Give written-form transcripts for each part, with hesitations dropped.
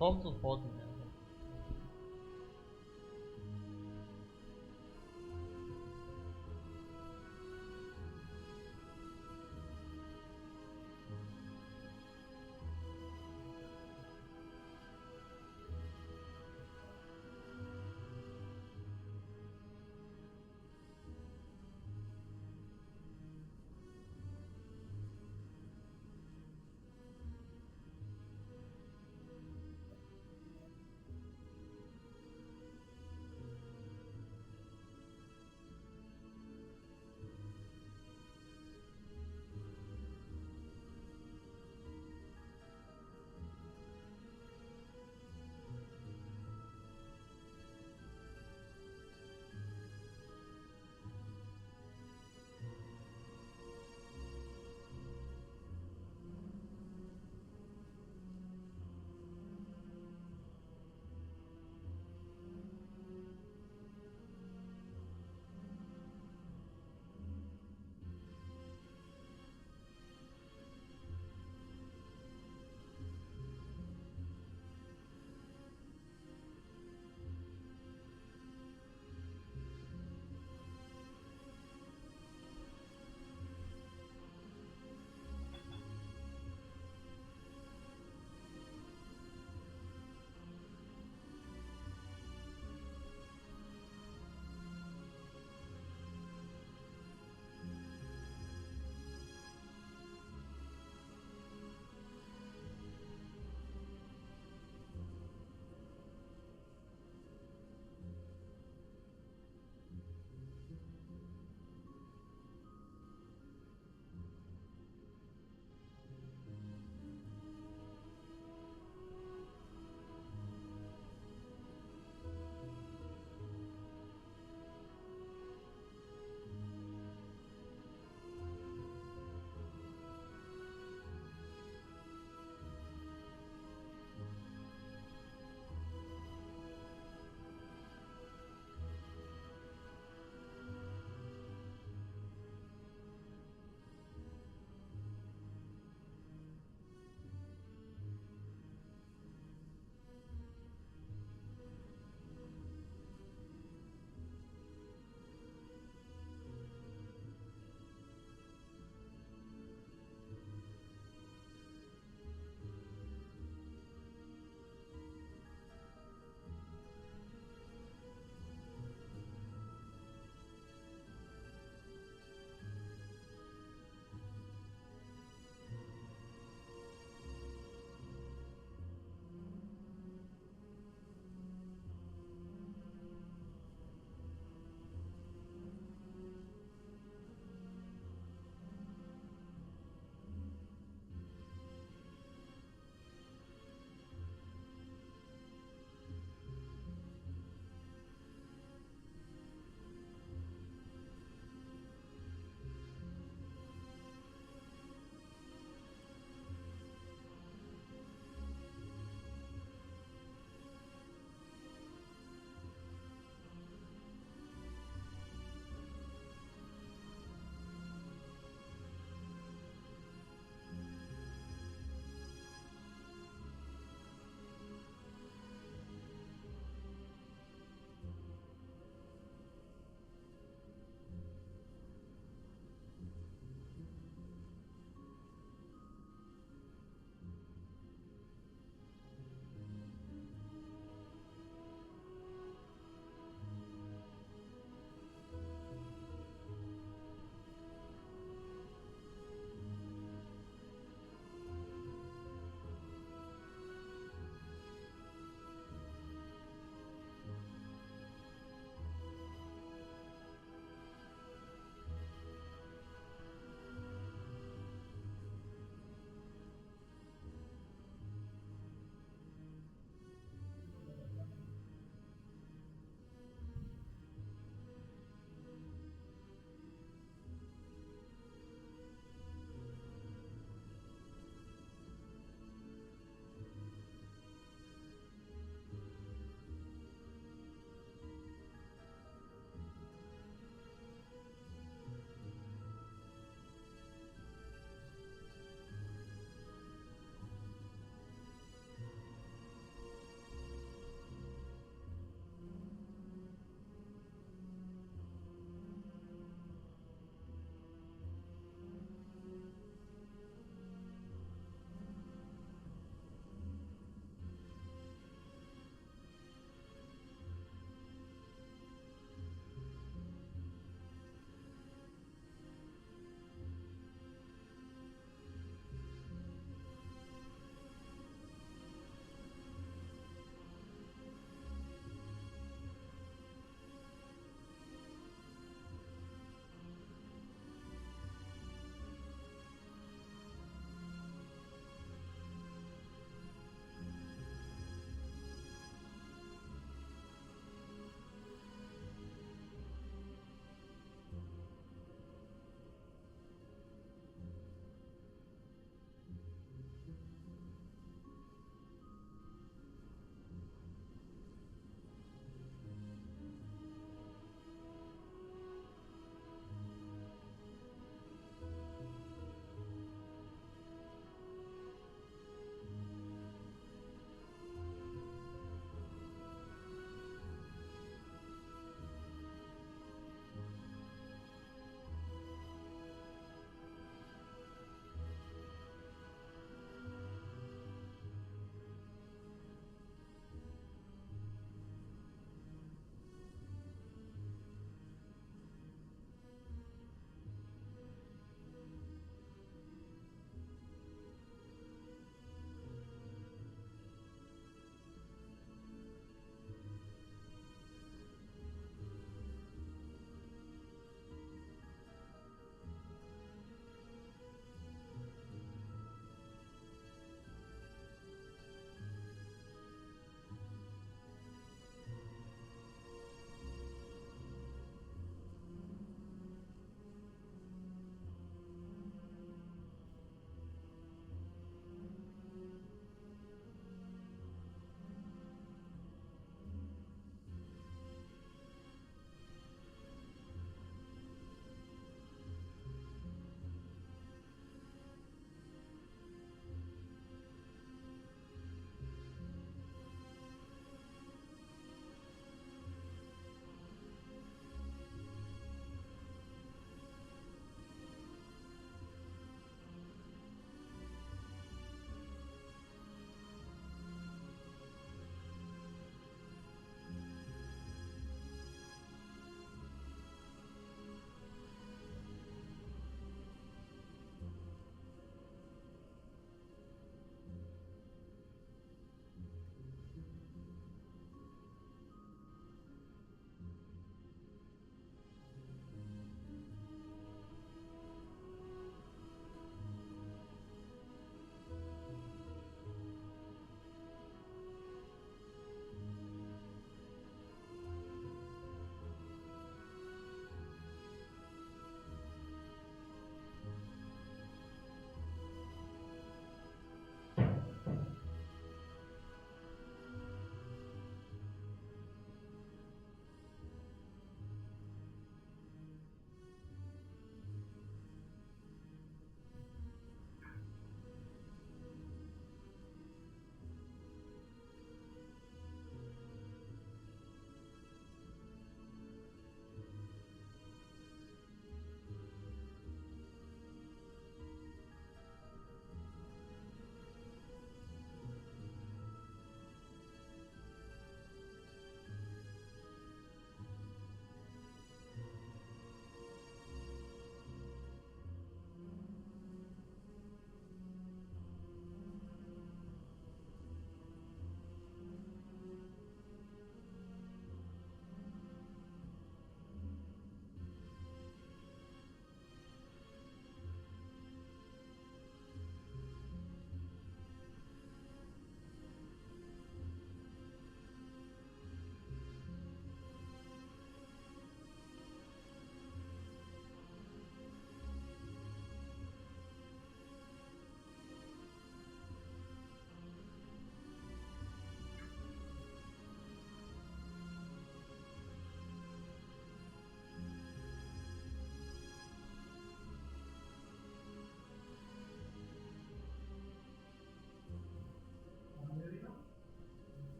Komm sofort mehr.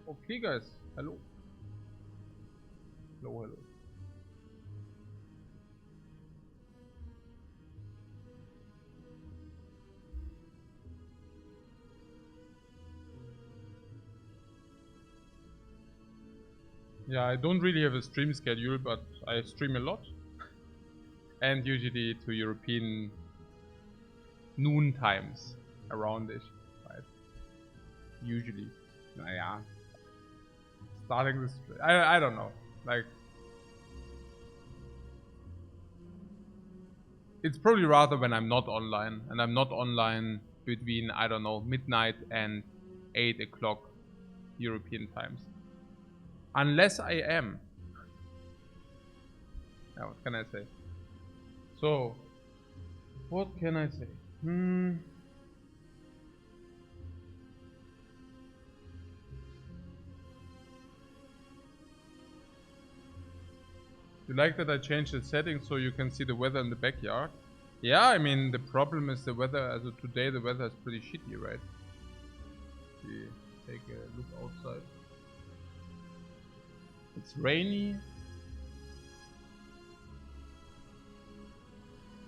Okay, guys. Hello. Hello, hello. Yeah, I don't really have a stream schedule, but I stream a lot. And usually to European noon times around it, right? Usually. Naja. Starting this, I don't know. Like, it's probably rather when I'm not online, and I'm not online between, I don't know, midnight and 8 o'clock European times. Unless I am. Now, what can I say? So, what can I say? You like that I changed the settings so you can see the weather in the backyard? Yeah, I mean, the problem is the weather. As of today, the weather is pretty shitty, right? We take a look outside. It's rainy.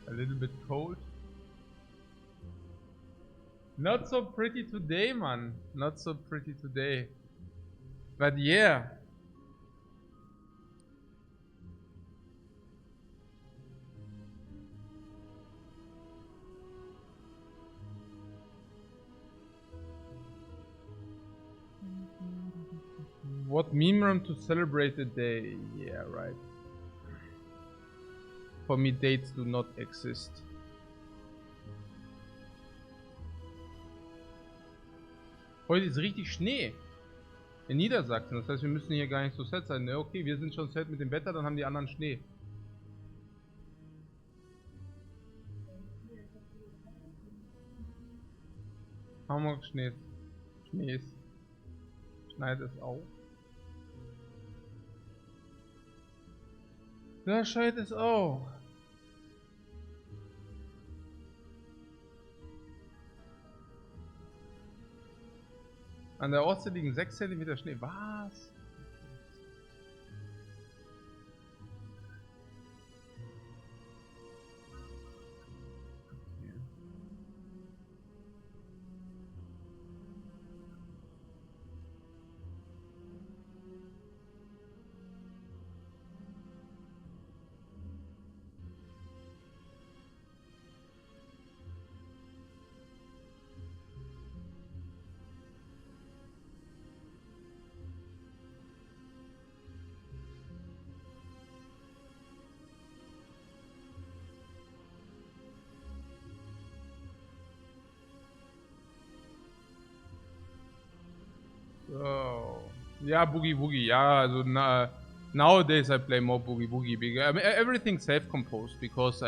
A little bit cold. Not so pretty today, man. Not so pretty today. But yeah. What meme room to celebrate the day? Yeah, right. For me, dates do not exist. Heute ist richtig Schnee. In Niedersachsen. Das heißt, wir müssen hier gar nicht so set sein. Ne, okay, wir sind schon set mit dem Wetter, dann haben die anderen Schnee. Hamburg Schnee. Schnee. Schneit es auch. Da schneit es auch. An der Ostsee liegen 6 cm Schnee. Was? So, yeah, Boogie Woogie. Yeah, also nowadays I play more Boogie Woogie because I mean, everything's self-composed because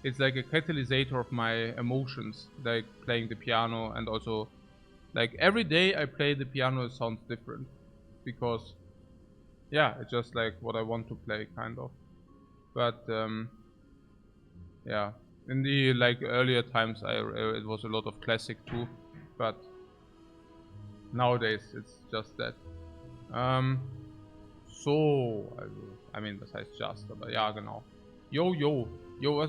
it's like a catalyst of my emotions, like playing the piano, and also like every day I play the piano, it sounds different because yeah, it's just like what I want to play, kind of. But yeah, in the like earlier times, it was a lot of classic too, but nowadays it's just that. So, also, I mean, das heißt just, aber ja, genau. Yo,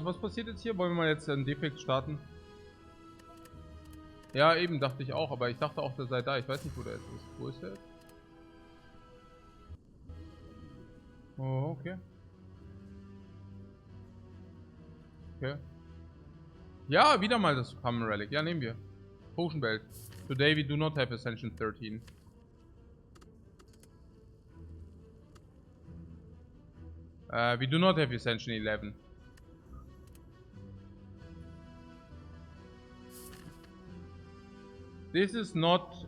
was passiert jetzt hier? Wollen wir mal jetzt einen Defect starten? Ja, eben, dachte ich auch, aber ich dachte auch, der sei da. Ich weiß nicht, wo der jetzt ist. Wo ist der jetzt? Oh, okay. Okay. Ja, wieder mal das Common Relic. Ja, nehmen wir. Potion Belt. Today we do not have Ascension 13. We do not have Ascension 11. This is not...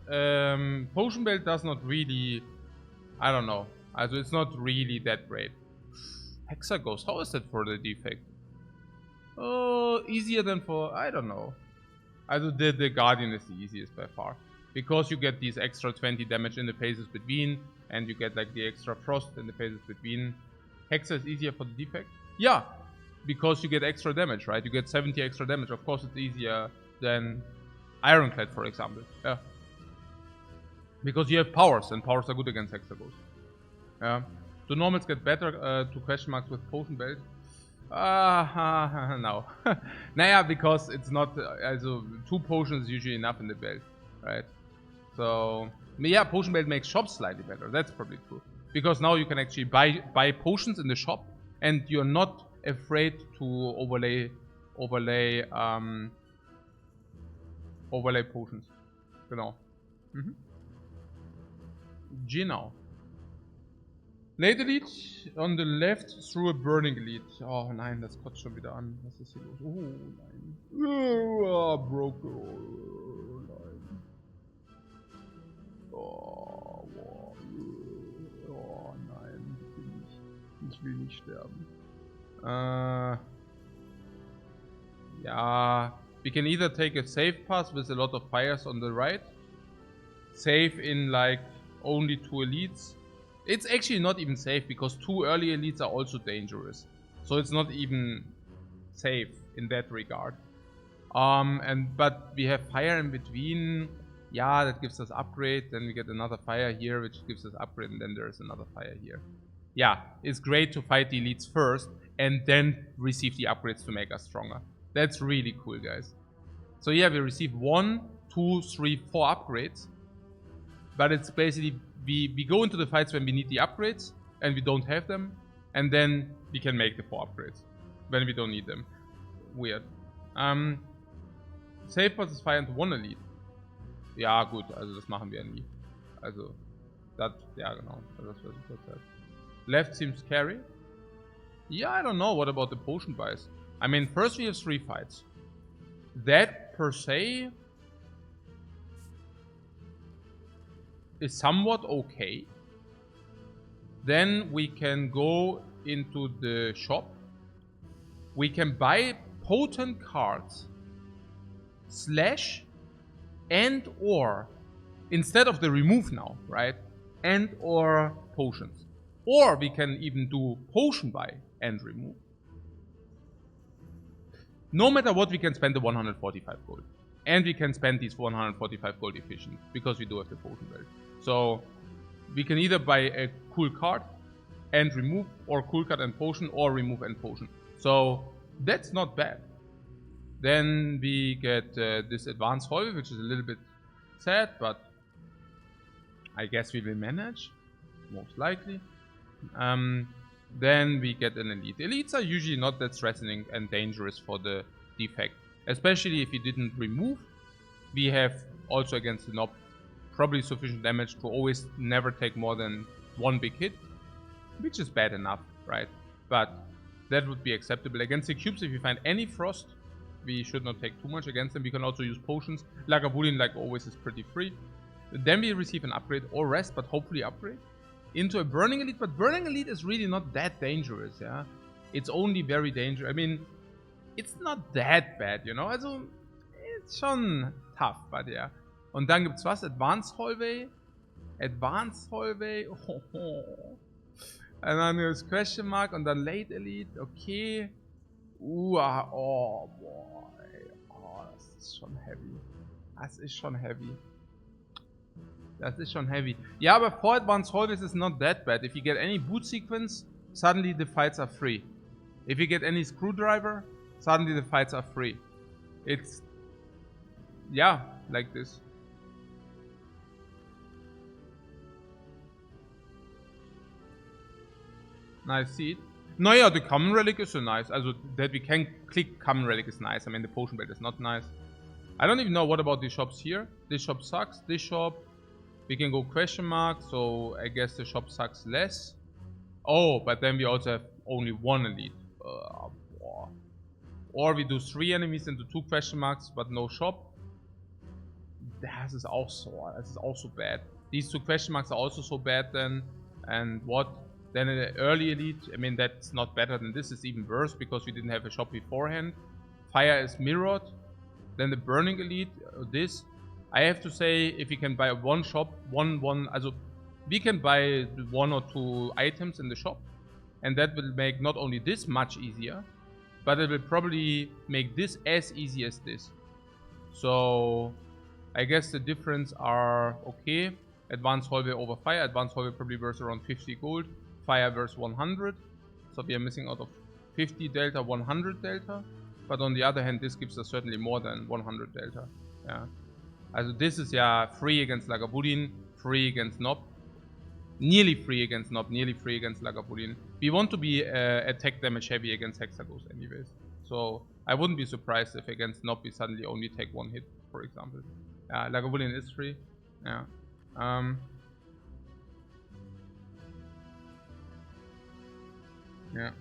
Potion Belt does not really... I don't know. Also it's not really that great. Hexaghost, how is that for the defect? Oh, easier than for... I don't know. Also the Guardian is the easiest by far. Because you get these extra 20 damage in the phases between. And you get like the extra frost in the phases between. Hexa is easier for the defect. Yeah, because you get extra damage, right? You get 70 extra damage. Of course it's easier than Ironclad, for example. Yeah. Because you have powers, and powers are good against Hexagons. Yeah. Do normals get better to question marks with potion belt? No. Naja, because it's not, also 2 potions is usually enough in the belt, right? So, yeah, potion belt makes shops slightly better, that's probably true. Because now you can actually buy potions in the shop, and you're not afraid to overlay potions. Genau. Genau. Late Elite on the left through a Burning Elite. Oh nein, das kotzt schon wieder an. Was ist hier los? Oh nein. Oh, broke. Oh nein. Oh, oh, oh nein. Ich will nicht sterben. Yeah. We can either take a safe pass with a lot of fires on the right. Safe in like only 2 elites. It's actually not even safe because 2 early elites are also dangerous. So it's not even safe in that regard. But we have fire in between. Yeah, that gives us upgrade. Then we get another fire here, which gives us upgrade, and then there's another fire here. Yeah, it's great to fight the elites first and then receive the upgrades to make us stronger. That's really cool, guys. So yeah, we receive 1, 2, 3, 4 upgrades. But it's basically, we go into the fights when we need the upgrades, and we don't have them, and then we can make the 4 upgrades when we don't need them. Weird. Safe Pass ist Fire into 1 Elite. Ja gut, also das machen wir nie. Also, das, ja genau, das wäre super sad. Left seems scary. Yeah, I don't know, what about the potion buys? I mean, first we have 3 fights. That per se is somewhat okay. Then we can go into the shop. We can buy potent cards / and or instead of the remove now, right? And or potions. Or we can even do potion buy and remove. No matter what, we can spend the 145 gold. And we can spend these 145 gold efficient, because we do have the potion belt. So, we can either buy a cool card and remove, or cool card and potion, or remove and potion. So, that's not bad. Then we get this advanced hallway, which is a little bit sad, but I guess we will manage, most likely. Then we get an elite. Elites are usually not that threatening and dangerous for the defect. Especially if you didn't remove. We have also against the knob probably sufficient damage to always never take more than 1 big hit. Which is bad enough, right? But that would be acceptable. Against the cubes, if you find any frost, we should not take too much against them. We can also use potions. Lagavulin, like always, is pretty free. Then we receive an upgrade or rest, but hopefully upgrade into a Burning Elite, but Burning Elite is really not that dangerous, yeah? It's only very dangerous. I mean, it's not that bad, you know? Also, it's schon tough, but yeah. Und dann gibt's was? Advanced Hallway? Advanced Hallway? Oh. And then there's Question Mark und dann Late Elite, okay. Oh boy. Oh, das ist schon heavy. Das ist schon heavy. That is schon heavy. Yeah, but for advanced hallways is not that bad. If you get any boot sequence, suddenly the fights are free. If you get any screwdriver, suddenly the fights are free. It's, yeah, like this. Nice seed. No, yeah, the common relic is so nice. Also, that we can click common relic is nice. I mean, the potion belt is not nice. I don't even know what about these shops here. This shop sucks. This shop. We can go question mark, so I guess the shop sucks less. Oh, but then we also have only 1 elite. Or we do 3 enemies into 2 question marks, but no shop. Das ist auch so bad. These 2 question marks are also so bad then. And what? Then an early elite, I mean that's not better than this, it's even worse because we didn't have a shop beforehand. Fire is mirrored. Then the burning elite, this. I have to say, if you can buy one shop, also we can buy 1 or 2 items in the shop, and that will make not only this much easier, but it will probably make this as easy as this. So I guess the difference are okay. Advanced hallway over fire. Advanced hallway probably worth around 50 gold. Fire worth 100. So we are missing out of 50 delta, 100 delta. But on the other hand, this gives us certainly more than 100 delta. Yeah. Also this is free against Lagavulin, free against Nob. Nearly free against Nob, nearly free against Lagavulin. We want to be attack damage heavy against Hexagos anyways. So I wouldn't be surprised if against Nob we suddenly only take one hit, for example. Lagavulin is free. Yeah. Yeah.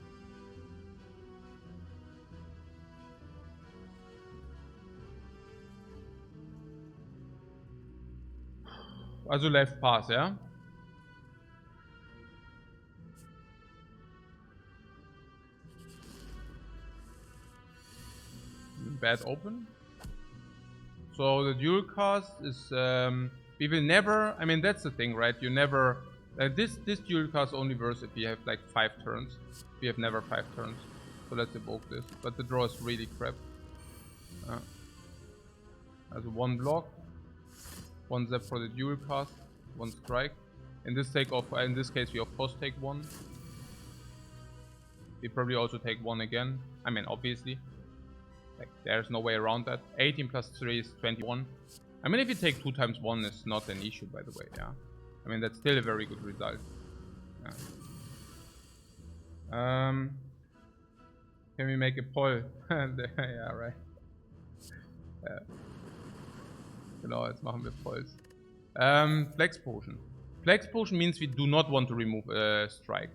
Also left pass, yeah? Bad open. So the dual cast is we will never, I mean that's the thing, right? You never this dual cast only works if you have like 5 turns. We have never 5 turns. So let's evoke this. But the draw is really crap. As 1 block, 1 zap for the dual cast, 1 strike. In this case we of course take 1. We probably also take 1 again. I mean obviously. Like, there's no way around that. 18 plus 3 is 21. I mean if you take 2 times 1 is not an issue, by the way, yeah. I mean that's still a very good result. Yeah. Can we make a poll? Ja, right. Genau, jetzt machen wir Polls. Flex Potion. Flex Potion means we do not want to remove Strike.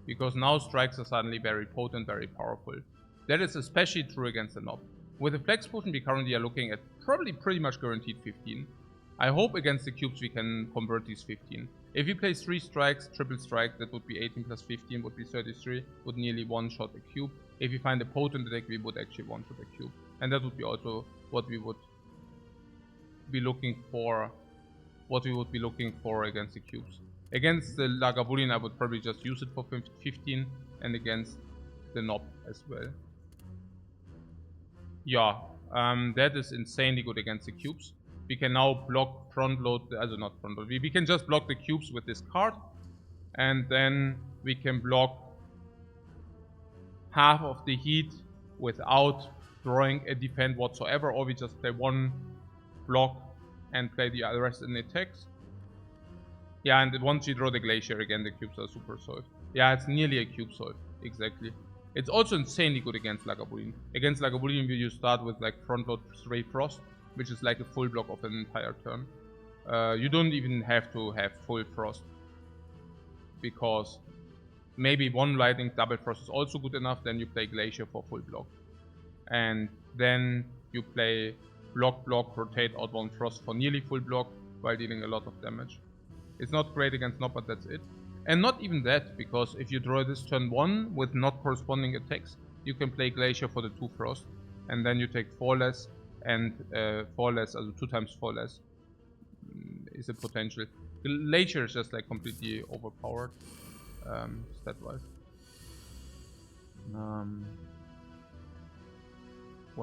Because now strikes are suddenly very potent, very powerful. That is especially true against the Nob. With the Flex Potion we currently are looking at probably pretty much guaranteed 15. I hope against the cubes we can convert these 15. If we play 3 strikes, triple strike, that would be 18 plus 15, would be 33, would nearly one-shot a cube. If we find a potent attack, we would actually one-shot a cube. And that would be also what we would be looking for, against the cubes. Against the Lagavulin, I would probably just use it for 15, and against the Nob as well. Yeah, that is insanely good against the cubes. We can now block front load, not front load, we can just block the cubes with this card. And then we can block half of the heat without drawing a defend whatsoever. Or we just play 1 block and play the rest in attacks. Yeah, and once you draw the Glacier again, the cubes are super solved. Yeah, it's nearly a cube solve, exactly. It's also insanely good against Lagavulin. Against Lagavulin, you start with like front load 3 frost, which is like a full block of an entire turn. You don't even have to have full frost, because maybe 1 lightning double frost is also good enough. Then you play Glacier for full block, and then you play block, rotate out 1 frost for nearly full block while dealing a lot of damage. It's not great against Nob, but that's it. And not even that, because if you draw this turn 1 with not corresponding attacks, you can play Glacier for the 2 frost, and then you take 4 less, and 4 less, also 2 times 4 less is a potential. Glacier is just like completely overpowered, stat-wise. 1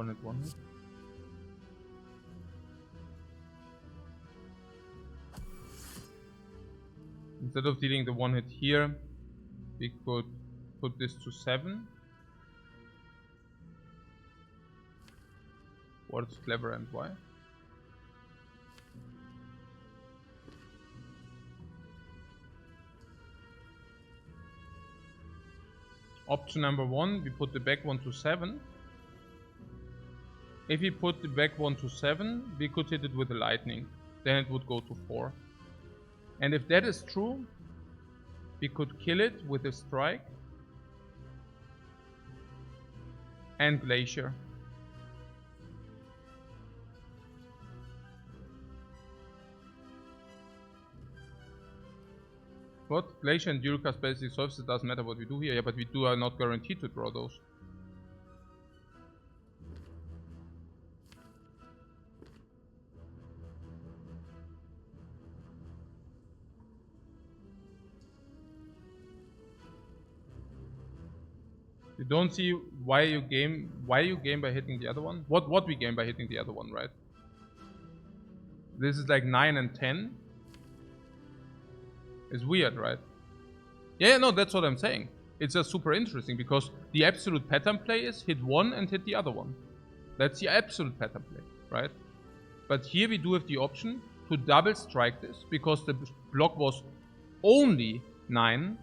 hit, 1 hit. Instead of dealing the 1 hit here, we could put this to 7. What's clever and why? Option number 1, we put the back 1 to 7. If we put the back 1 to 7, we could hit it with a lightning. Then it would go to 4. And if that is true, we could kill it with a strike and Glacier. What? Glacier and Dualcast basically solves it, doesn't matter what we do here. Yeah, but we are not guaranteed to draw those. You don't see why you gain by hitting the other one? What we gain by hitting the other one, right? This is like 9 and 10. It's weird, right? Yeah, no, that's what I'm saying. It's just super interesting because the absolute pattern play is hit one and hit the other one. That's the absolute pattern play, right? But here we do have the option to double strike this because the block was only 9,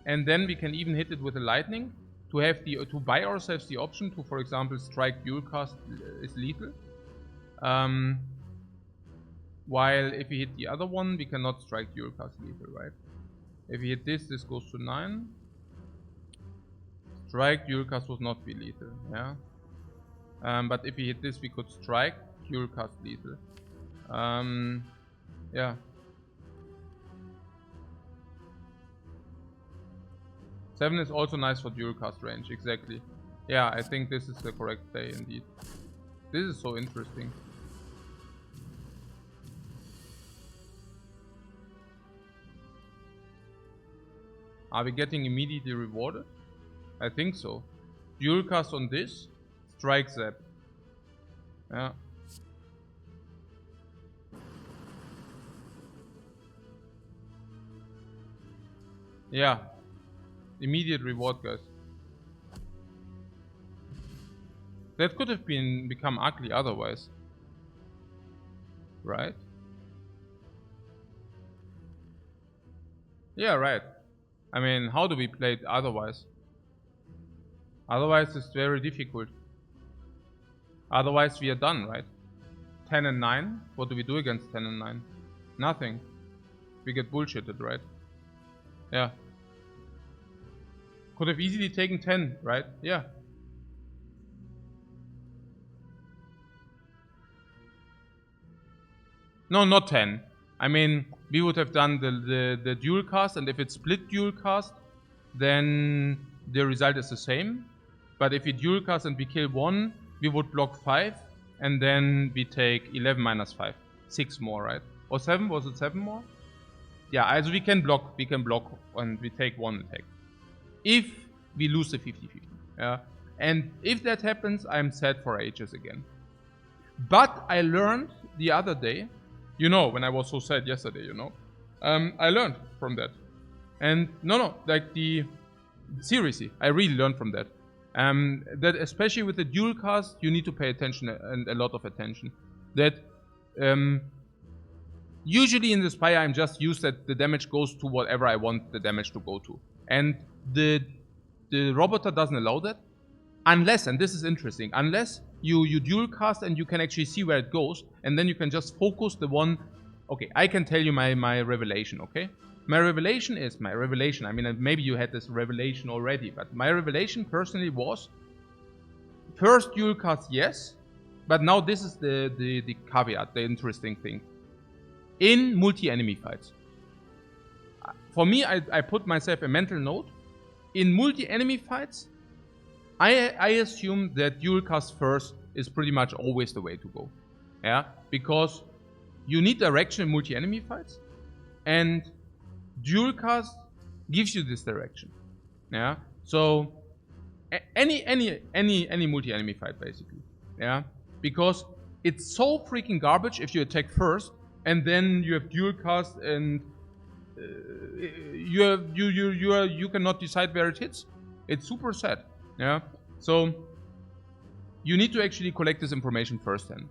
and then we can even hit it with a lightning to have to buy ourselves the option to, for example, strike dual cast is lethal. While if we hit the other one, we cannot strike dual cast lethal, right? If we hit this, this goes to 9. Strike dual cast would not be lethal, yeah. But if we hit this, we could strike dual cast lethal. Yeah. 7 is also nice for dual cast range, exactly. Yeah, I think this is the correct play indeed. This is so interesting. Are we getting immediately rewarded? I think so. Dual cast on this, strike zap. Yeah. Yeah. Immediate reward, guys. That could have become ugly otherwise. Right? Yeah, right. I mean, how do we play it otherwise? Otherwise, it's very difficult. Otherwise, we are done, right? 10 and 9. What do we do against 10 and 9? Nothing. We get bullshitted, right? Yeah. Could have easily taken 10, right? Yeah. No, not 10. I mean, we would have done the dual cast, and if it's split dual cast, then the result is the same. But if we dual cast and we kill 1, we would block 5, and then we take 11 minus 5. 6 more, right? Or 7? Was it 7 more? Yeah, so we can block, and we take 1 attack. If we lose the 50-50. Yeah. And if that happens, I'm sad for ages again. But I learned the other day, you know, when I was so sad yesterday, you know, I learned from that. And seriously, I really learned from that. That especially with the dual cast, you need to pay attention, and a lot of attention. That usually in the Spire, I'm just used that the damage goes to whatever I want the damage to go to. And the Roboter doesn't allow that. Unless, and this is interesting, unless you dual cast and you can actually see where it goes, and then you can just focus the one. Okay, I can tell you my revelation, okay? My revelation, I mean, maybe you had this revelation already, but my revelation personally was, first dual cast, yes, but now this is the caveat, the interesting thing. In multi-enemy fights, for me, I put myself a mental note. In multi-enemy fights, I assume that dual cast first is pretty much always the way to go. Yeah, because you need direction in multi-enemy fights, and dual cast gives you this direction. Yeah, so any multi-enemy fight basically. Yeah, because it's so freaking garbage if you attack first and then you have dual cast and you cannot decide where it hits. It's super sad. Yeah, so you need to actually collect this information first. Then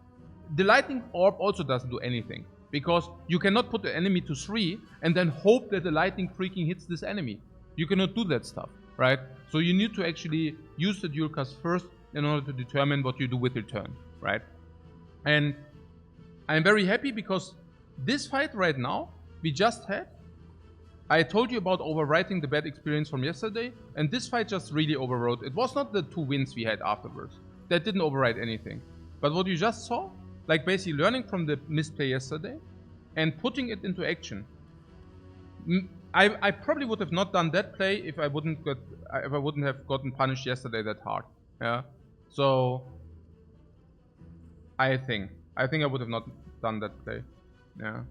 the lightning orb also doesn't do anything, because you cannot put the enemy to 3 and then hope that the lightning freaking hits this enemy. You cannot do that stuff, right? So you need to actually use the dual cast first in order to determine what you do with your turn, right? And I'm very happy because this fight right now we just had, I told you about overwriting the bad experience from yesterday, and this fight just really overrode. It was not the 2 wins we had afterwards. That didn't overwrite anything. But what you just saw, like basically learning from the misplay yesterday and putting it into action. I probably would have not done that play if I wouldn't have gotten punished yesterday that hard. Yeah. So I think I would have not done that play. Yeah.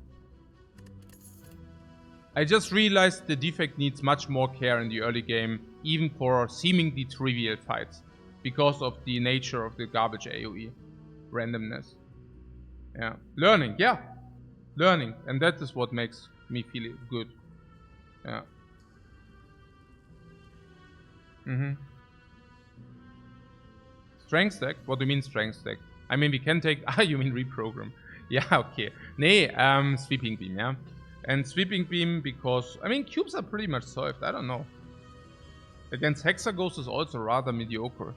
I just realized the Defect needs much more care in the early game, even for seemingly trivial fights, because of the nature of the garbage AoE randomness. Yeah, learning, and that is what makes me feel good. Yeah. Strength stack? What do you mean strength stack? I mean, we can take... Ah, you mean reprogram. Yeah, okay. Nee, Sweeping Beam, yeah. And Sweeping Beam because... I mean, cubes are pretty much solved. I don't know. Against Hexaghost is also rather mediocre.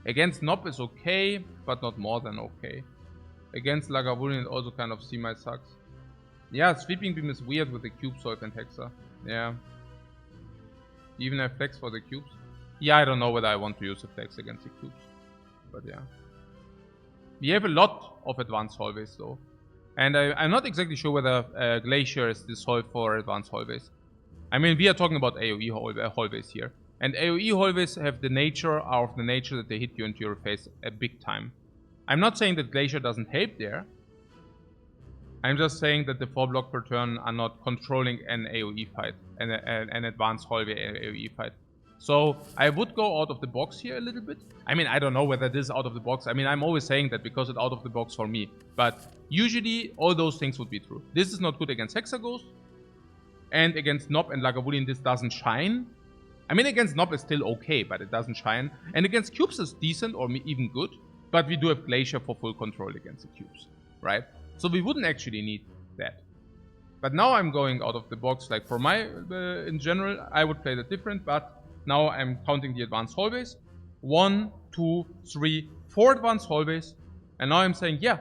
Against Nob is okay, but not more than okay. Against Lagavulin it also kind of semi-sucks. Yeah, Sweeping Beam is weird with the cube solve and Hexa. Yeah. You even have flex for the cubes? Yeah, I don't know whether I want to use the flex against the cubes. But yeah. We have a lot of advanced hallways though. And I'm not exactly sure whether Glacier is the solve for advanced hallways. I mean, we are talking about AoE hallways here. And AoE hallways have the nature that they hit you into your face a big time. I'm not saying that Glacier doesn't help there. I'm just saying that the 4 block per turn are not controlling an AoE fight, an advanced hallway AoE fight. So I would go out of the box here a little bit. I mean, I don't know whether this is out of the box. I mean, I'm always saying that because it's out of the box for me. But usually all those things would be true. This is not good against Hexaghost. And against Nob and Lagavulin this doesn't shine. I mean, against Nob is still okay, but it doesn't shine. And against cubes it's decent or even good. But we do have Glacier for full control against the cubes, right? So we wouldn't actually need that. But now I'm going out of the box. Like for my, in general, I would play that different. But now I'm counting the advanced hallways. 1, 2, 3, 4 advanced hallways. And now I'm saying, yeah,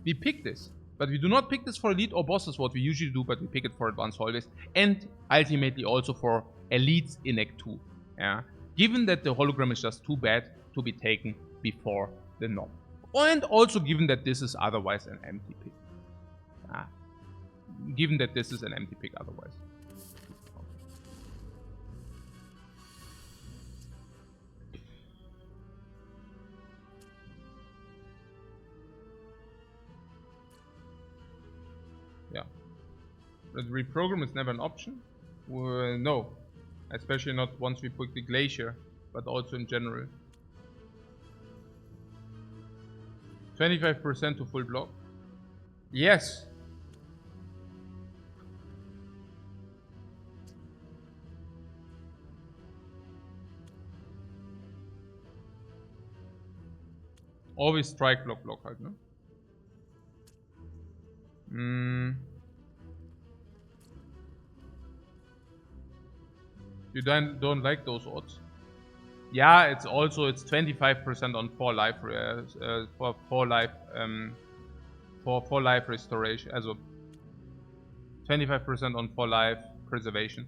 we pick this. But we do not pick this for elite or bosses, what we usually do, but we pick it for advanced hallways. And ultimately also for elites in Act 2. Yeah? Given that the hologram is just too bad to be taken before the Nob. And also given that this is otherwise an empty pick. Given that this is an empty pick otherwise. Yeah. But reprogram is never an option. No. Especially not once we put the Glacier, but also in general. 25% to full block. Yes. Always strike block halt, no? You don't like those odds? Yeah, it's 25% on 4 life for 4 life restoration, also 25% on 4 life preservation.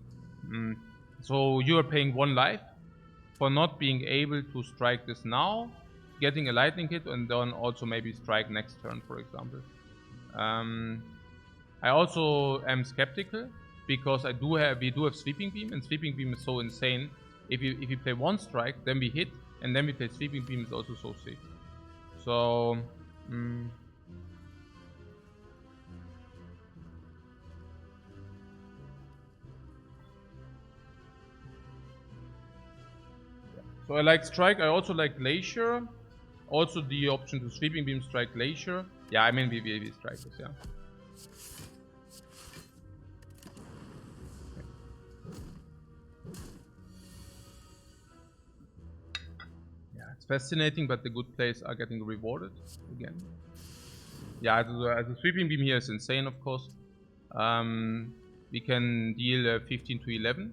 So you are paying 1 life for not being able to strike this now, getting a lightning hit, and then also maybe strike next turn, for example. I also am skeptical because we do have Sweeping Beam, and Sweeping Beam is so insane. If you play 1 strike, then we hit, and then we play Sweeping Beam is also so sick. So So I like Strike, I also like Glacier. Also the option to Sweeping Beam, Strike, Glacier. Yeah, I mean we strike this, yeah. Fascinating, but the good plays are getting rewarded again. Yeah, the Sweeping Beam here is insane, of course. We can deal 15 to 11.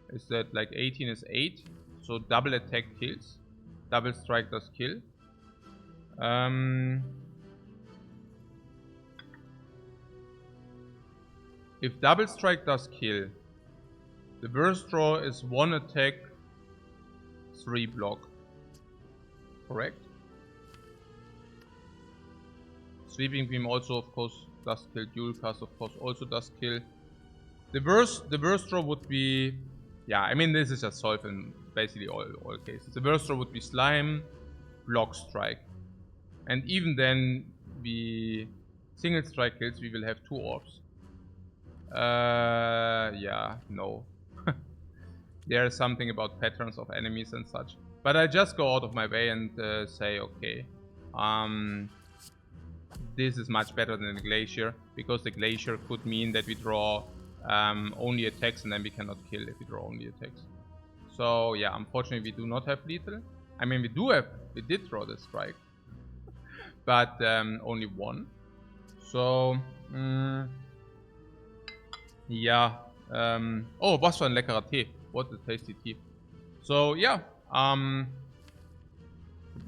Is that like 18 is 8? So double attack kills. Double strike does kill. If double strike does kill, the burst draw is 1 attack, 3 block. Correct. Sweeping Beam also, of course, does kill. Dual Cast, of course, also does kill. The burst draw would be, yeah, I mean this is just solved in basically all cases. The burst draw would be Slime, Block, Strike, and even then, we single strike kills. We will have 2 orbs. Yeah, no. There is something about patterns of enemies and such. But I just go out of my way and say, okay, this is much better than the Glacier, because the Glacier could mean that we draw only attacks, and then we cannot kill if we draw only attacks. So yeah, unfortunately we do not have lethal. I mean, we did draw the strike, but only one. So ja, oh, was für ein leckerer Tee. What a tasty tea. So yeah,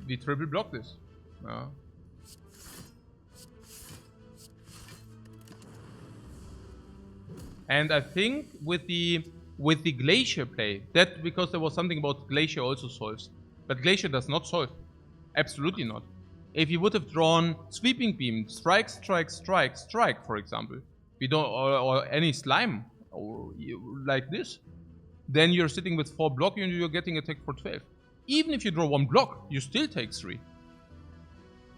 we triple block this. And I think with the Glacier play, that because there was something about Glacier also solves. But Glacier does not solve. Absolutely not. If you would have drawn Sweeping Beam, strike, strike, strike, strike, for example, we don't, or any slime, or like this, then you're sitting with 4 block and you're getting attacked for 12. Even if you draw 1 block, you still take 3.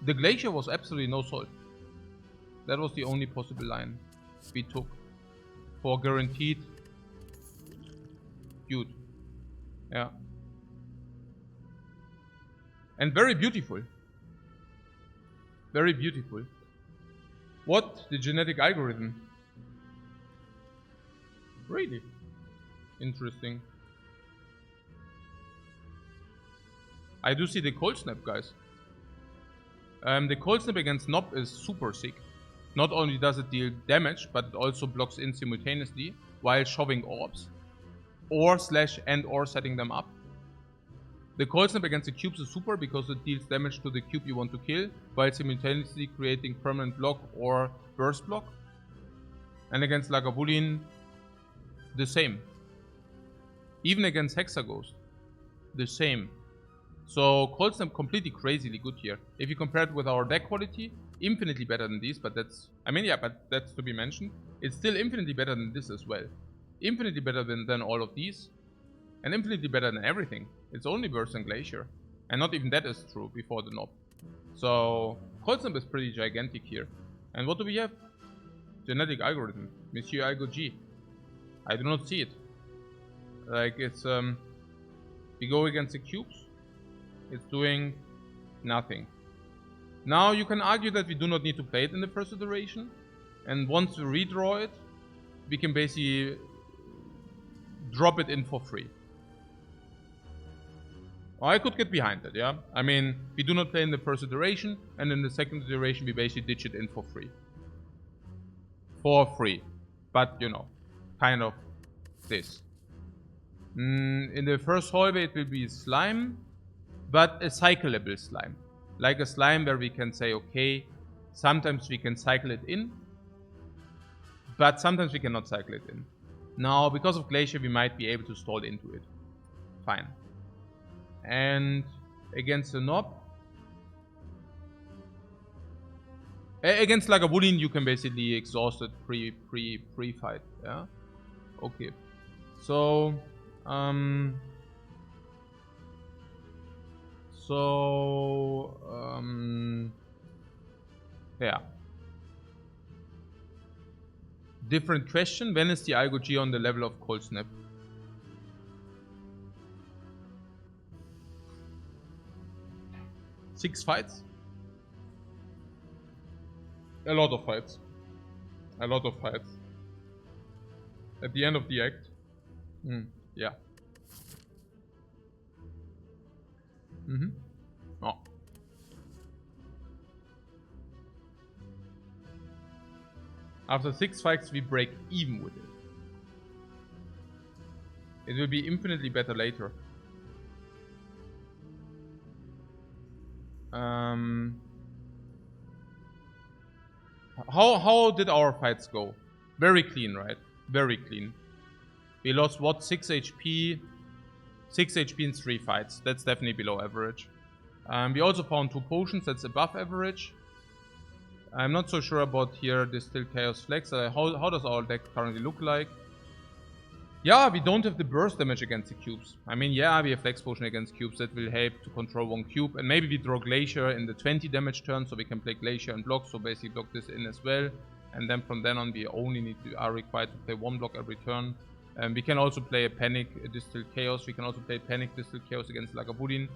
The Glacier was absolutely no solve. That was the only possible line we took for guaranteed feud. Yeah. And very beautiful. Very beautiful. What? The genetic algorithm? Really? Interesting. I do see the Cold Snap, guys. The Cold Snap against Nob is super sick. Not only does it deal damage, but it also blocks in simultaneously while shoving orbs. Or slash and or setting them up. The Cold Snap against the cubes is super because it deals damage to the cube you want to kill, while simultaneously creating permanent block or burst block. And against Lagavulin, the same. Even against Hexaghost, the same. So Cold Snap completely crazily good here. If you compare it with our deck quality, infinitely better than these, but that's, I mean, yeah, but that's to be mentioned. It's still infinitely better than this as well. Infinitely better than all of these. And infinitely better than everything. It's only worse than Glacier. And not even that is true before the Nob. So Cold Snap is pretty gigantic here. And what do we have? Genetic algorithm. Monsieur Algo G. I do not see it. Like it's we go against the cubes. It's doing nothing. Now you can argue that we do not need to play it in the first iteration. And once we redraw it, we can basically drop it in for free. Or I could get behind that, yeah? I mean, we do not play in the first iteration, and in the second iteration we basically ditch it in for free. For free. But, you know, kind of this. In the first hallway it will be slime, but a cyclable slime. Like a slime where we can say, okay, sometimes we can cycle it in, but sometimes we cannot cycle it in. Now, because of Glacier, we might be able to stall into it. Fine. And against the Nob, against Lagavulin, you can basically exhaust it pre-fight. Yeah. Okay. So, yeah. Different question. When is the Algo G on the level of Cold Snap? Six fights? A lot of fights. A lot of fights. At the end of the act. Yeah. Oh. After 6 fights, we break even with it. It will be infinitely better later. How did our fights go? Very clean, right? Very clean. We lost what? 6 HP? 6 HP in 3 fights. That's definitely below average. We also found 2 potions. That's above average. I'm not so sure about here Distilled Chaos Flex. How does our deck currently look like? Yeah, we don't have the burst damage against the cubes. I mean, yeah, we have Flex Potion against cubes that will help to control 1 cube. And maybe we draw Glacier in the 20 damage turn, so we can play Glacier and block. So basically block this in as well. And then from then on, we only are required to play 1 block every turn. We can also play a Panic Distilled Chaos. We can also play Panic Distilled Chaos against Lagavulin.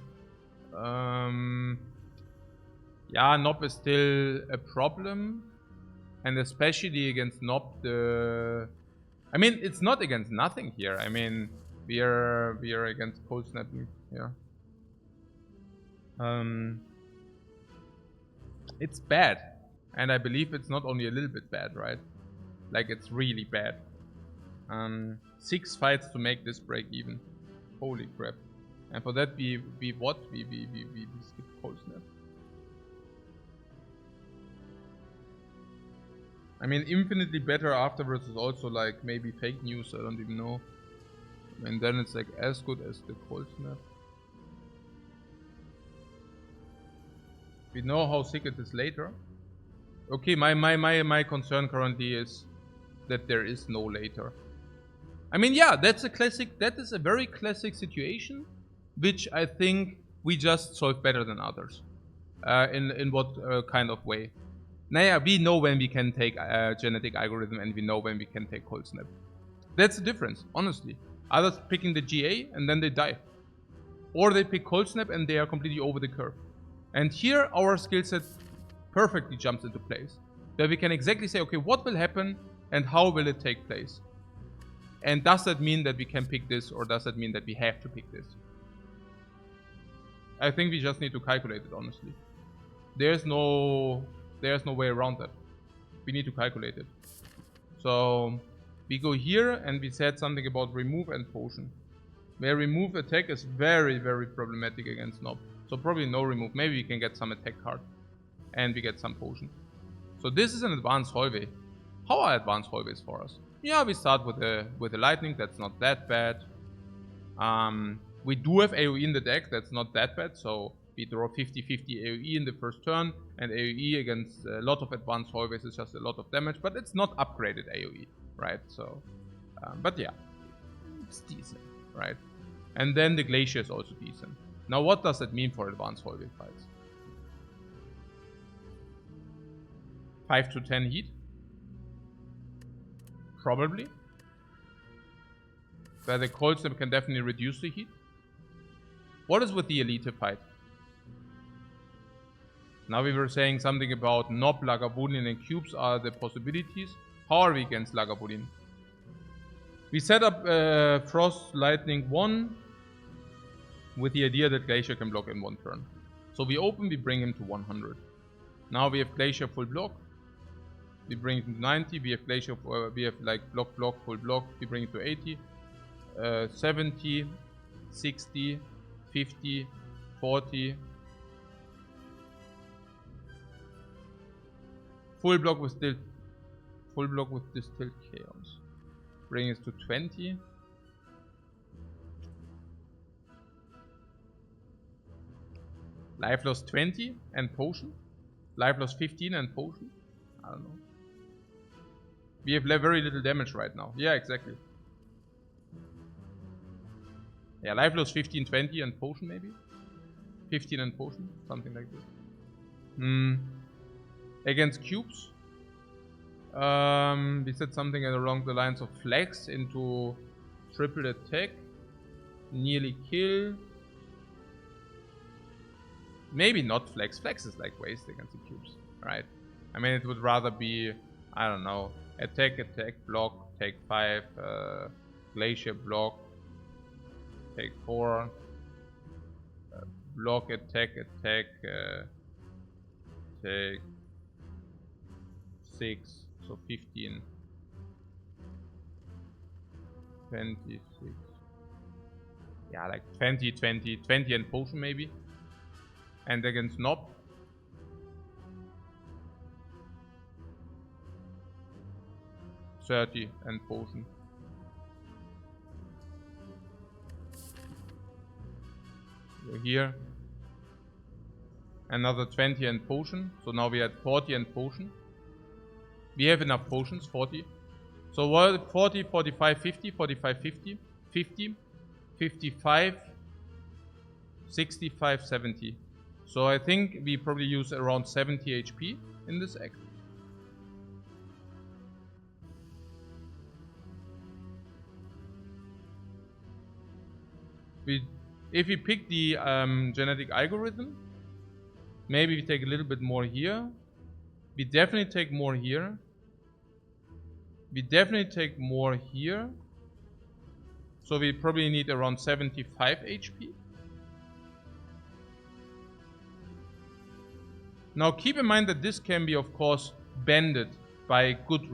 Yeah, Nob is still a problem. And especially against Nob, the I mean, it's not against nothing here. I mean, we are against cold snapping here. It's bad, and I believe it's not only a little bit bad, right? Like, it's really bad. 6 fights to make this break even. Holy crap! And for that, we skip cold snap. I mean, infinitely better afterwards is also like maybe fake news. I don't even know. And then it's like as good as the cold snap. We know how sick it is later. Okay, my concern currently is that there is no later. I mean, yeah, that is a very classic situation, which I think we just solve better than others. In what kind of way? Now, we know when we can take genetic algorithm, and we know when we can take cold snap. That's the difference, honestly. Others picking the GA and then they die. Or they pick cold snap and they are completely over the curve. And here our skill set perfectly jumps into place. Where we can exactly say, okay, what will happen and how will it take place? And does that mean that we can pick this, or does that mean that we have to pick this? I think we just need to calculate it, honestly. There's no way around that. We need to calculate it. So we go here and we said something about remove and potion. Where remove attack is very, very problematic against Nob. So probably no remove. Maybe we can get some attack card. And we get some potion. So this is an advanced hallway. How are advanced hallways for us? Yeah, we start with the lightning. That's not that bad. We do have AoE in the deck. That's not that bad. So we draw 50-50 AoE in the first turn. And AoE against a lot of advanced hallways is just a lot of damage. But it's not upgraded AoE, right? So, but yeah, it's decent, right? And then the Glacier is also decent. Now, what does that mean for advanced hallway fights? 5 to 10 heat? Probably. Where the cold snap can definitely reduce the heat. What is with the Elite fight? Now we were saying something about Nob, Lagavulin, and Cubes are the possibilities. How are we against Lagavulin? We set up Frost Lightning 1 with the idea that Glacier can block in 1 turn. So we open, we bring him to 100. Now we have Glacier full block. We bring it to 90. We have Glacier, we have like block, full block. We bring it to 80. 70, 60, 50, 40. Full block with Distilled Chaos. Bring it to 20. Life loss 20 and potion. Life loss 15 and potion. I don't know. We have very little damage right now. Yeah, exactly. Yeah, life loss 15, 20 and potion maybe? 15 and potion, something like this. Against cubes, we said something along the lines of flex into triple attack, nearly kill. Maybe not flex. Flex is like waste against the cubes, right? I mean, it would rather be, I don't know, attack, block, take 5, Glacier block, take 4, block, attack, take 6, so 15, 26, yeah, like 20, 20, 20 and potion maybe. And against Nob, $30 and potion. So here, another 20 and potion. So now we had 40 and potion. We have enough potions, 40. So what? 40, 45, 50, 45, 50, 50, 55, 65, 70. So I think we probably use around 70 HP in this act. If we pick the genetic algorithm, maybe we take a little bit more here. We definitely take more here. We definitely take more here. So we probably need around 75 HP. Now keep in mind that this can be, of course, bended by good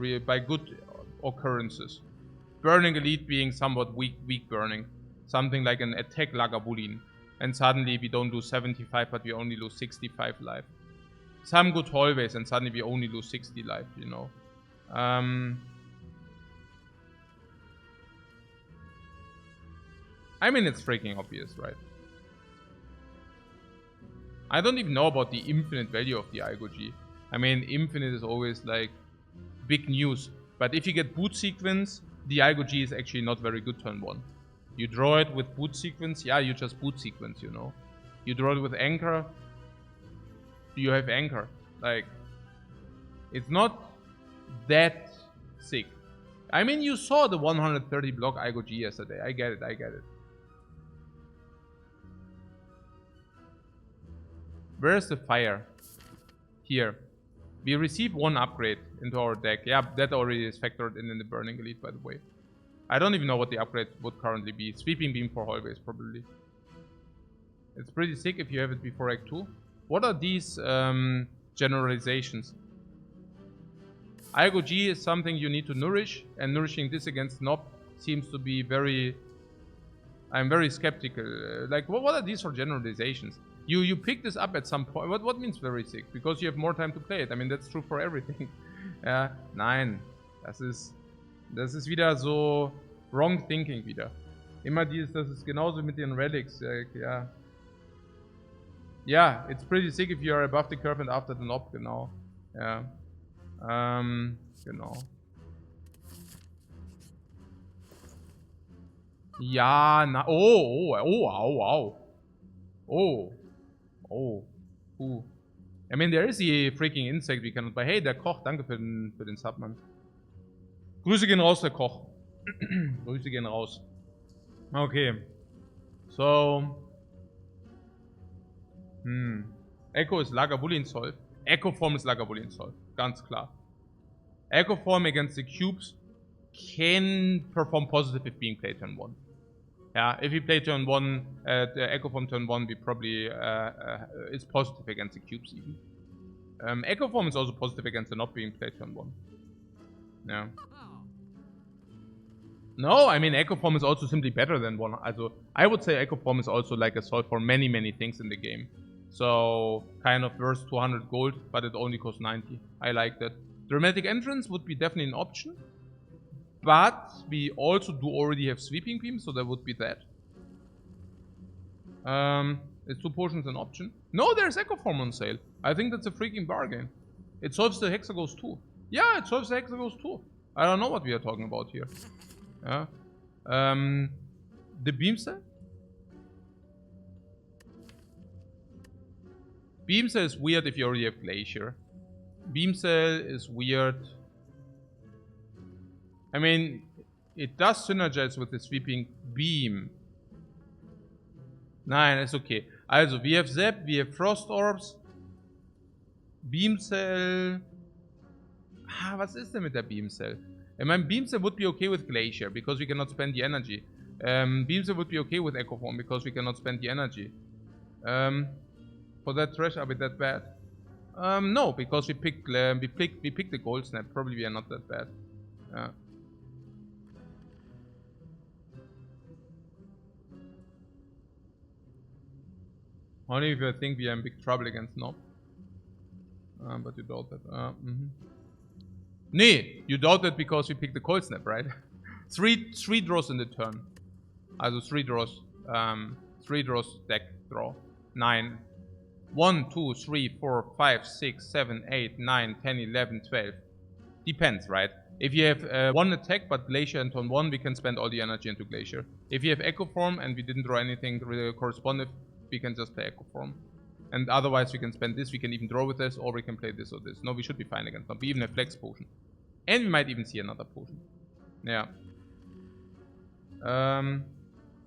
occurrences. Burning Elite being somewhat weak burning. Something like an attack Lagavulin. And suddenly we don't lose 75, but we only lose 65 life. Some good hallways, and suddenly we only lose 60 life, you know. I mean, it's freaking obvious, right? I don't even know about the infinite value of the IGOG. I mean, infinite is always like big news. But if you get boot sequence, the IGOG is actually not very good turn 1. You draw it with boot sequence, yeah, you just boot sequence, you know. You draw it with anchor, you have anchor. Like, it's not that sick. I mean, you saw the 130 block IGOG yesterday. I get it, I get it. Where's the fire? Here. We receive 1 upgrade into our deck. Yeah, that already is factored in the Burning Elite, by the way. I don't even know what the upgrade would currently be. Sweeping Beam for hallways, probably. It's pretty sick if you have it before Act 2. What are these generalizations? IGOG is something you need to nourish, and nourishing this against Nob seems to be very... I'm very skeptical. Like, what are these for generalizations? You pick this up at some point. What means very sick? Because you have more time to play it. I mean, that's true for everything. Nein. Das ist wieder so wrong thinking wieder. Immer dieses, das ist genauso mit den Relics. Ja. Yeah, it's pretty sick if you are above the curve and after the knob, genau. Ja. Genau. Ja, na. I mean, there is a freaking insect we cannot buy. Hey, der Koch, danke für den Sub, Mann. Grüße gehen raus, der Koch. Grüße gehen raus. Okay. So. Echo ist Lagavulin Solve. Echo Form ist Lagavulin Solve. Ganz klar. Echo Form against the cubes can perform positive if being played turn 1. Yeah, if we play turn 1, the Echo Form turn 1, we probably is positive against the cubes even. Echo Form is also positive against the not being played turn 1. Yeah. No, I mean Echo Form is also simply better than 1. Also, I would say Echo Form is also like a solve for many things in the game. So, kind of worth 200 gold, but it only costs 90. I like that. Dramatic Entrance would be definitely an option. But we also do already have Sweeping Beam, so that would be that. Is 2 potions an option? No, there's Echo Form on sale. I think that's a freaking bargain. It solves the Hexaghost too. Yeah, it solves the Hexaghost too. I don't know what we are talking about here. Yeah. The Beam Cell? Beam Cell is weird if you already have Glacier. Beam Cell is weird. I mean, it does synergize with the Sweeping Beam. Nein, ist okay. Also, we have Zap, we have Frost Orbs. Beam Cell. Was ist denn mit der Beam Cell? I mean, Beam Cell would be okay with Glacier, because we cannot spend the energy. Beam Cell would be okay with Echo Form, because we cannot spend the energy. For that trash, are we that bad? No, because we picked the Gold Snap. Probably we are not that bad. Only if I think we are in big trouble against Nob. But you doubt that. Nee, you doubt that because we picked the Cold Snap, right? three draws in the turn. Also 3 draws. 3 draws deck draw. 9. 1, 2, 3, 4, 5, 6, 7, 8, 9, 10, 11, 12. Depends, right? If you have 1 attack but Glacier and turn 1, we can spend all the energy into Glacier. If you have Echo Form and we didn't draw anything really corresponding, we can just play Echo Form. And otherwise we can spend this, we can even draw with this, or we can play this or this. No, we should be fine against them. We even have Flex Potion. And we might even see another potion. Yeah.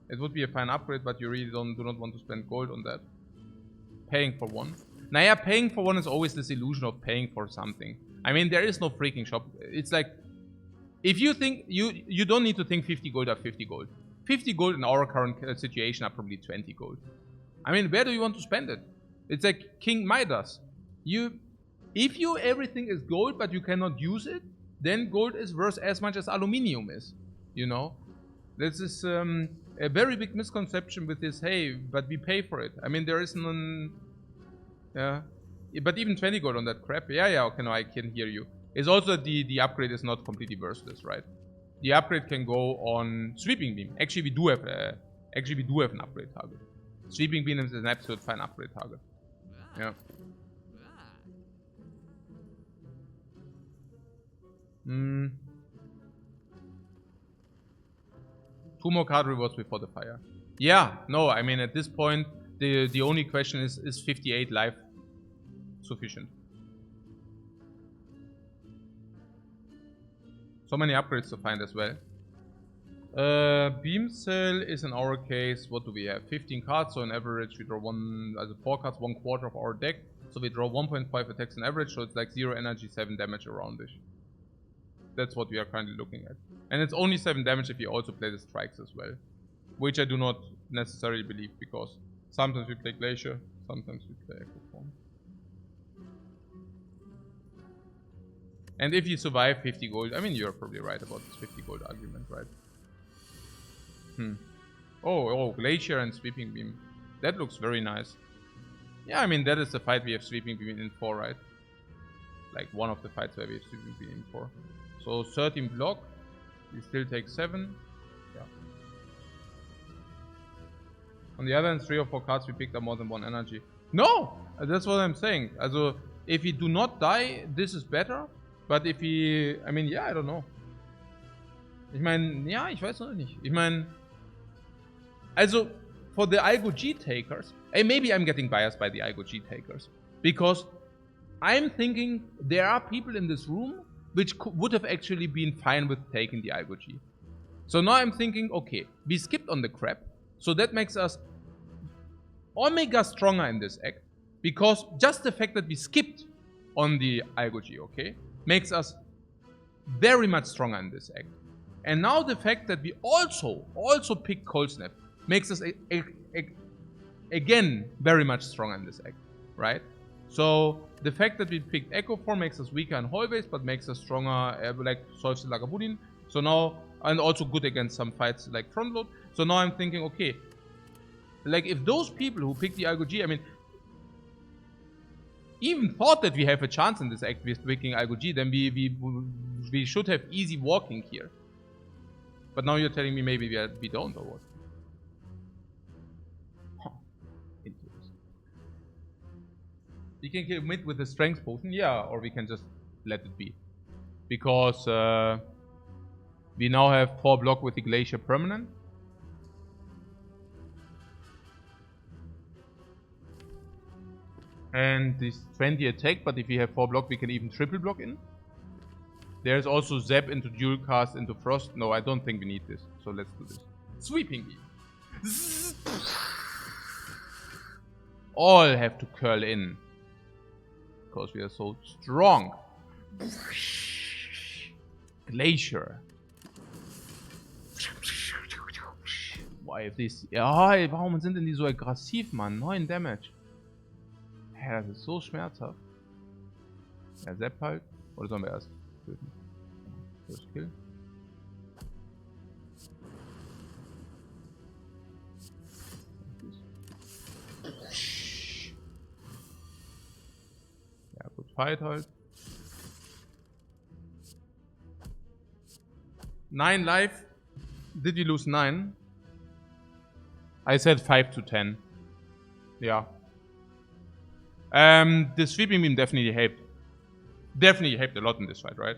It would be a fine upgrade, but you really do not want to spend gold on that. Paying for 1. Naja, paying for 1 is always this illusion of paying for something. I mean, there is no freaking shop. It's like, if you think, you don't need to think 50 gold are 50 gold. 50 gold in our current situation are probably 20 gold. I mean, where do you want to spend it? It's like King Midas. If everything is gold but you cannot use it, then gold is worth as much as aluminium is. You know? This is a very big misconception with this, hey, but we pay for it. I mean, there is none... Yeah. But even 20 gold on that crap. Yeah, okay, no, I can hear you. It's also the upgrade is not completely worthless, right? The upgrade can go on Sweeping Beam. Actually, we do have an upgrade target. Sweeping Beam is an absolute fine upgrade target. Yeah. Two more card rewards before the fire. Yeah, no, I mean, at this point, the only question is 58 life sufficient? So many upgrades to find as well. Beam Cell is in our case, what do we have? 15 cards, so on average we draw 4 cards, 1/4 of our deck. So we draw 1.5 attacks on average, so it's like 0 energy, 7 damage around-ish. That's what we are currently looking at. And it's only 7 damage if you also play the strikes as well. Which I do not necessarily believe, because sometimes we play Glacier, sometimes we play Echo Form. And if you survive 50 gold, I mean, you're probably right about this 50 gold argument, right? Oh, Glacier and Sweeping Beam. That looks very nice. Yeah, I mean, that is the fight we have Sweeping Beam in for, right? Like, one of the fights where we have Sweeping Beam in for. So, 13 block. We still take 7. Yeah. On the other hand, 3 or 4 cards we picked up more than 1 energy. No! That's what I'm saying. Also, if we do not die, this is better. But if we... I mean, yeah, I don't know. Ich meine, ja, ich weiß noch nicht. Ich meine... Also, for the Algo G takers... maybe I'm getting biased by the Algo G takers. Because I'm thinking there are people in this room which would have actually been fine with taking the Algo G. So now I'm thinking, okay, we skipped on the crap. So that makes us omega stronger in this act. Because just the fact that we skipped on the Algo G, okay, makes us very much stronger in this act. And now the fact that we also picked Cold Snap makes us again very much stronger in this act, right? So the fact that we picked Echo Form makes us weaker in hallways, but makes us stronger, like Solves the Lagavulin. So now, and also good against some fights like Frontload. So now I'm thinking, okay, like if those people who picked the Algo G, I mean, even thought that we have a chance in this act with picking Algo G, then we should have easy walking here. But now you're telling me maybe we don't, or what? Huh. Interesting. We can kill mid with the strength potion, yeah, or we can just let it be. Because we now have 4 block with the Glacier permanent. And this 20 attack, but if we have 4 block, we can even triple block in. There's also Zap into Dual Cast into Frost. No, I don't think we need this. So let's do this. Sweeping Beam. All have to curl in. Because we are so strong. Glacier. Boah, this. Ja, warum sind denn die so aggressiv, Mann? 9 Damage. Ja, das ist so schmerzhaft. Ja, Zap halt. Oder sollen wir erst töten? First Kill. Ja, gut, Fight halt. 9 life. Did we lose 9? I said 5 to 10. Yeah. The Sweeping Beam definitely helped. Definitely helped a lot in this fight, right?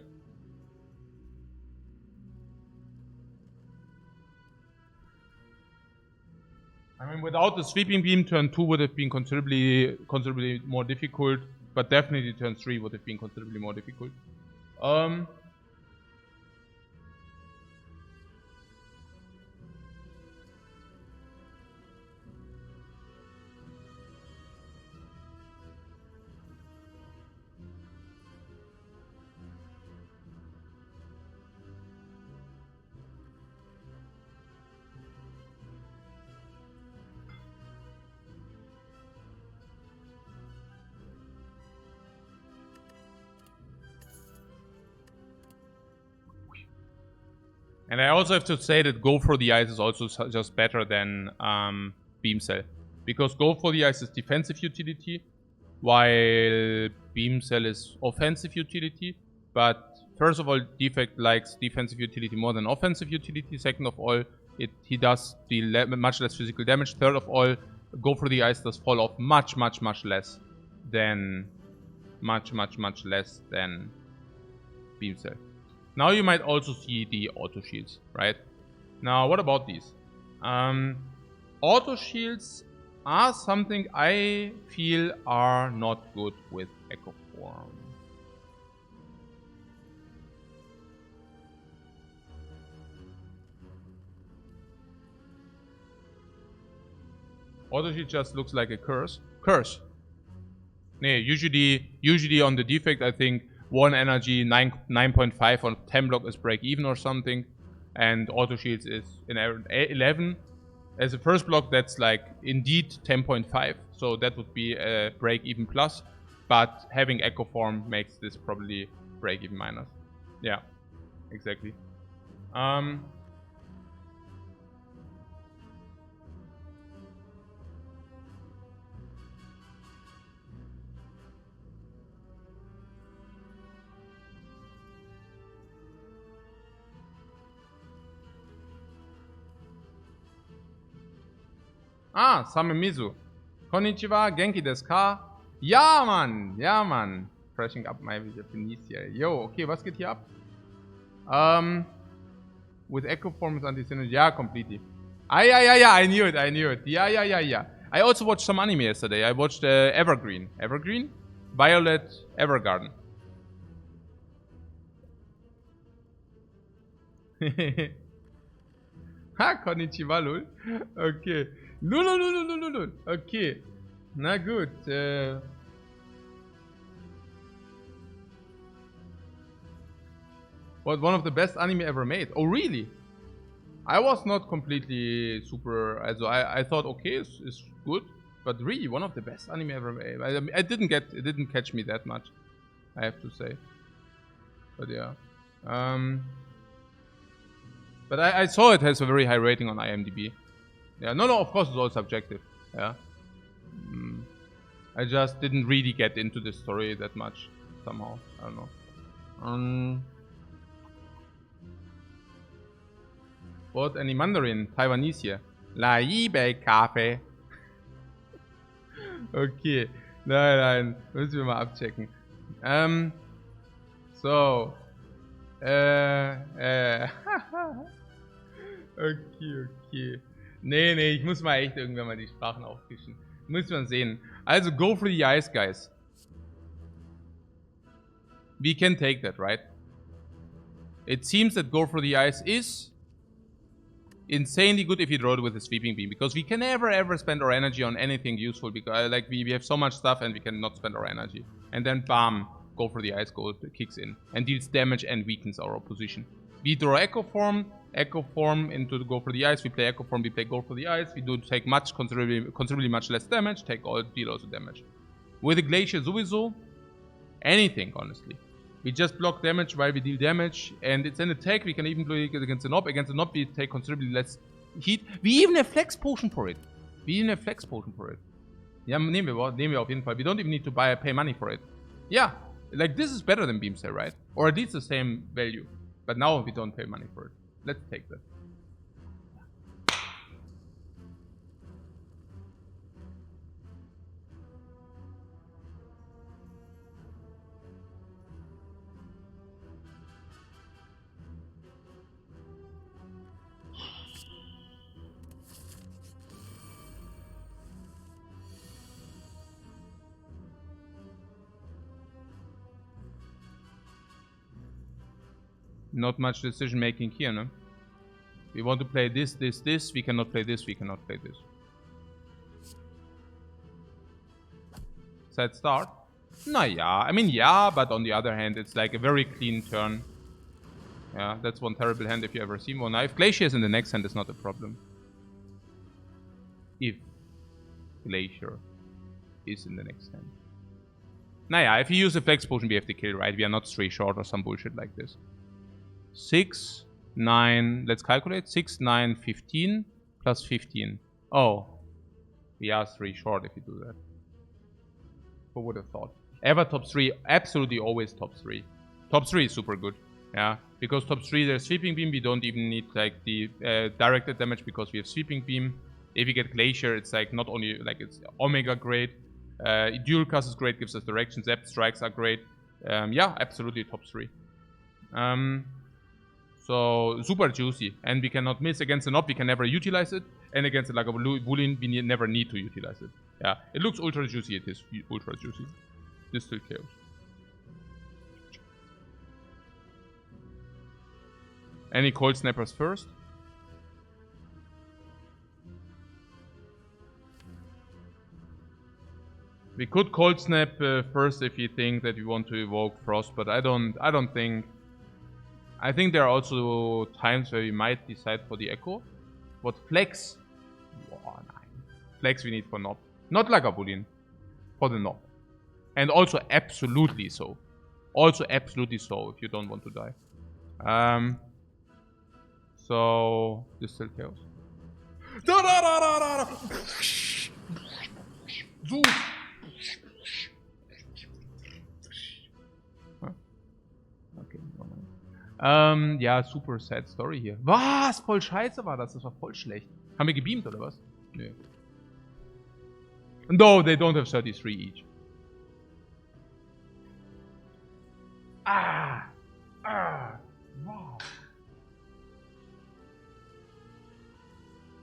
I mean, without the Sweeping Beam, turn 2 would have been considerably more difficult, but definitely turn 3 would have been considerably more difficult. And I also have to say that Go for the Ice is also just better than Beam Cell. Because Go for the Ice is defensive utility, while Beam Cell is offensive utility. But first of all, Defect likes defensive utility more than offensive utility. Second of all, he does deal much less physical damage. Third of all, Go for the Ice does fall off much less than Beam Cell. Now you might also see the auto shields, right? Now what about these? Auto shields are something I feel are not good with Echo Form. Auto shield just looks like a curse. Nee, usually on the Defect I think 1 energy, 9.5 on 10 block is break even or something. And auto shields is in 11. As a first block, that's like indeed 10.5. So that would be a break even plus. But having Echo Form makes this probably break even minus. Yeah, exactly. Samemizu. Konnichiwa, Genki desu ka? Ja, Mann! Ja, Mann! Crashing up my Japanese here. Yo, okay, was geht hier ab? With Echo Form is anti-synergy. Yeah, completely. Yeah, I knew it. Yeah. I also watched some anime yesterday. I watched Evergreen. Evergreen? Violet Evergarden. Ha, konnichiwa, lol. Okay. Lol. Okay. Na gut. What, one of the best anime ever made? Oh, really? I was not completely super. Also, I thought, okay, it's good. But really, one of the best anime ever made. It didn't catch me that much, I have to say. But yeah. But I saw it has a very high rating on IMDb. Yeah, no, of course it's all subjective. Yeah. I just didn't really get into the story that much somehow. I don't know. What? Any Mandarin? Taiwanese here. La Ibe Kaffee. Okay. Nein. Müssen wir mal abchecken. So. Okay. Nee, ich muss mal echt irgendwann mal die Sprachen auffischen. Muss man sehen. Also, go for the ice, guys. We can take that, right? It seems that go for the ice is insanely good if you draw it with a sweeping beam, because we can never ever spend our energy on anything useful, because like we have so much stuff and we cannot spend our energy. And then bam, go for the ice gold kicks in and deals damage and weakens our opposition. We draw Echo Form into the go for the ice. We play Echo Form, we play go for the ice. We do take considerably much less damage, deal also damage. With the Glacier sowieso, anything honestly. We just block damage while we deal damage, and it's an attack. We can even play it against the Nob. Against the Nob, we take considerably less heat. We even have Flex Potion for it. Yeah, nehmen wir auf jeden Fall. We don't even need to pay money for it. Yeah, like this is better than Beam Cell, right? Or at least the same value. But now we don't pay money for it. Let's take that. Not much decision making here, no? We want to play this. We cannot play this. Set start. Naja, I mean, yeah, but on the other hand, it's like a very clean turn. Yeah, that's one terrible hand if you ever see one. Now, if Glacier is in the next hand, it's not a problem. If Glacier is in the next hand. Naja, if you use a Flex Potion, we have to kill, right? We are not 3 short or some bullshit like this. 6. 9, let's calculate. 6, 9, 15 plus 15. Oh, we are 3 short if you do that. Who would have thought? Ever top 3, absolutely always top 3. Top 3 is super good. Yeah, because top 3 there's sweeping beam, we don't even need like the directed damage because we have sweeping beam. If you get glacier, it's like not only like it's omega great, dual cast is great, gives us direction, zap strikes are great. Yeah, absolutely top 3. So super juicy, and we cannot miss against the knob, we can never utilize it, and against like a Boolean we never need to utilize it. Yeah, it looks ultra juicy, it is ultra juicy. Distilled Chaos. Any cold snappers first? We could cold snap first if you think that we want to evoke Frost, but I don't think. I think there are also times where we might decide for the Echo. What Flex? Oh, Flex we need for Knob. Not like a Boolean. For the Knob. And also absolutely so. Also absolutely so if you don't want to die. So Distilled Chaos. Okay, ja, super sad Story hier. Was? Voll scheiße war das. Das war voll schlecht. Haben wir gebeamt oder was? Nö. No, they don't have 33 each. Wow.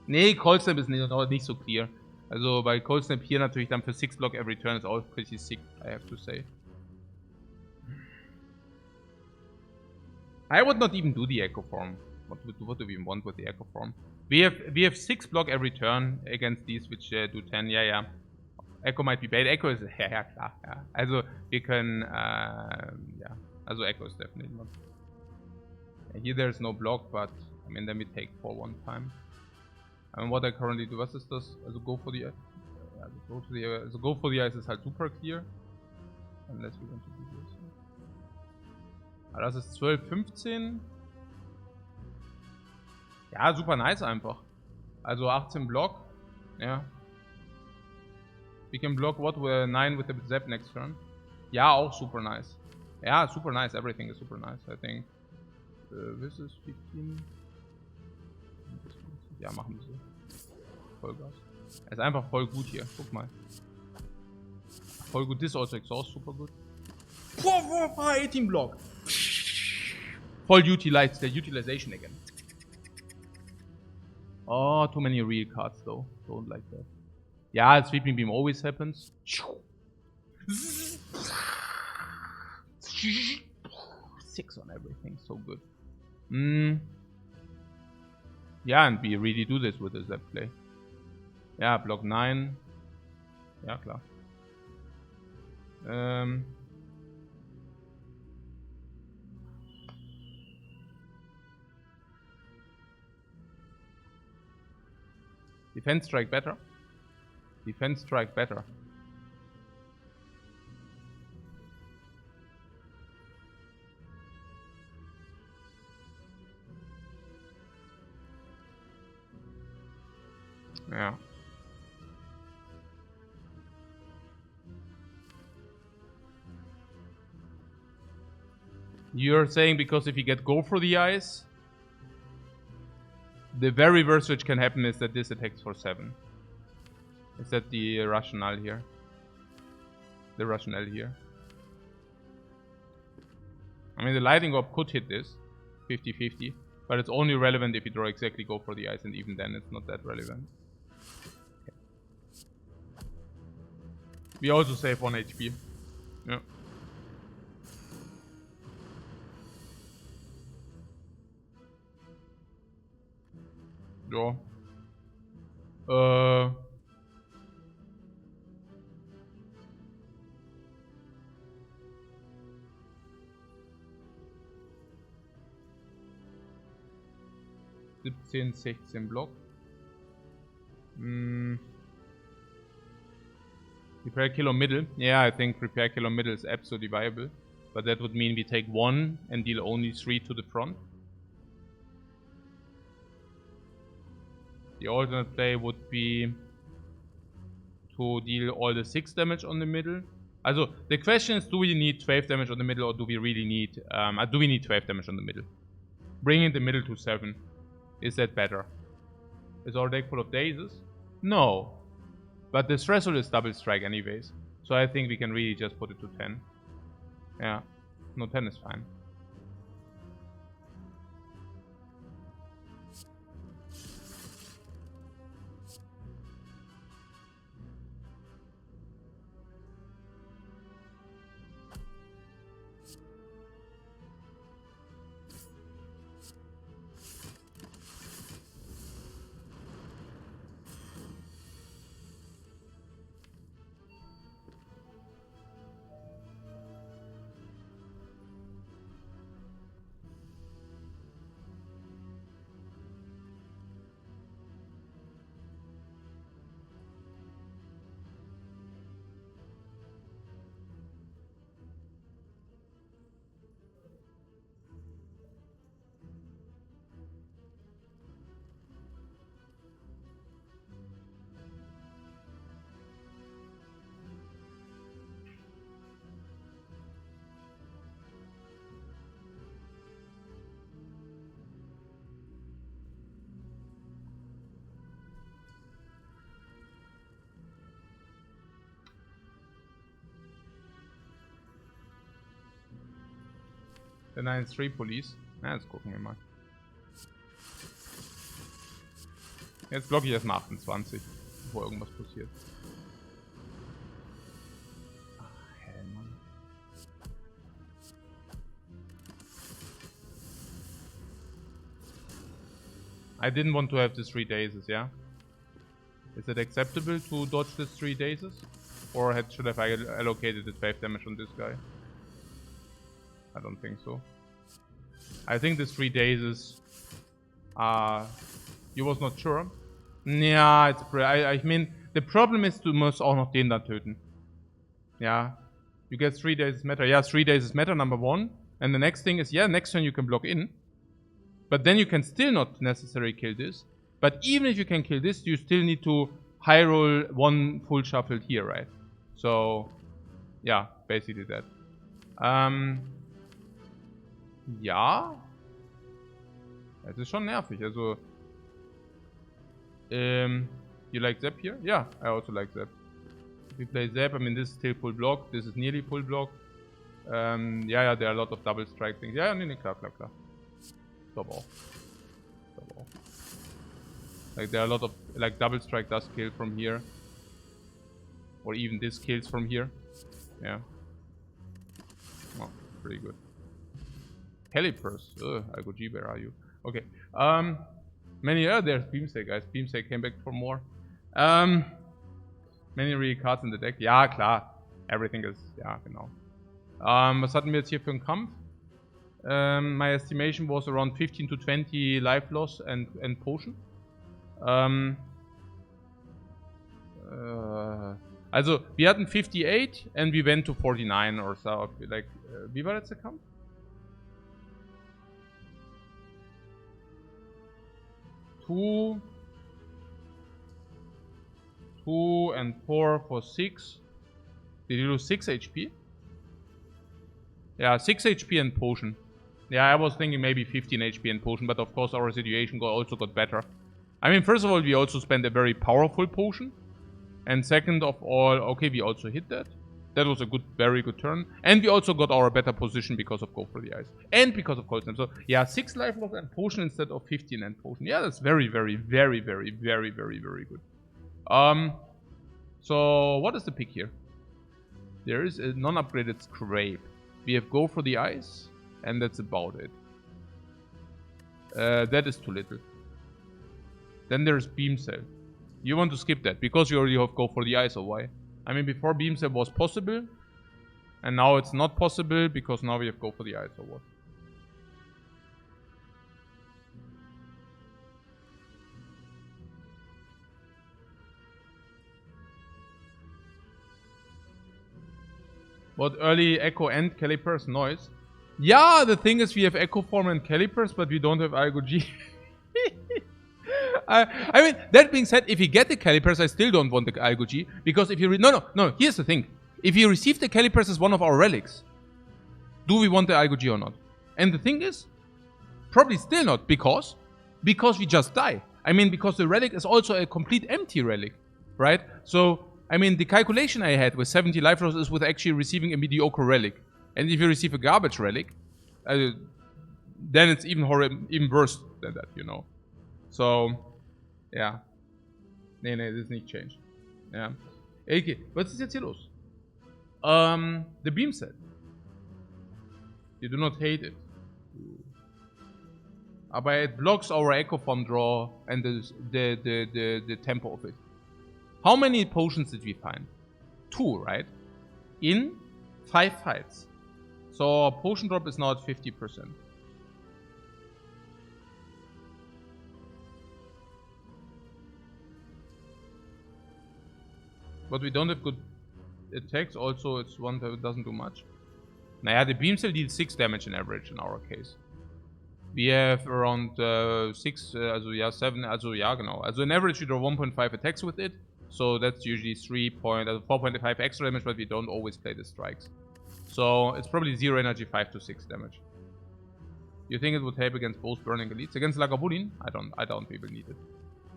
Nee, Cold Snap ist nicht so clear. Also bei Cold Snap hier natürlich dann für 6 Block every turn ist auch pretty sick, I have to say. I would not even do the Echo Form. What do we want with the Echo Form? We have 6 block every turn against these which do 10, yeah. Echo might be bad. Echo ist, ja klar, ja. Also wir können, ja. Also Echo is definitely not. Here there's no block, but I mean then we take 4 one time. And what I currently do, was ist das? Also go for the go for the ice ist halt super clear. Unless we want to do this. Aber das ist 12, 15. Ja, super nice einfach. Also 18 Block. Ja. We can block what with 9 with the zap next turn. Ja, auch super nice. Ja, super nice. Everything is super nice, I think. This is 15. Ja, machen wir so. Vollgas. Er ist einfach voll gut hier. Guck mal. Voll gut. This also exhaust super gut. 18 Block. Voll utilize the utilization again. Oh, too many real cards though. Don't like that. Yeah, sweeping beam always happens. 6 on everything, so good. Yeah, and we really do this with the zap play. Yeah, block 9. Ja, klar. Defense strike better. Defense strike better. Yeah. You're saying because if you get go for the eyes, the very worst which can happen is that this attacks for 7. Is that the rationale here? The rationale here. I mean, the Lightning Orb could hit this 50-50, but it's only relevant if you draw exactly go for the eyes, and even then it's not that relevant. Okay. We also save 1 HP. Yeah. Ja. 17, 16 Block. Prepare Killer Middle. Yeah, I think Prepare Killer Middle is absolutely viable. But that would mean we take 1 and deal only 3 to the front. The alternate play would be to deal all the 6 damage on the middle. Also, the question is, do we need 12 damage on the middle, or do we really need... do we need 12 damage on the middle? Bringing the middle to 7. Is that better? Is our deck full of daisies? No. But the threshold is double strike anyways. So I think we can really just put it to 10. Yeah. No, 10 is fine. Der 9-3 Police. Na, jetzt gucken wir mal. Jetzt blocke ich erstmal 28, bevor irgendwas passiert. Ach, hell, Mann. I didn't want to have the 3 daisies, yeah? Is it acceptable to dodge the 3 daisies? Or should I have allocated the 12 damage on this guy? I don't think so. I think the 3 daisies are... You was not sure? Ja, I mean, the problem is, du musst auch noch den da töten. Yeah. You get 3 daisies matter. Yeah, 3 daisies matter, number 1. And the next thing is, yeah, next turn you can block in. But then you can still not necessarily kill this. But even if you can kill this, you still need to high roll 1 full shuffled here, right? So, yeah, basically that. Ja. Es ist schon nervig, also... you like Zap here? Yeah, I also like Zap. If we play Zap, I mean, this is still full block, this is nearly full block. Yeah, there are a lot of double strike things. Ja, nee, klar. Stop all. Like, there are a lot of, like, double strike does kill from here. Or even this kills from here. Yeah. Oh, pretty good. Calipers. I go G, where are you? Okay. There's Beamstake, guys. Beamstake came back for more. Many really cards in the deck. Ja, klar. Everything is, ja, genau. Was hatten wir jetzt hier für einen Kampf? My estimation was around 15 to 20 life loss and potion. Also, wir hatten 58 and we went to 49 or so. Like, wie war jetzt der Kampf? Two and 4 for 6. Did you lose 6 HP? Yeah, 6 HP and potion. Yeah, I was thinking maybe 15 HP and potion, but of course our situation also got better. I mean, first of all, we also spent a very powerful potion. And second of all, okay, we also hit that. That was a very good turn. And we also got our better position because of Go for the Ice. And because of Cold Snap. So, yeah, 6 life loss and potion instead of 15 and potion. Yeah, that's very, very, very, very, very, very, very good. So, what is the pick here? There is a non-upgraded Scrape. We have Go for the Ice. And that's about it. That is too little. Then there's Beam Cell. You want to skip that because you already have Go for the Ice, or why? I mean, before Beam Cell was possible. And now it's not possible because now we have Go for the Ice, or what? What, early Echo and Calipers? Noise? Yeah, the thing is we have Echo Form and Calipers, but we don't have Algo G. I mean, that being said, if you get the calipers, I still don't want the Algo G. Because if you... No. Here's the thing. If you receive the calipers as one of our relics, do we want the Algo G or not? And the thing is, probably still not. Because we just die. I mean, because the relic is also a complete empty relic. Right? So, I mean, the calculation I had with 70 life loss is with actually receiving a mediocre relic. And if you receive a garbage relic, then it's even worse than that, you know. So, ja. Nee, das ist nicht changed. Ja. Okay, was ist jetzt hier los? The beam set. You do not hate it. Aber it blocks our Echo Form draw and the tempo of it. How many potions did we find? 2, right? In 5 fights. So our potion drop is now at 50%. But we don't have good attacks, also it's one that doesn't do much. Naja, the beam cell deals 6 damage in average in our case. We have around 6, also yeah, 7, also yeah, genau. Also in average we draw 1.5 attacks with it. So that's usually 4.5 extra damage, but we don't always play the strikes. So it's probably 0 energy, 5 to 6 damage. You think it would help against both burning elites? Against Lagavulin? I don't even need it.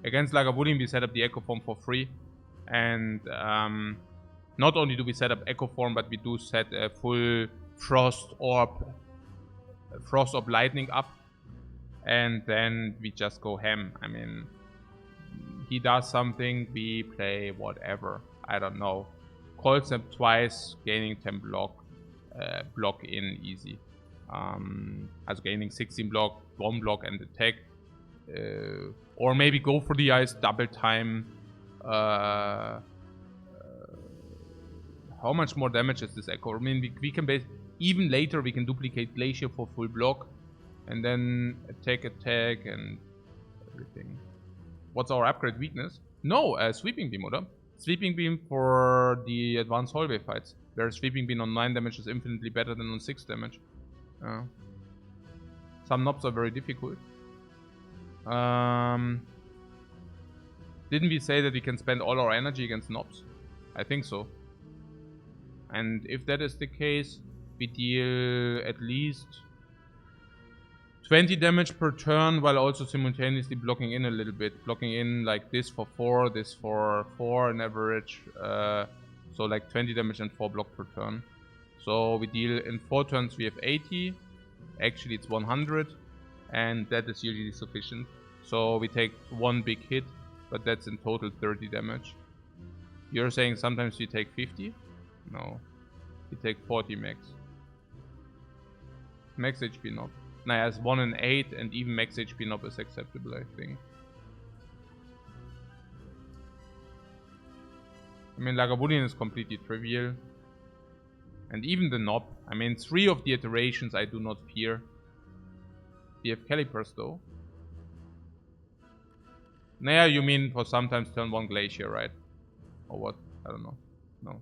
Against Lagavulin we set up the Echo Form for free. And not only do we set up Echo Form, but we do set a full Frost Orb Lightning up. And then we just go ham. I mean, he does something, we play whatever. I don't know. Cold Snap twice, gaining 10 block. Block in easy. Also gaining 16 block, 1 block and attack. Or maybe go for the ice double time. How much more damage is this Echo? I mean, we can even later we can duplicate Glacier for full block. And then attack and everything. What's our upgrade weakness? No, Sweeping Beam, oder? Sweeping Beam for the advanced hallway fights. Where Sweeping Beam on 9 damage is infinitely better than on 6 damage. Some knobs are very difficult. Didn't we say that we can spend all our energy against knobs? I think so. And if that is the case, we deal at least 20 damage per turn, while also simultaneously blocking in a little bit. Blocking in like this for 4, this for 4 on average. So like 20 damage and 4 block per turn. So we deal in 4 turns we have 80. Actually it's 100. And that is usually sufficient. So we take 1 big hit, but that's in total 30 damage. You're saying sometimes we take 50? No. We take 40 max. Max HP knob. Naja, it's 1 in 8 and even max HP knob is acceptable, I think. I mean, Lagavulin is completely trivial. And even the knob. I mean, 3 of the iterations I do not fear. We have calipers though. Naja, you mean for sometimes turn 1 Glacier, right? Or what? I don't know. No.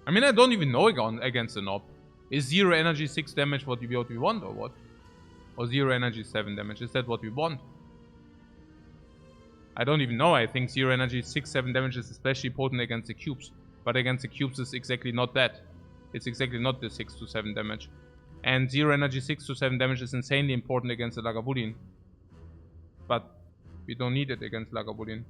I mean, I don't even know against the knob. Is 0 energy 6 damage what we want or what? Or 0 energy 7 damage? Is that what we want? I don't even know. I think 0 energy 6-7 damage is especially potent against the cubes. But against the cubes is exactly not that. It's exactly not the 6 to 7 damage. And 0 energy 6 to 7 damage is insanely important against the Lagavulin. But we don't need it against Lagavulin.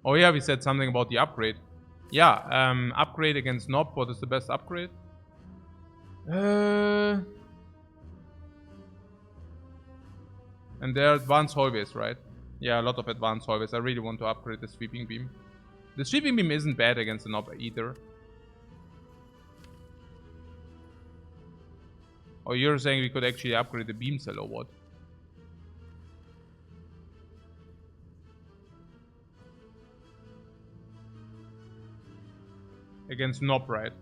Oh yeah, we said something about the upgrade. Yeah, upgrade against Nob. What is the best upgrade? And there are advanced hallways, right? Yeah, a lot of advanced hallways. I really want to upgrade the Sweeping Beam. The Sweeping Beam isn't bad against the Nob either. Or you're saying we could actually upgrade the Beam Cell or what? Against Nob, right?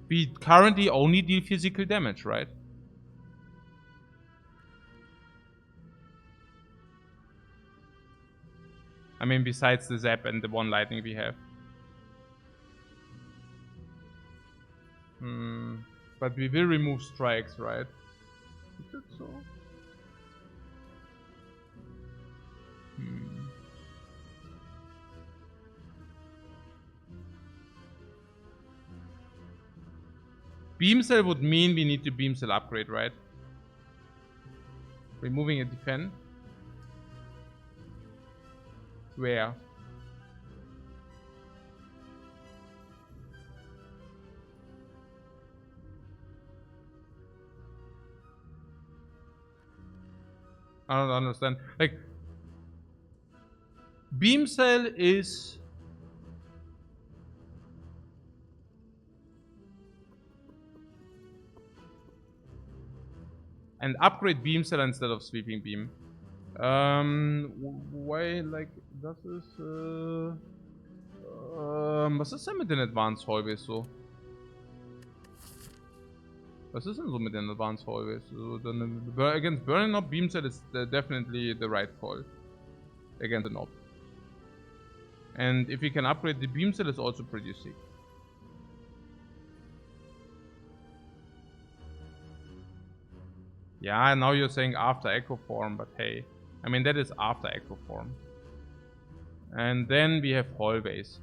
We currently only deal physical damage, right? I mean, besides the zap and the one lightning we have. But we will remove strikes, right? Is it so? Beam cell would mean we need to beam cell upgrade, right? Removing a defend. Where? I don't understand. Like, beam cell is... And upgrade beam cell instead of sweeping beam. Why, like, das ist, was ist denn mit den Advanced Hallways so? Was ist denn so mit den Advanced Hallways? So, then, against Burning Knob, beam cell is definitely the right call. Against the knob. And if we can upgrade the beam cell, it's also pretty sick. Yeah, now you're saying after Echo Form, but hey. I mean, that is after Echo Form. And then we have Hallways.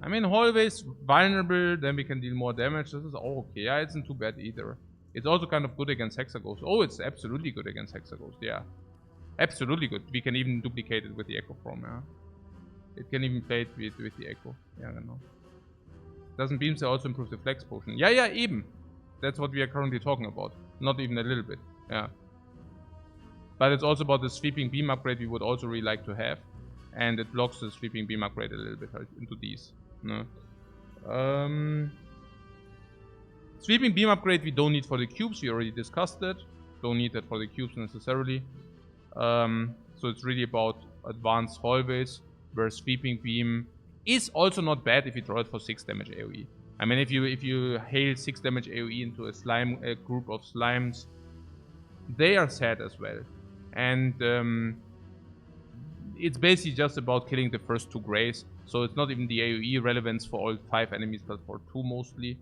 I mean, Hallways vulnerable, then we can deal more damage. This is all okay. Yeah, it isn't too bad either. It's also kind of good against Hexaghost. Oh, it's absolutely good against Hexaghost, yeah. Absolutely good. We can even duplicate it with the Echo Form, yeah. It can even play it with the Echo. Yeah, I know. Doesn't Beam Cell also improve the Flex Potion? Yeah, yeah, even. That's what we are currently talking about. Not even a little bit. Yeah. But it's also about the Sweeping Beam upgrade we would also really like to have. And it blocks the Sweeping Beam upgrade a little bit into these. No. Sweeping Beam upgrade we don't need for the cubes. We already discussed it. Don't need that for the cubes necessarily. So it's really about advanced hallways, where Sweeping Beam is also not bad if you draw it for 6 damage AoE. I mean, if you hail 6 damage AoE into a group of slimes, they are sad as well. And it's basically just about killing the first 2 grays. So it's not even the AoE relevance for all 5 enemies, but for 2 mostly.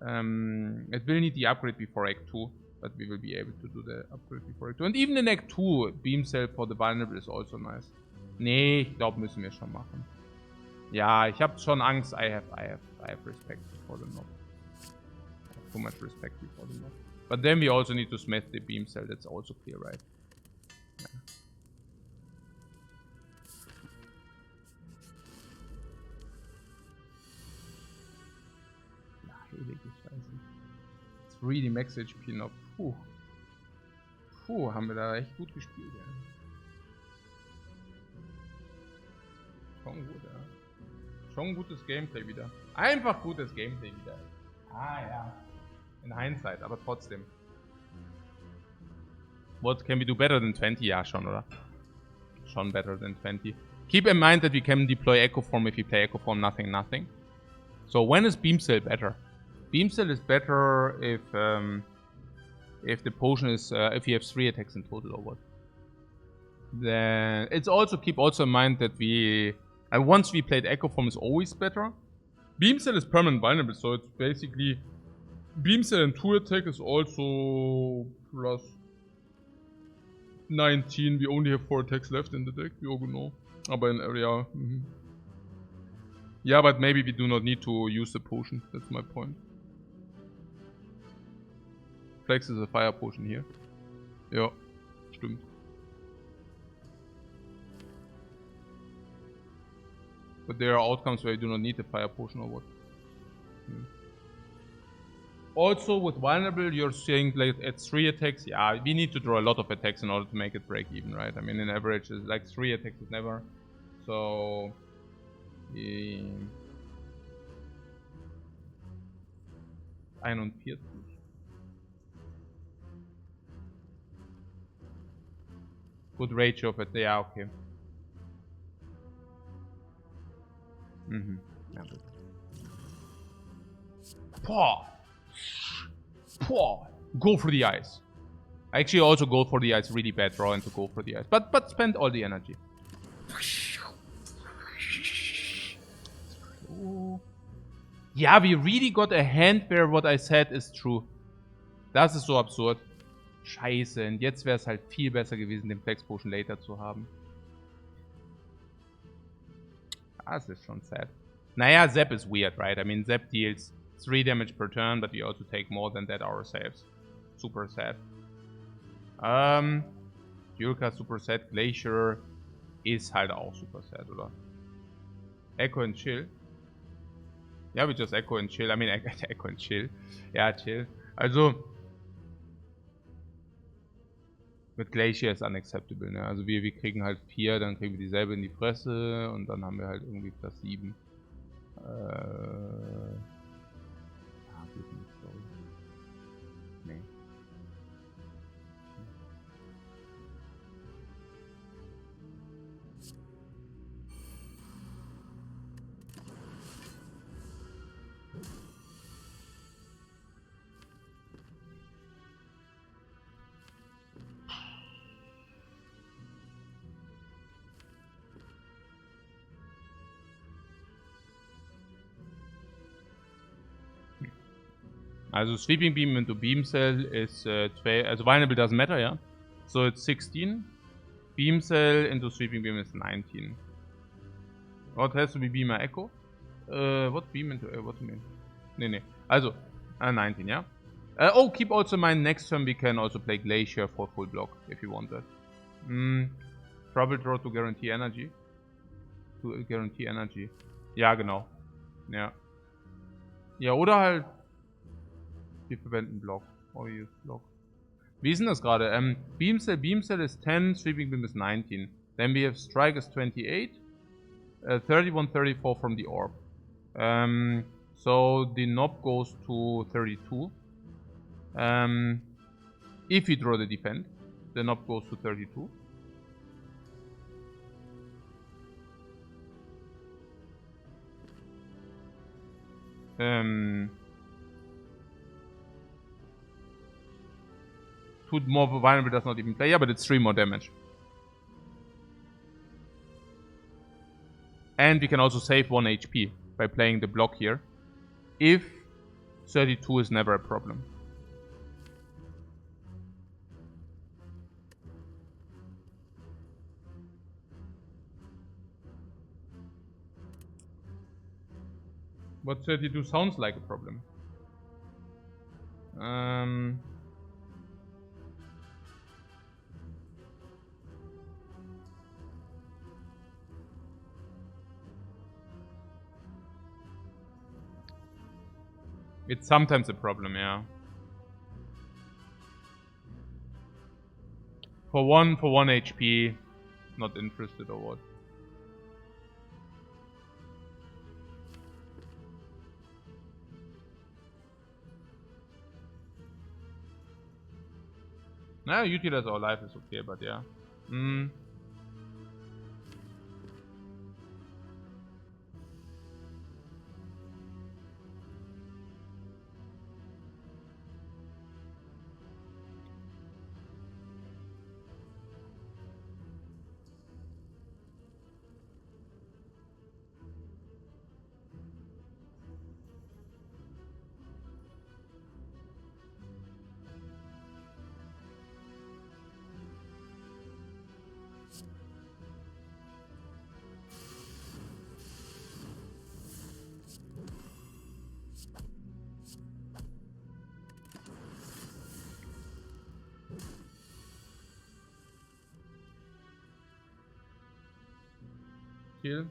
It will need the upgrade before Act 2, but we will be able to do the upgrade before Act 2. And even in Act 2, Beam Cell for the Vulnerable is also nice. Nee, ich glaube, müssen wir schon machen. Ja, ich habe schon Angst. I have respect for the knob. Too much respect for the knob. But then we also need to smith the Beam Cell. That's also clear, right? Yeah. Heilige Scheiße. It's really max HP noch. Puh. Puh, haben wir da echt gut gespielt, ja. Schon gut, ja. Schon gutes Gameplay wieder. Einfach gutes Gameplay wieder. Ah, ja. In hindsight, aber trotzdem. What can we do better than 20? Ja, schon, oder? Schon better than 20. Keep in mind that we can deploy Echo Form if you play Echo Form nothing, nothing. So when is Beam Cell better? Beam Cell is better if the potion is if you have 3 attacks in total or what. Then it's also keep also in mind that we once we played Echo Form is always better. Beam Cell is permanent vulnerable, so it's basically Beam Cell and 2 attack is also plus 19. We only have 4 attacks left in the deck, we all know. Aber in area. Yeah, but maybe we do not need to use the potion. That's my point. Flex is a fire potion here. Ja, stimmt. But there are outcomes where you do not need the fire potion or what. Also, with vulnerable, you're saying like at 3 attacks. Yeah, we need to draw a lot of attacks in order to make it break even, right? I mean, in average, it's like 3 attacks is never. So, Iron und Pierce. Good ratio of it. Yeah, okay. Yeah, good. Go for the ice. I actually also go for the ice. Really bad draw and to go for the ice. But spend all the energy. Ja, we really got a hand where what I said is true. Das ist so absurd. Scheiße, und jetzt wäre es halt viel besser gewesen, den Flex Potion later zu haben. Das ist schon sad. Naja, Zap is weird, right? I mean, Zap deals 3 damage per turn, but we also take more than that ourselves. Super sad. Yurka super sad. Glacier ist halt auch super sad, oder? Echo and Chill. Ja, we just Echo and Chill. I mean, Echo and Chill. Ja, Chill. Also, mit Glacier ist unacceptable, ne? Also wir kriegen halt 4, dann kriegen wir dieselbe in die Fresse und dann haben wir halt irgendwie plus 7. Nee. Also Sweeping Beam into Beam Cell is 12, also Vulnerable doesn't matter, yeah? So it's 16. Beam Cell into Sweeping Beam is 19. What has to be Beam or Echo? What Beam into, what do you mean? Nee. Also, 19, yeah? Oh, keep also in mind, next turn we can also play Glacier for full block, if you want that. Trouble Draw to guarantee energy. Ja, genau. Ja. Ja, oder halt wir verwenden Block. Oh, use Block. Wie ist denn das gerade? Beam Cell is 10, Sweeping Beam is 19. Then we have Strike is 28. 31, 34 from the Orb. So the knob goes to 32. If you draw the Defend, the knob goes to 32. Two more vulnerable does not even play, yeah, but it's 3 more damage. And we can also save 1 HP by playing the block here, if 32 is never a problem. But 32 sounds like a problem. It's sometimes a problem, yeah. For one HP, not interested or what? Nah, utilize our life is okay, but yeah. Kill.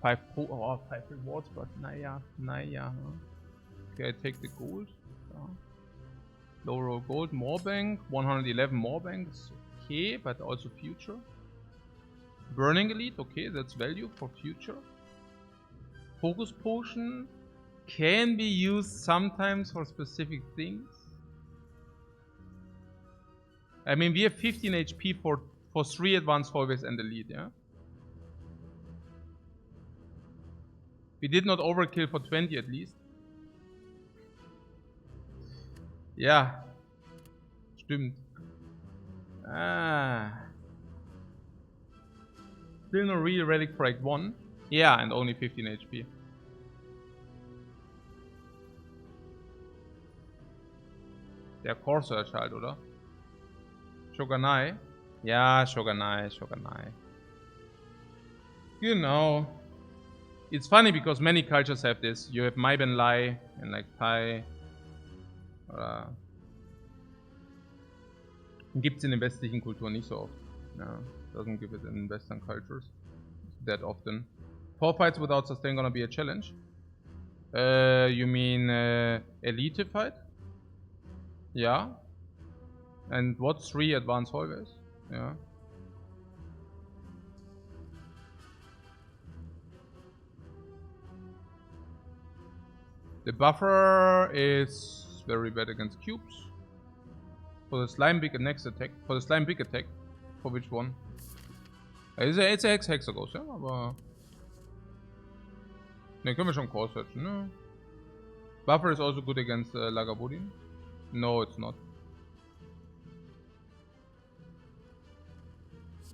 Five rewards, but naja. Okay, I take the gold. Low roll gold, more bank, 111 more banks, okay, but also future. Burning elite, okay, that's value for future. Focus potion can be used sometimes for specific things. I mean, we have 15 HP for 3 advanced hallways and elite, yeah? We did not overkill for 20 at least. Ja. Stimmt. Still no real relic for Act 1. Yeah, and only 15 HP. Der Core Search halt, oder? Shogunai? Ja, Shogunai. Genau. It's funny because many cultures have this. You have Maiben Lai and like Thai. Gibt's in den westlichen Kulturen nicht so oft. Yeah, doesn't give it in Western cultures that often. 4 fights without sustain gonna be a challenge. You mean elite fight? Yeah. And what's 3 advanced hallways? Yeah. The buffer is very bad against cubes. For the slime big next attack. For the slime big attack. For which one? It's a Hexagos, ja, aber. Ne, können wir schon Core searchen, ne? Buffer is also good against Lagabudin. No, it's not.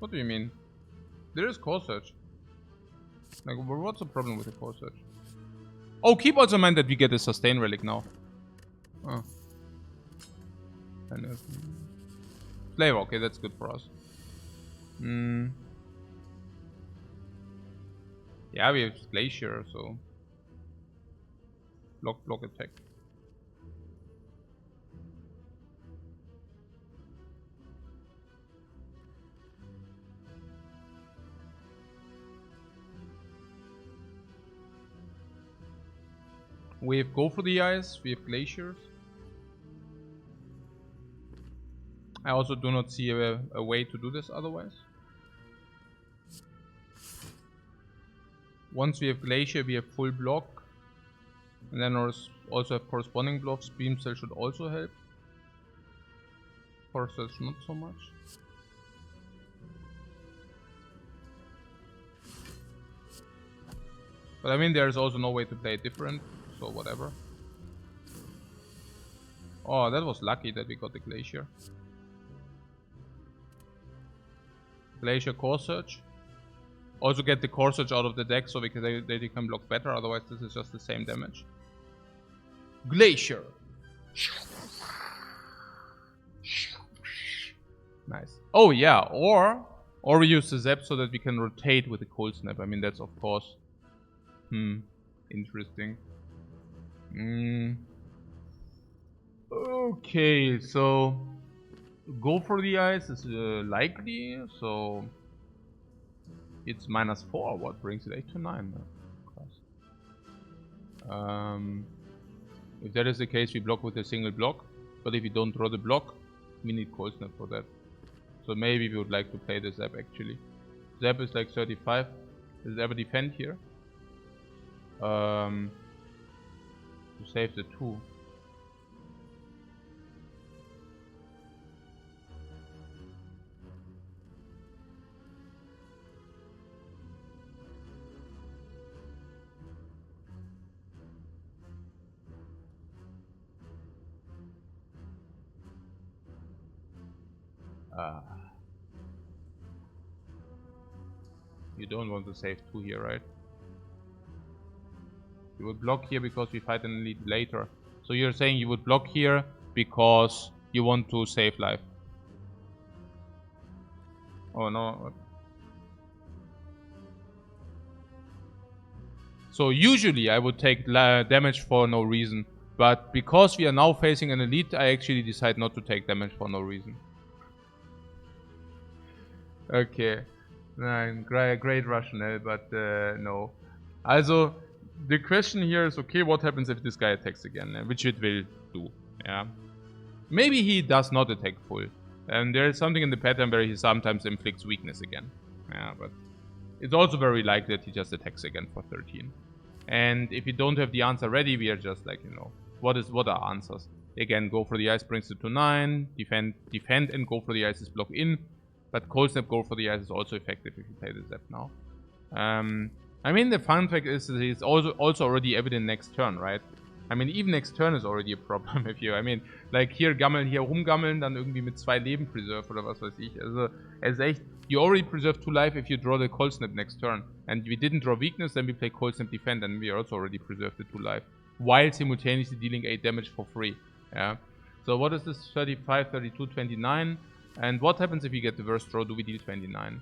What do you mean? There is Core search. Like, what's the problem with the Core search? Oh, keep also in mind that we get a sustain relic now. Oh. And flavor, okay, that's good for us. Yeah, we have Glacier, so block attack. We have Go for the Ice, we have Glaciers. I also do not see a way to do this otherwise. Once we have Glacier, we have full block. And then we also have corresponding blocks. Beam Cell should also help. Force Cell not so much. But I mean, there's also no way to play it different, so whatever. Oh, that was lucky that we got the Glacier. Glacier Core Search. Also get the Core Search out of the deck so they can block better, otherwise this is just the same damage. Glacier! Nice. Oh yeah, or we use the Zap so that we can rotate with the Cold Snap. I mean, that's of course... interesting. Okay, so... Go for the Ice is likely, so... It's -4, what brings it 8 to 9? If that is the case, we block with a single block, but if we don't draw the block, we need Cold Snap for that. So maybe we would like to play the Zap actually. Zap is like 35. Does it ever defend here? To save the 2. You don't want to save 2 here, right? You would block here because we fight an elite later. So you're saying you would block here because you want to save life. Oh no. So usually I would take damage for no reason. But because we are now facing an elite, I actually decide not to take damage for no reason. Okay. Great rationale, but no. Also, the question here is, okay, what happens if this guy attacks again? Which it will do, yeah. Maybe he does not attack full. And there is something in the pattern where he sometimes inflicts weakness again. Yeah, but it's also very likely that he just attacks again for 13. And if you don't have the answer ready, we are just like, you know, what are answers? Again, go for the ice brings it to 9. Defend and go for the ice is block in. But Cold Snap go for the ice is also effective if you play the Zap now. I mean, the fun fact is that it's also already evident next turn, right? I mean, even next turn is already a problem if you, I mean, like hier gammeln, hier rumgammeln, dann irgendwie mit 2 Leben preserve oder was weiß ich. Also, es ist echt, you already preserve 2 life if you draw the Cold Snap next turn. And we didn't draw weakness, then we play Cold Snap defend, and we also already preserved the 2 life. While simultaneously dealing 8 damage for free. Yeah. So what is this? 35, 32, 29. And what happens if you get the worst draw? Do we deal 29?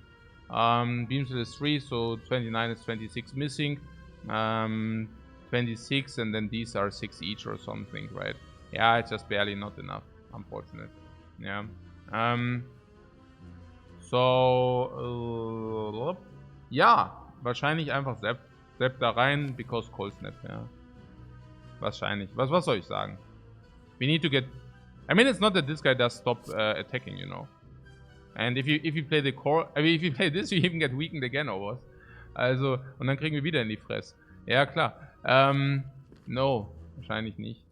Beams is 3, so 29 is 26 missing. 26, and then these are 6 each or something, right? Yeah, it's just barely not enough, unfortunate. Yeah. Ja, wahrscheinlich einfach Zap da rein, because Cold Snap, ja. Wahrscheinlich. Was soll ich sagen? We need to get... I mean, it's not that this guy does stop attacking, you know. And if you play the core... I mean, if you play this, you even get weakened again, or what? Also, und dann kriegen wir wieder in die Fresse. Ja, klar. No, wahrscheinlich nicht.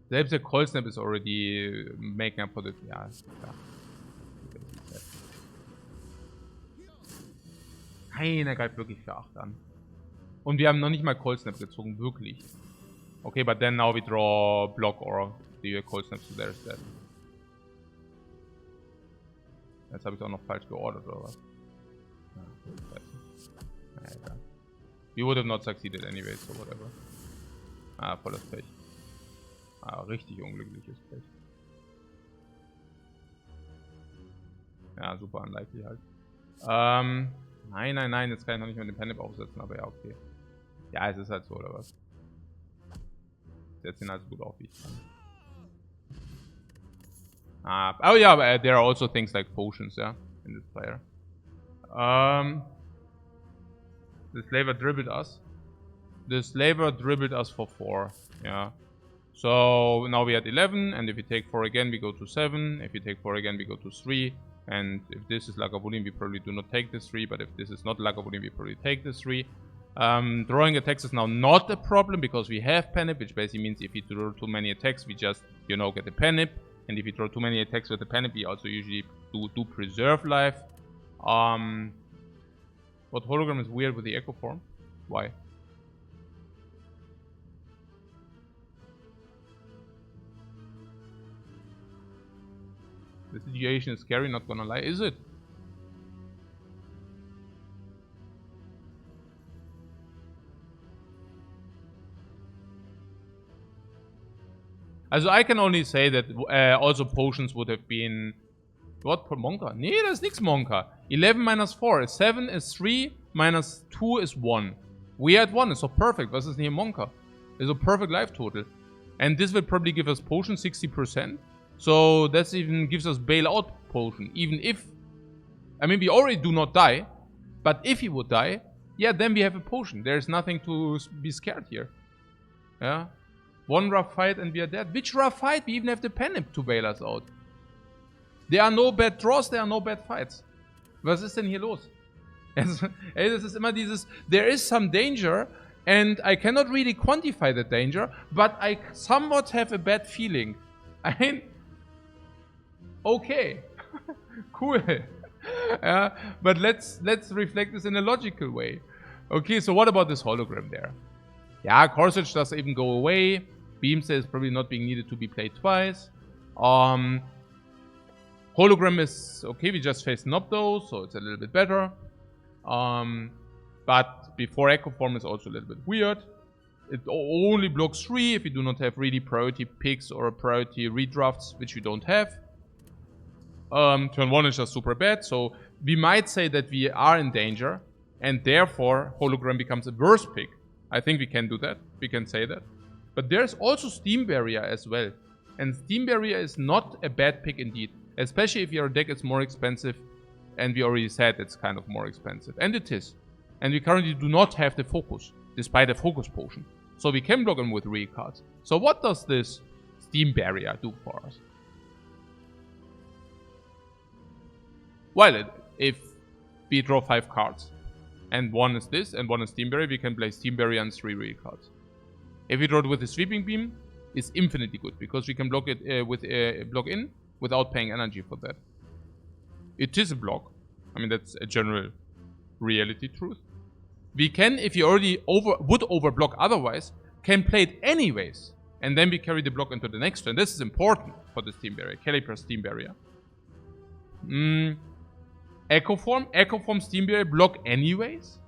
Selbst der Cold Snap is already making up for the... Ja, ist klar. Nein, er greift wirklich für 8 an. Und wir haben noch nicht mal Cold Snap gezogen, wirklich. Okay, but then now we draw block or the Cold Snap, so there's that. Jetzt habe ich auch noch falsch geordert, oder was? Ja, egal. We would have not succeeded anyway, so whatever. Ah, volles Pech. Ah, richtig unglückliches Pech. Ja, super unlikely halt. Nein, jetzt kann ich noch nicht mehr den Panic aufsetzen, aber ja, okay. Ja, es ist halt so, oder was? Ich setze ihn halt so gut auf, wie ich kann. Oh yeah, there are also things like potions, yeah, in this player. The slaver dribbled us. The slaver dribbled us for 4, yeah. So now we had 11, and if we take 4 again, we go to 7. If we take 4 again, we go to 3. And if this is Lagavulin, we probably do not take this 3. But if this is not Lagavulin, we probably take this 3. Drawing attacks is now not a problem because we have Panip, which basically means if we draw too many attacks, we just, you know, get a Panip. And if we draw too many attacks with the Panip, we also usually do preserve life. What hologram is weird with the Echo form? Why? The situation is scary, not gonna lie. Is it? Also I can only say that also potions would have been... What? Monka? Nee, da ist nix Monka. 11 minus 4 is 7 is 3 minus 2 is 1. We had 1, it's so perfect. Was ist denn hier Monka? It's a perfect life total. And this will probably give us potion 60%. So that even gives us bailout potion. Even if... I mean, we already do not die. But if he would die, yeah, then we have a potion. There's nothing to be scared here. Yeah. One rough fight and we are dead. Which rough fight? We even have the Panip to bail us out. There are no bad draws, there are no bad fights. Was ist denn hier los? Ey, das ist immer dieses... There is some danger and I cannot really quantify the danger, but I somewhat have a bad feeling. I mean... Okay. Cool. Yeah, but let's reflect this in a logical way. Okay, so what about this hologram there? Yeah, Corsage does even go away. Beamster is probably not being needed to be played twice. Hologram is okay, we just faced Nopdo, so it's a little bit better. But before Echo Form is also a little bit weird. It only blocks 3 if you do not have really priority picks or priority redrafts, which you don't have. Turn 1 is just super bad, so we might say that we are in danger. and therefore hologram becomes a worse pick. I think we can do that. We can say that. But there's also Steam Barrier as well. And Steam Barrier is not a bad pick indeed. Especially if your deck is more expensive. And we already said it's kind of more expensive. And it is. And we currently do not have the focus. Despite a focus potion. So we can block them with real cards. So what does this Steam Barrier do for us? Well, if we draw 5 cards. And one is this, and one is Steam Barrier, we can play Steam Barrier and 3 real cards. If we draw it with a Sweeping Beam, it's infinitely good, because we can block it with block in without paying energy for that. It is a block. I mean, that's a general reality truth. We can, if you already would overblock otherwise, can play it anyways. And then we carry the block into the next turn. This is important for the Steam Barrier. Caliper Steam Barrier. Echo Form Steam Barrier block anyways.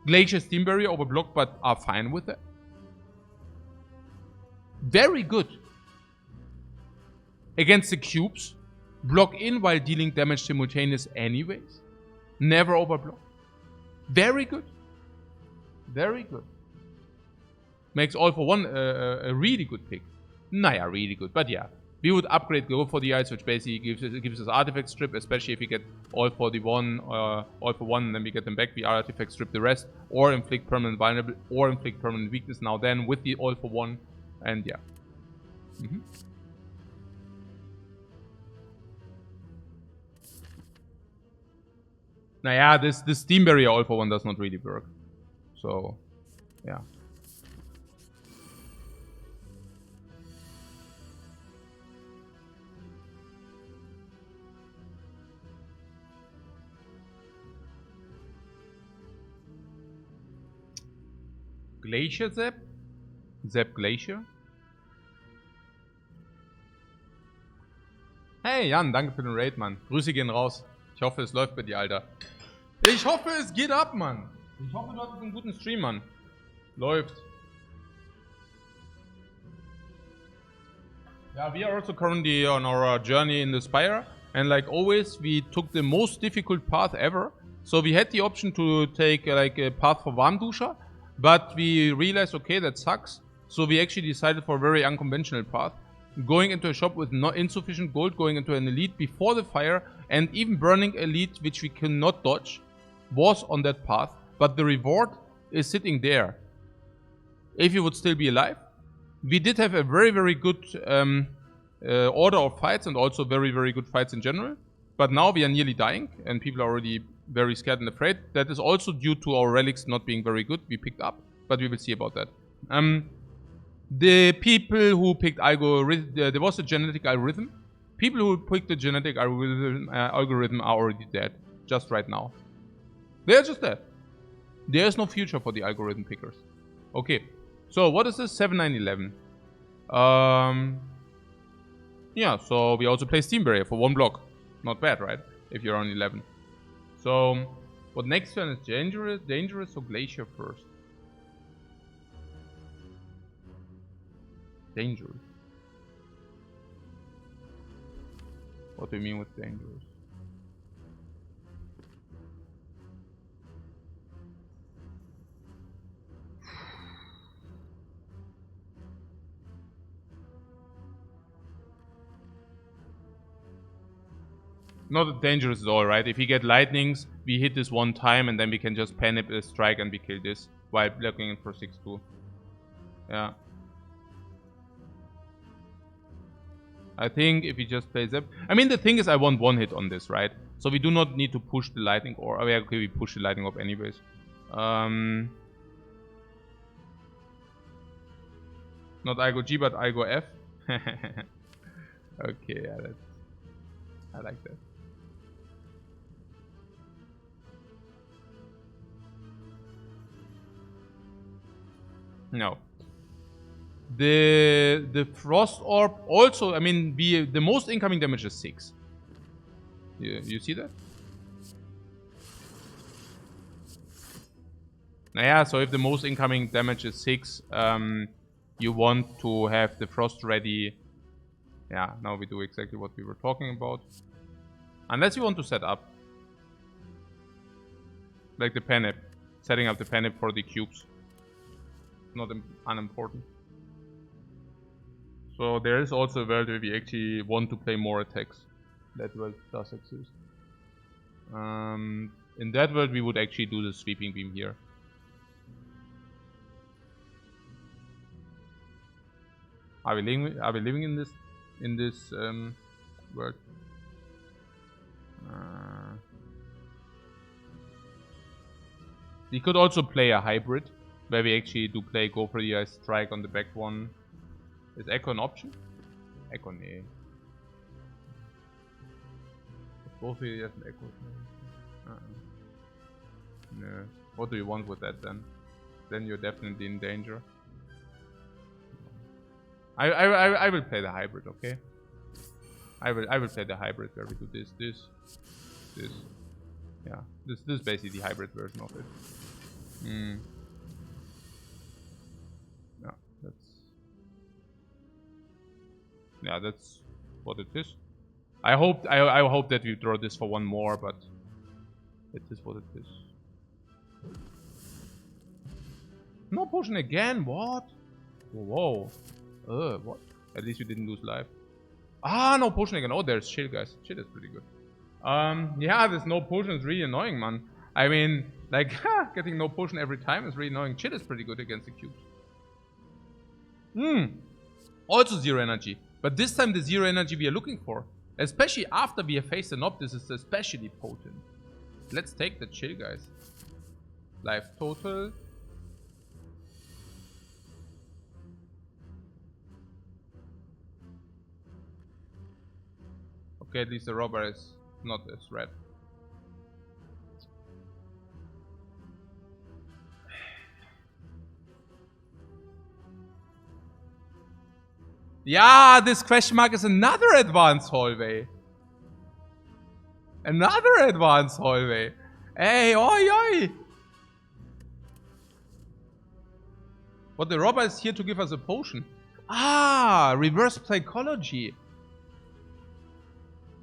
Glacier Steam Barrier overblock but are fine with it. Very good. Against the cubes, block in while dealing damage simultaneous anyways. Never overblock. Very good. Very good. Makes All for One a really good pick. Naya, really good, but yeah. We would upgrade Go for the Ice, which basically gives us Artifact Strip, especially if we get All for the One, All for One, and then we get them back. We Artifact Strip the rest, or inflict permanent vulnerable, or inflict permanent weakness now then with the All for One, and yeah. Now yeah, this Steam Barrier All for One does not really work. So, yeah. Glacier Zap? Zap Glacier? Hey Jan, danke für den Raid, Mann. Grüße gehen raus. Ich hoffe, es läuft bei dir, Alter. Ich hoffe, es geht ab, Mann. Ich hoffe, du hattest einen guten Stream, Mann. Läuft. Yeah, we are also currently on our journey in the Spire. And like always, we took the most difficult path ever. So we had the option to take like a path for Warmduscher. But we realized, okay, that sucks. So we actually decided for a very unconventional path. Going into a shop with not insufficient gold, going into an elite before the fire, and even burning elite, which we cannot dodge, was on that path. But the reward is sitting there. If you would still be alive. We did have a very, very good order of fights, and also very, very good fights in general. But now we are nearly dying, and people are already very scared and afraid. That is also due to our relics not being very good. We picked up, but we will see about that. The people who picked algorithm, there was a genetic algorithm. People who picked the genetic algorithm are already dead, just right now. They are just dead. There is no future for the algorithm pickers. Okay, so what is this? 7911. Yeah, so we also play Steam Barrier for 1 block. Not bad, right? If you're on 11. So, what next turn is dangerous or Glacier first? Dangerous. What do you mean with dangerous? Not dangerous at all, right? If we get lightnings, we hit this 1 time and then we can just panic a strike and we kill this while blocking it for 6-2. Yeah. I think if we just play Zap... I mean, the thing is I want 1 hit on this, right? So we do not need to push the lightning or... Okay, we push the lightning up anyways. Not Igo G, but Igo F. Okay, yeah, that's... I like that. No. The Frost Orb also, I mean, the most incoming damage is 6. You see that? Yeah, so if the most incoming damage is 6, you want to have the Frost ready. Yeah, now we do exactly what we were talking about. Unless you want to set up. Like the penip. Setting up the penip for the cubes. Not unimportant. So there is also a world where we actually want to play more attacks. That world does exist. In that world we would actually do the sweeping beam here. Are we living in this world? We could also play a hybrid, where we actually do play go for the strike on the back one. Is Echo an option? Echo, nee. Both of you have an Echo. No. What do you want with that then? Then you're definitely in danger. I will play the hybrid, okay? I will play the hybrid where we do this. Yeah, this is basically the hybrid version of it. Yeah, that's what it is. I hope that we draw this for one more, but it is what it is. No potion again? What? Whoa. What? At least we didn't lose life. Ah, no potion again. Oh, there's chill, guys. Chill is pretty good. Yeah, this no potion is really annoying, man. I mean, like, getting no potion every time is really annoying. Chill is pretty good against the cubes. Also 0 energy. But this time the 0 energy we are looking for. Especially after we have faced an op, this is especially potent. Let's take the chill, guys. Life total. Okay, at least the robber is not as red. Yeah, this question mark is another advanced hallway. Another advanced hallway. Hey, oi, oi. What, the robber is here to give us a potion. Ah, reverse psychology.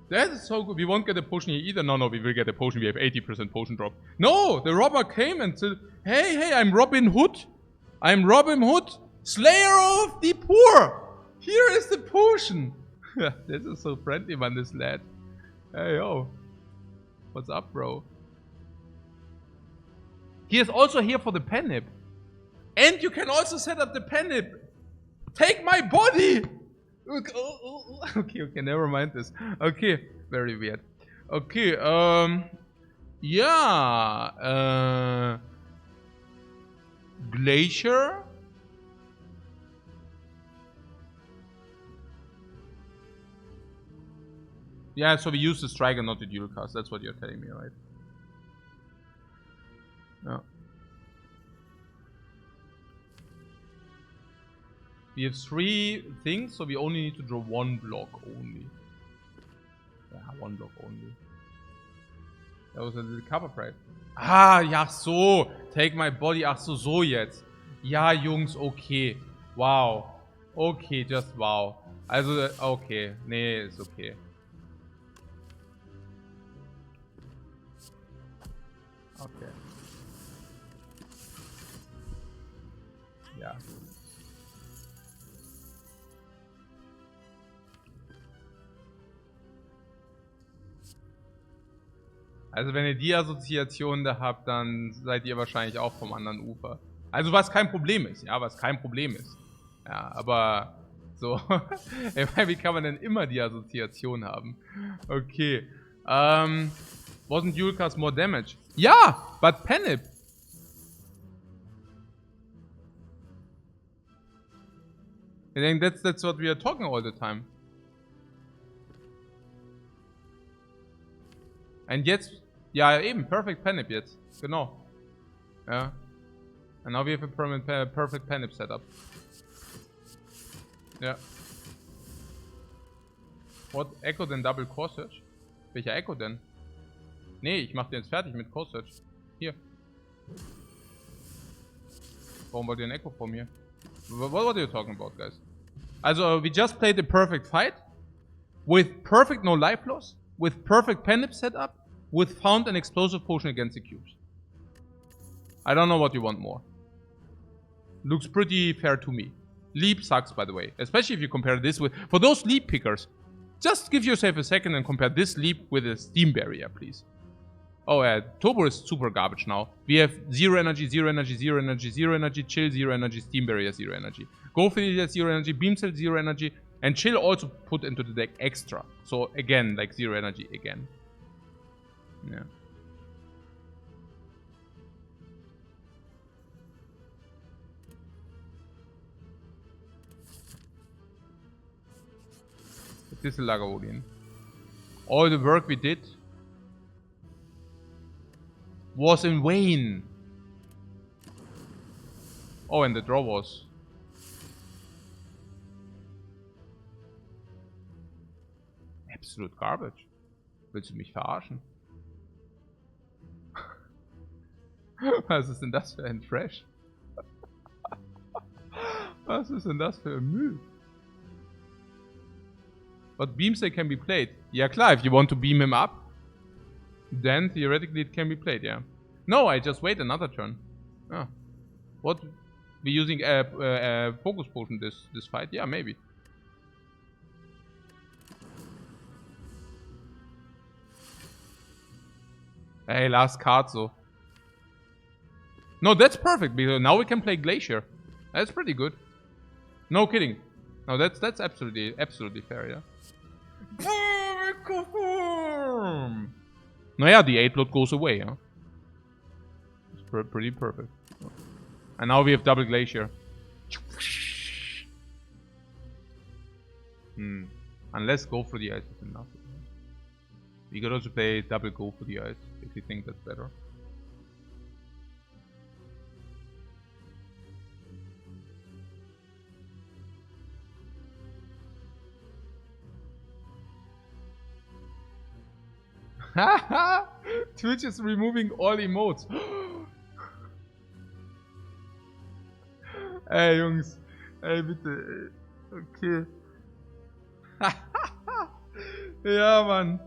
That is so good. We won't get a potion here either. No, we will get a potion. We have 80% potion drop. No, the robber came and said, hey, I'm Robin Hood. I'm Robin Hood, slayer of the poor. Here is the potion. This is so friendly, man, this lad. Hey, yo. What's up, bro? He is also here for the penip. And you can also set up the penip. Take my body. Okay, never mind this. Okay, very weird. Okay, yeah, Glacier. Yeah, so we use the strike and not the dual cast. That's what you're telling me, right? Yeah. We have 3 things, so we only need to draw 1 block only. Yeah, 1 block only. That was a little cover price. Ah, ja, so. Take my body. Ach so jetzt. Ja, Jungs, okay. Wow. Okay, just wow. Also, okay. Nee, ist okay. Okay. Ja. Also wenn ihr die Assoziation da habt, dann seid ihr wahrscheinlich auch vom anderen Ufer. Also was kein Problem ist, ja, was kein Problem ist. Ja, aber so, wie kann man denn immer die Assoziation haben? Okay. Wasn't dual cast more damage? Yeah, but penip. I think that's what we are talking all the time. And jetzt, ja eben, perfect penip jetzt, genau. Ja. And now we have a perfect penip setup. Ja. What? Echo denn Double Core Search? Welcher Echo denn? Nee, ich mach den jetzt fertig mit Core Search. Hier. Warum wollt ihr ein Echo von mir? What are you talking about, guys? Also, we just played a perfect fight. With perfect no life loss. With perfect penip setup. With found an explosive potion against the cubes. I don't know what you want more. Looks pretty fair to me. Leap sucks, by the way. Especially if you compare this with... For those leap pickers, just give yourself a second and compare this leap with a steam barrier, please. Oh yeah, turbo is super garbage now. We have 0 energy, 0 energy, 0 energy, 0 energy, chill 0 energy, steam barrier 0 energy. Go for the 0 energy, beam cell 0 energy, and chill also put into the deck extra. So again, like 0 energy again. Yeah. This is Lagavulin. All the work we did was in vain. Oh, and the draw was... absolute garbage. Willst du mich verarschen? Was ist denn das für ein Trash? Was ist denn das für ein Müll? But beam cell can be played. Yeah, klar, if you want to beam him up, then theoretically it can be played, yeah. No, I just wait another turn. Oh. What? We using a focus potion this fight? Yeah, maybe. Hey, last card, so. No, that's perfect, because now we can play Glacier. That's pretty good. No kidding. No, that's absolutely fair, yeah. Naja, the 8 blood goes away, huh? It's pretty perfect. And now we have double Glacier. Unless go for the ice is enough. We could also play double go for the ice if you think that's better. Haha! Twitch is removing all emotes. Ey, Jungs. Ey, bitte. Okay. Ja, Mann.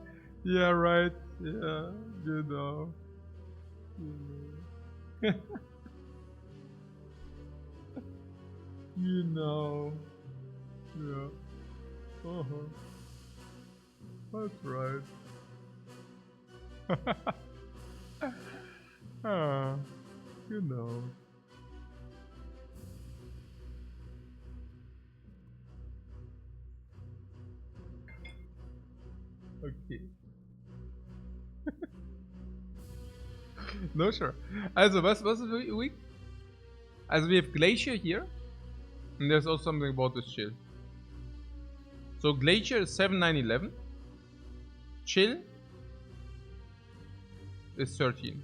Yeah, right. Yeah, genau. Genau. Yeah. That's right. Genau. Okay. No, sure. Also, was ist weak? Also, we have Glacier here. And there's also something about this chill. So, Glacier is 7, 9, 11. Chill is 13.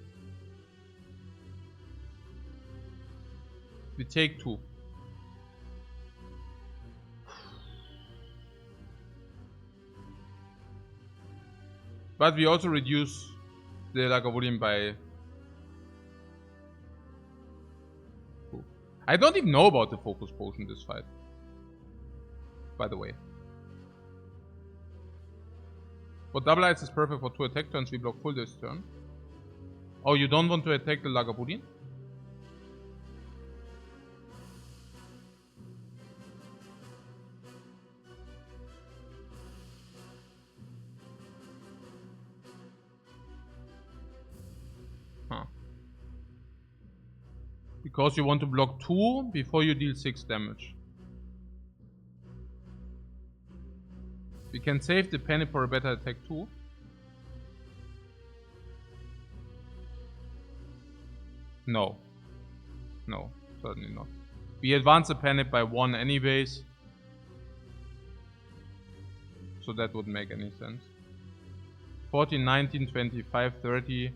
We take 2. But we also reduce the Lagavulin by 2. I don't even know about the focus potion this fight. By the way. But double ice is perfect for 2 attack turns. We block full this turn. Oh, you don't want to attack the Lagavulin? Huh. Because you want to block 2 before you deal 6 damage. We can save the penny for a better attack too. No. No, certainly not. We advance the panic by 1 anyways. So that wouldn't make any sense. 14, 19, 25, 30.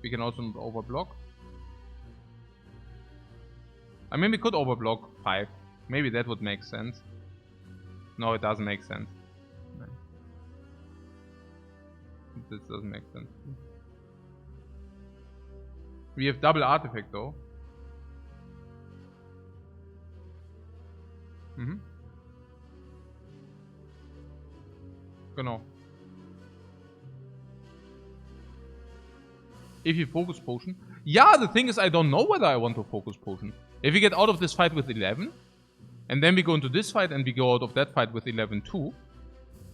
We can also not overblock. I mean, we could overblock 5. Maybe that would make sense. No, it doesn't make sense. No. This doesn't make sense. We have double artifact though. Genau. If you focus potion. Yeah, the thing is I don't know whether I want to focus potion. If we get out of this fight with 11, and then we go into this fight and we go out of that fight with 11 too.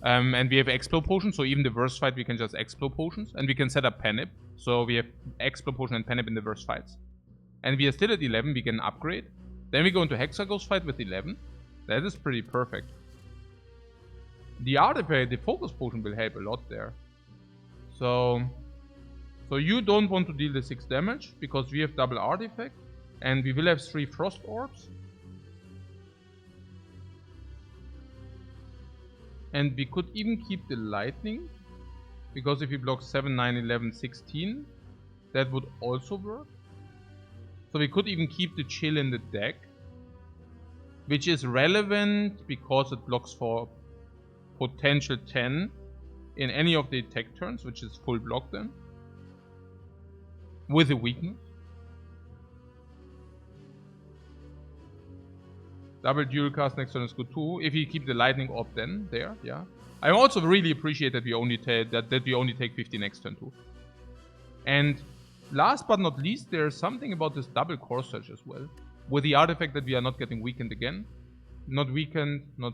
And we have Explo Potion, so even the worst fight we can just Explo Potions. And we can set up Panip, so we have Explo Potion and Panip in the worst fights. And we are still at 11, we can upgrade. Then we go into Hexaghost fight with 11. That is pretty perfect. The artifact, the Focus Potion will help a lot there. So you don't want to deal the 6 damage, because we have double artifact. And we will have 3 Frost Orbs. And we could even keep the lightning, because if we block 7, 9, 11, 16, that would also work. So we could even keep the chill in the deck, which is relevant because it blocks for potential 10 in any of the attack turns, which is full block then, with a weakness. Double dual cast next turn is good too. If you keep the lightning orb then there, yeah. I also really appreciate that we only take 50 next turn too. And last but not least, there's something about this double core surge as well. With the artifact that we are not getting weakened again. Not weakened, not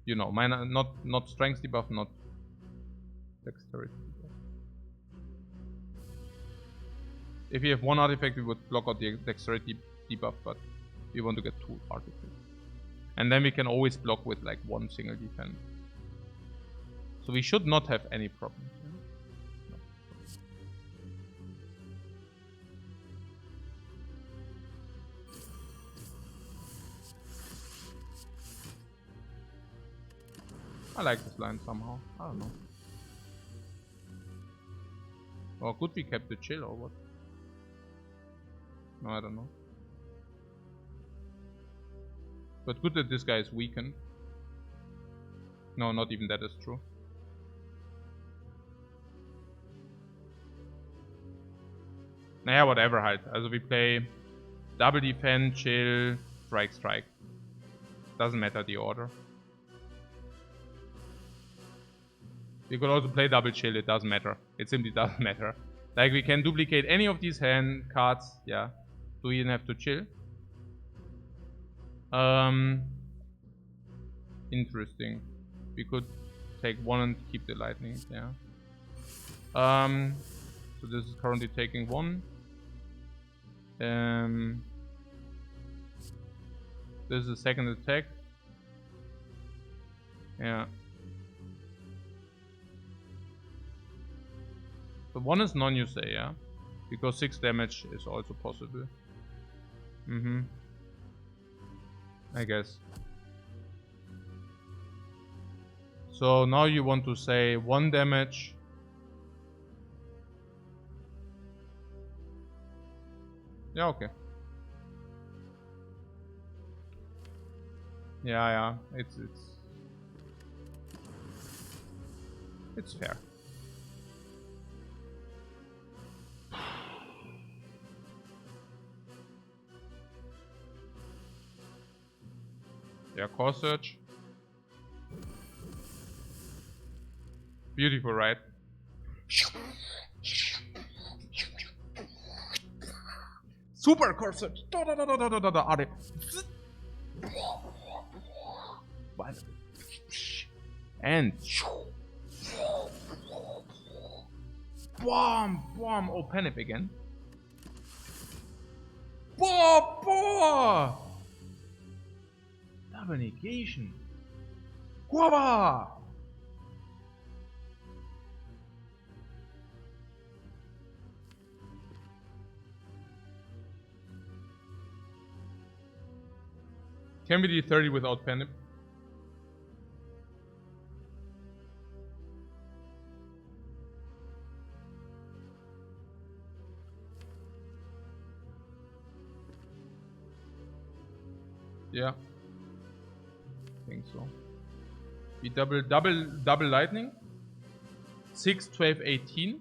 you know, minor, not strength debuff, not dexterity debuff. If you have one artifact, we would block out the dexterity debuff, but we want to get 2 artifacts. And then we can always block with like 1 single defense. So we should not have any problems. No. I like this line somehow. I don't know. Or could we kept the chill or what? No, I don't know. But good that this guy is weakened. No, not even that is true. Naja, whatever halt. Also we play double defend, chill, strike, strike. Doesn't matter the order. We could also play double chill, it doesn't matter. It simply doesn't matter. Like we can duplicate any of these hand cards, yeah. Do we even have to chill? Interesting. We could take 1 and keep the lightning, yeah. So this is currently taking 1. This is the second attack. Yeah. So 1 is none, you say, yeah? Because 6 damage is also possible. I guess. So now you want to say 1 damage. Yeah, okay. Yeah, it's fair. Yeah, core search. Beautiful, right? Super core search. And boom, boom. Oh, Panip again. Boom. Double negation. Guava! Can we do 30 without Panip? Yeah. I think so. We double lightning. 6, 12, 18.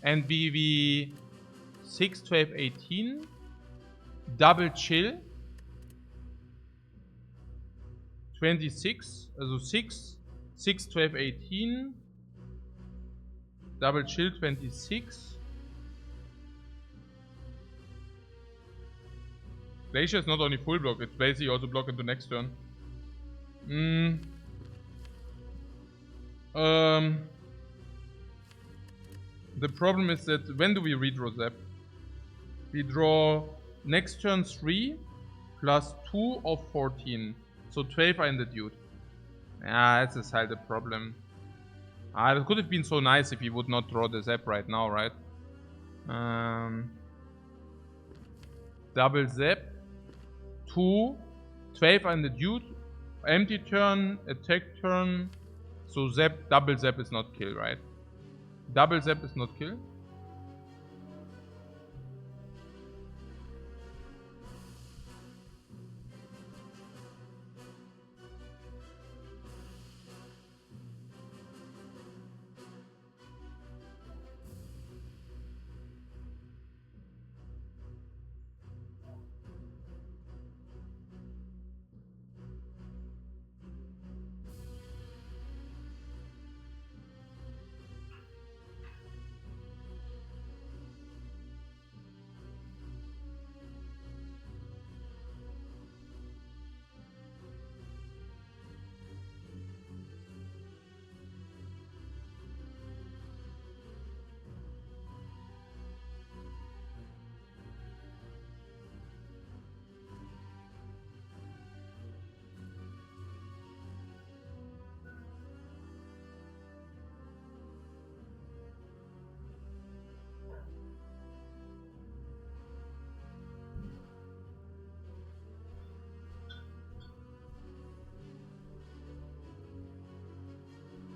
And we 6, 12, 18. Double chill. 26. Also 6, 6, 12, 18. Double chill 26. Glacier is not only full block, it's basically also block into next turn. The problem is that when do we redraw Zap? We draw next turn 3 plus 2 of 14. So 12 are in the dude. Yeah, that's halt the problem. It could have been so nice if we would not draw the Zap right now, right? Double Zap. 2. 12 are in the dude. Empty turn, attack turn. So Zap, double Zap is not kill, right? Double Zap is not kill.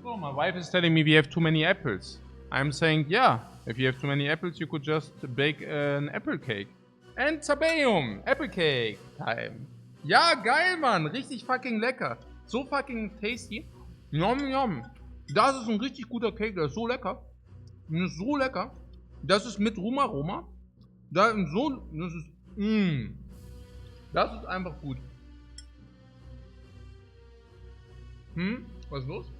So my wife is telling me we have too many apples. I'm saying, yeah, if you have too many apples, you could just bake an apple cake. And Zabeum, Apple Cake Time. Ja, geil, Mann, richtig fucking lecker. So fucking tasty. Yum, yum. Das ist ein richtig guter Cake, der ist so lecker. Das ist so lecker. Das ist mit Rum-Aroma. Das ist einfach gut. Was ist los?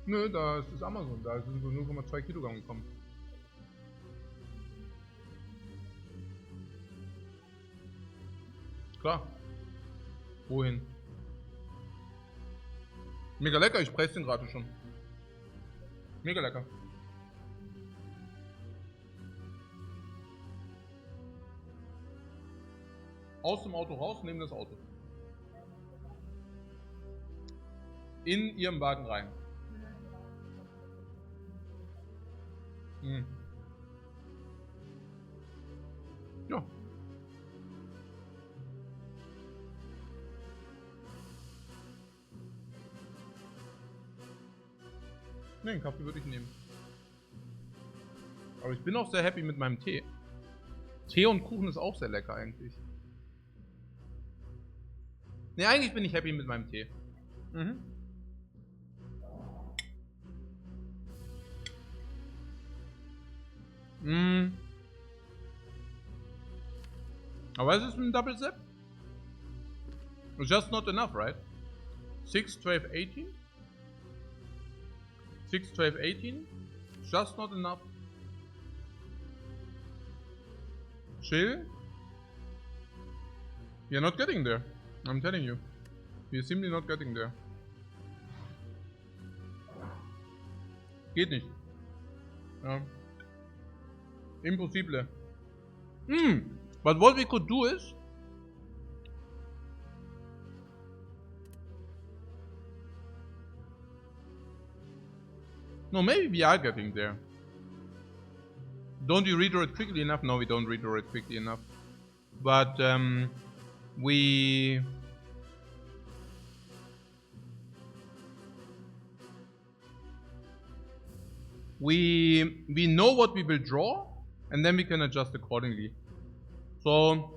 Nö, da ist das Amazon. Da sind so 0,2 Kilogramm gekommen. Klar. Wohin? Mega lecker, ich presse den gerade schon. Mega lecker. Aus dem Auto raus, neben das Auto. In ihrem Wagen rein. Ja. Ne, einen Kaffee würde ich nehmen. Aber ich bin auch sehr happy mit meinem Tee. Tee und Kuchen ist auch sehr lecker eigentlich. Ne, eigentlich bin ich happy mit meinem Tee. Aber es ist ein Double Zap. It's just not enough, right? 6, 12, 18. 6, 12, 18. Just not enough. Chill. We are not getting there. I'm telling you. We are simply not getting there. Geht nicht. Ja. Impossible. But what we could do is... No, maybe we are getting there. Don't you redraw it quickly enough? No, we don't redraw it quickly enough. But we know what we will draw, and then we can adjust accordingly. So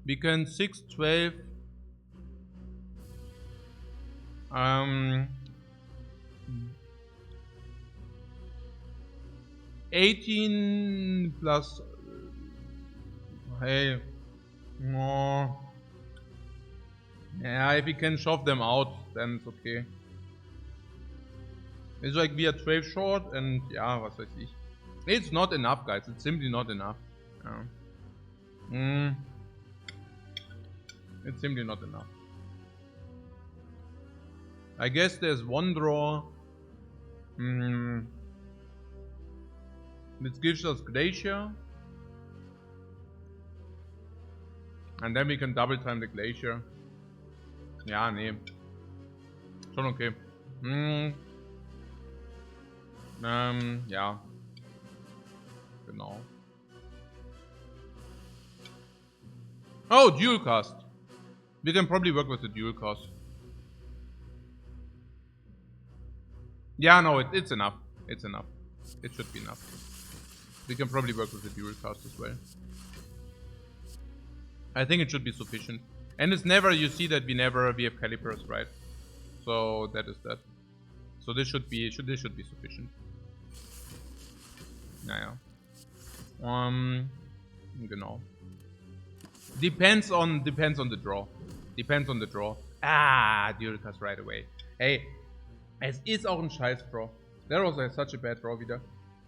we can 6, 12, 18 plus. Hey, no. Yeah, if we can shove them out, then it's okay. It's like we are 12 short and ja, was weiß ich. It's not enough, guys. It's simply not enough. Yeah. It's simply not enough. I guess there's one draw. This gives us Glacier. And then we can double time the Glacier. Ja, nee. Schon okay. Ja. Genau. Oh, dual cast. We can probably work with the dual cast. Yeah, no, it's enough. It's enough. It should be enough. We can probably work with the dual cast as well. I think it should be sufficient. And it's never, you see that we have calipers, right? So that is that. So this should be sufficient. Naja. Genau. Depends on the draw. Depends on the draw. Ah, dual cast right away. Hey, es ist auch ein scheiß Draw. That was such a bad draw wieder.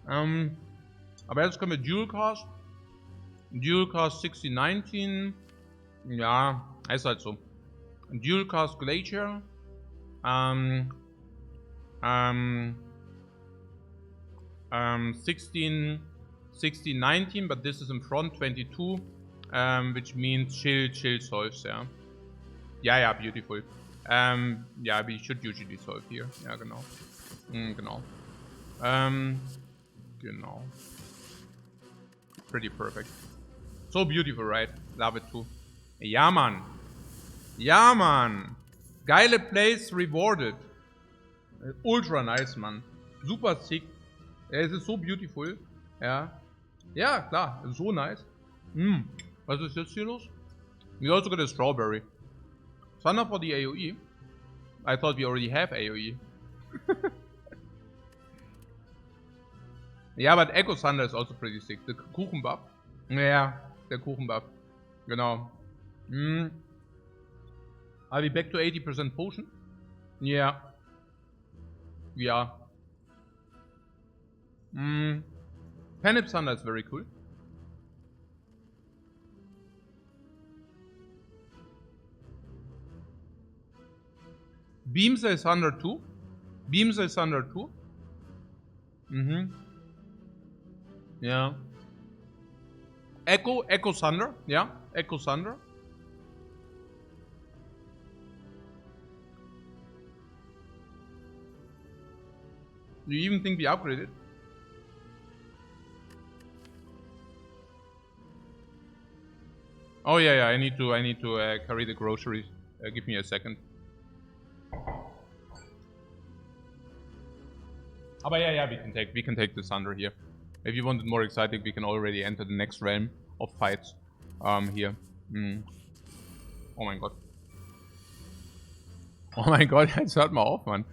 Aber jetzt können wir Dual Cast. Dual Cast 6019. Ja, ist halt so. Dual Cast Glacier. 1619, but this is in front 22, which means chill solves, yeah. Yeah, beautiful. Yeah, we should usually solve here. Ja, genau. Genau. Genau. Pretty perfect. So beautiful, right? Love it too. Ja, Mann. Ja, Mann. Geile Plays rewarded. Ultra nice, Mann. Super sick. Es ist so beautiful. Ja. Ja, klar. So nice. Was ist jetzt hier los? We also got a strawberry. Thunder for the AoE. I thought we already have AoE. Yeah, but Echo Thunder is also pretty sick. The Kuchen buff. Yeah, der Kuchen buff. Genau. Are we back to 80% potion? Yeah. Yeah. Panip Thunder is very cool. Beam says Thunder 2. Beam says Thunder 2. Yeah. Echo Thunder. Yeah. Echo Thunder. Do you even think we upgraded? Oh yeah, I need to carry the groceries. Give me a second. But yeah, we can take the Thunder here. If you want it more exciting, we can already enter the next realm of fights. Here. Oh mein Gott. Oh mein Gott, jetzt hört mal auf, Mann.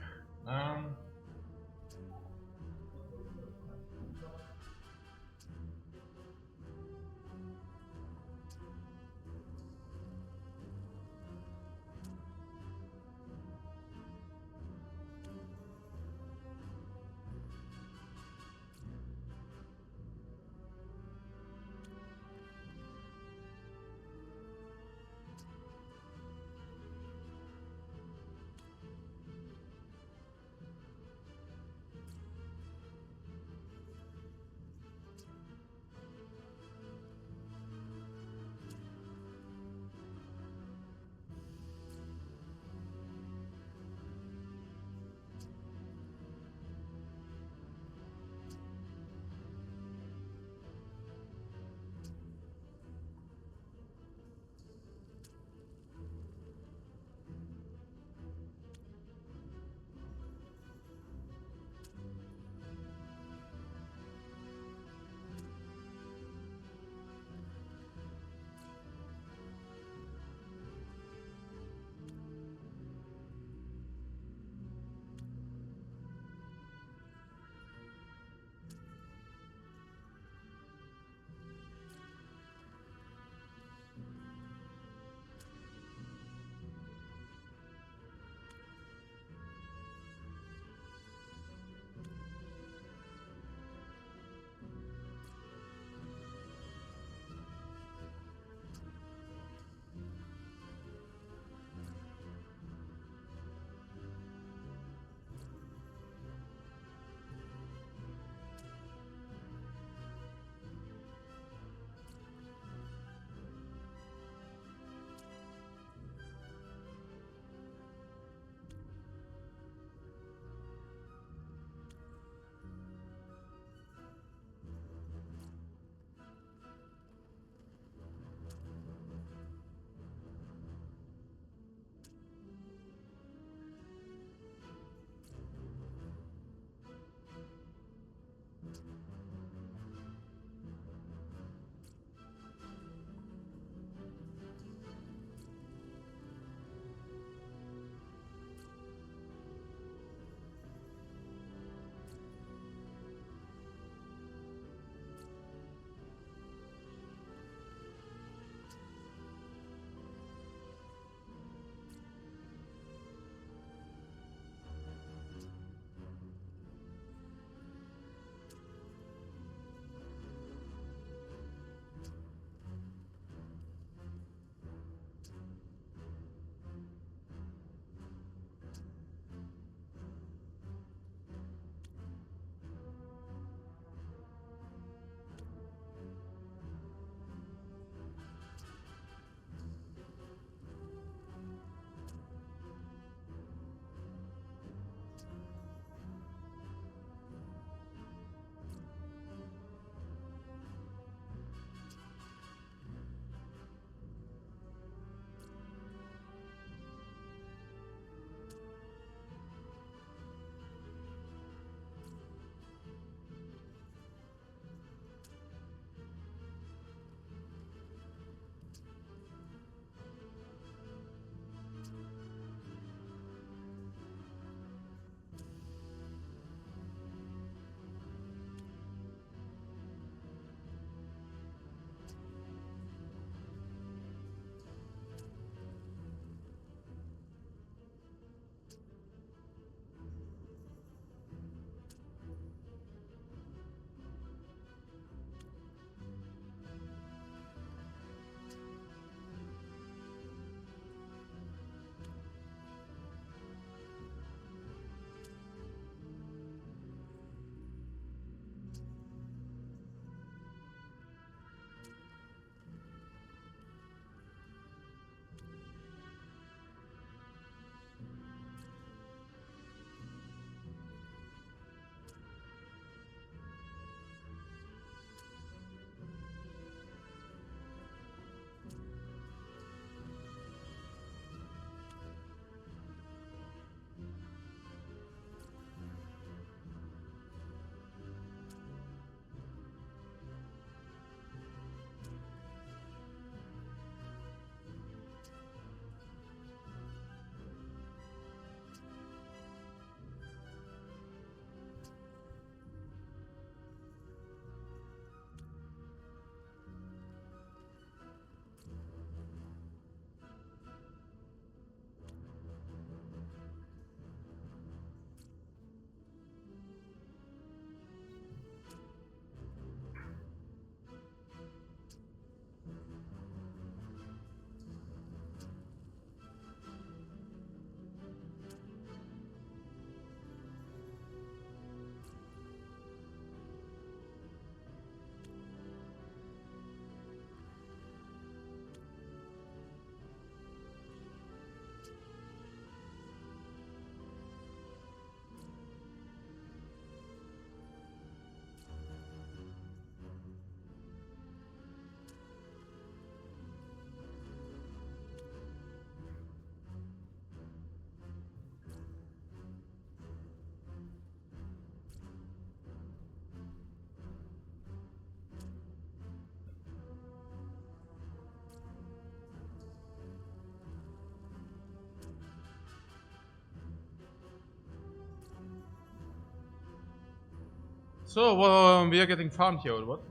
So, we are getting farmed here, or what?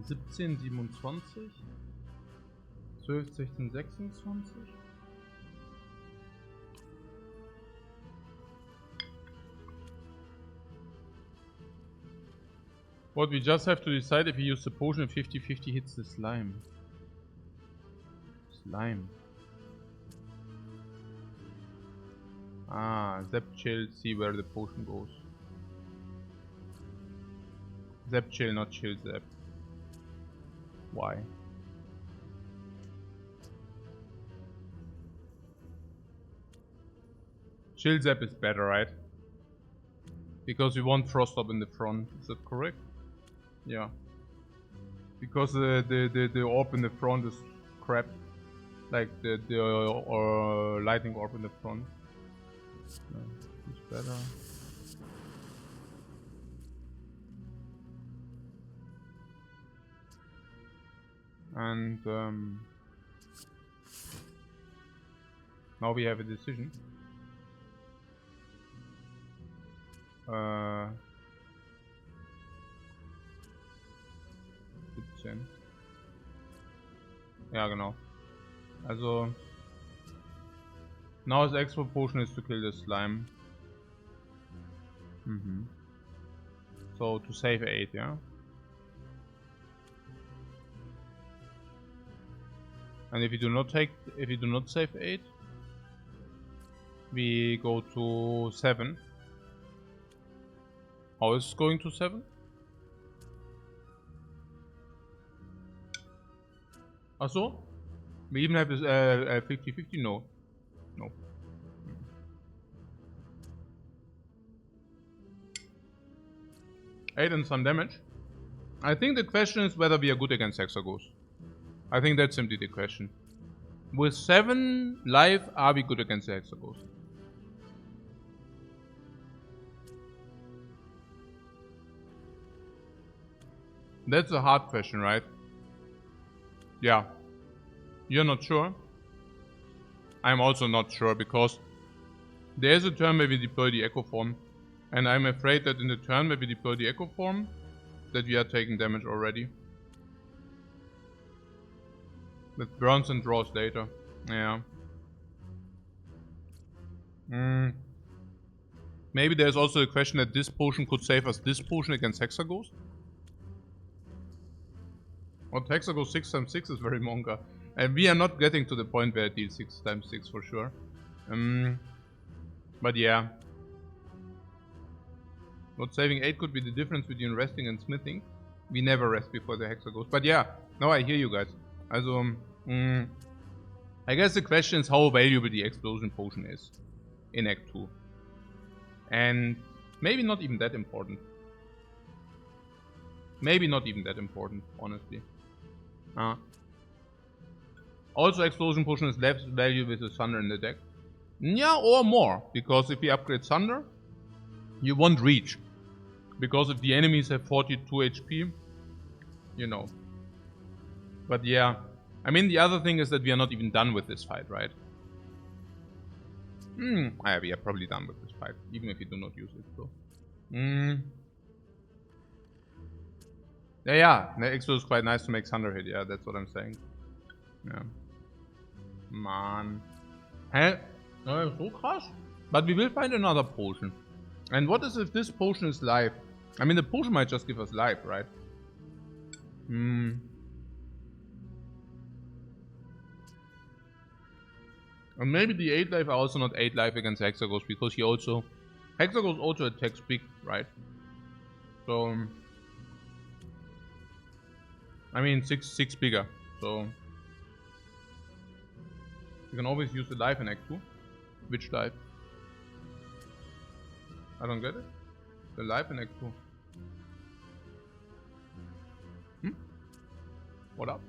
(17, 27, 12, 16, 26. What, we just have to decide if we use the potion if 50-50 hits the slime. Slime. Ah, Zap chill, see where the potion goes. Zap chill, not chill zap. Why? Chill zap is better, right? Because we want frost up in the front, is that correct? Yeah. Because the orb in the front is crap. Like the lightning orb in the front. No, it's better. And now we have a decision. Ja, genau. Also now his extra potion is to kill the slime. So to save 8, yeah. And if you do not save 8, we go to 7. How is it going to 7? Also, we even have this 50-50. No. No. 8 and some damage. I think the question is whether we are good against Hexagos. I think that's simply the question. With 7 life, are we good against the Hexagos? That's a hard question, right? Yeah. You're not sure? I'm also not sure, because there's a turn where we deploy the Echo Form, and I'm afraid that in the turn where we deploy the Echo Form, that we are taking damage already. That burns and draws later. Yeah. Maybe there's also a question that this potion could save us this potion against Hexagos. But Hexagos 6x6 is very monka. And we are not getting to the point where it deals 6x6 for sure. But yeah. Not saving 8 could be the difference between resting and smithing. We never rest before the Hexagos. But yeah, now I hear you guys. Also, I guess the question is how valuable the explosion potion is in Act 2. And maybe not even that important. Maybe not even that important, honestly. Also, explosion potion is less valuable with the Thunder in the deck. Yeah, or more, because if we upgrade Thunder, you won't reach. Because if the enemies have 42 HP, you know. But yeah, I mean, the other thing is that we are not even done with this fight, right? Yeah, we are probably done with this fight, even if we do not use it, so. Yeah, the Exo is quite nice to make Thunder hit, yeah, that's what I'm saying. Yeah. Man. Hä? So krass. But we will find another potion. And what is if this potion is life? I mean, the potion might just give us life, right? And maybe the 8 life are also not 8 life against Hexagos, because Hexagos also attacks big, right? So, I mean 6 bigger, so you can always use the life in Act 2. Which life? I don't get it. The life in Act 2. What up?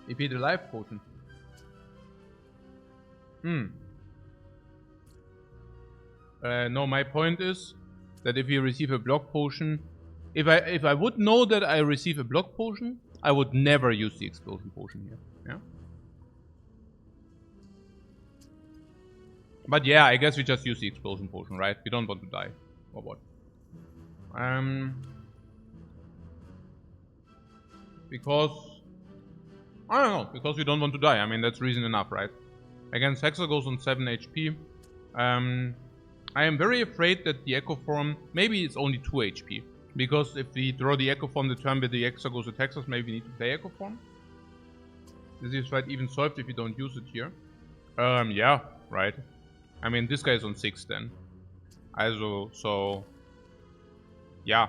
If he had a life potion. No, my point is that if you receive a block potion, If I would know that I receive a block potion, I would never use the explosion potion here. Yeah. But yeah, I guess we just use the explosion potion, right? We don't want to die. Or what? Because I don't know, because we don't want to die. I mean, that's reason enough, right? Against Hexer goes on 7 HP. I am very afraid that the Echo Form, maybe it's only 2 HP. Because if we draw the Echo Form the turn where the Hexer goes attacks us, maybe we need to play Echo Form. This is right, even solved if you don't use it here. Yeah, right. I mean, this guy is on 6 then. Also, so... Ja,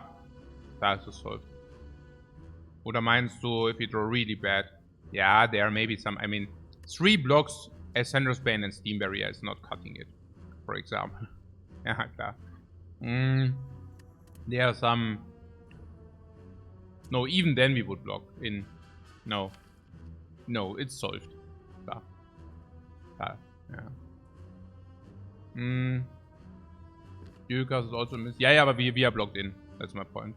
da ist es solved. Oder meinst du, if you draw really bad? Yeah, there may be some, I mean, 3 blocks as Sandra's Bane and Steam Barrier is not cutting it, for example. Ja, klar. There are some... No, even then we would block in... No. No, it's solved. Klar. Klar, ja. Jukas is also missed. Ja, aber we are blocked in. That's my point.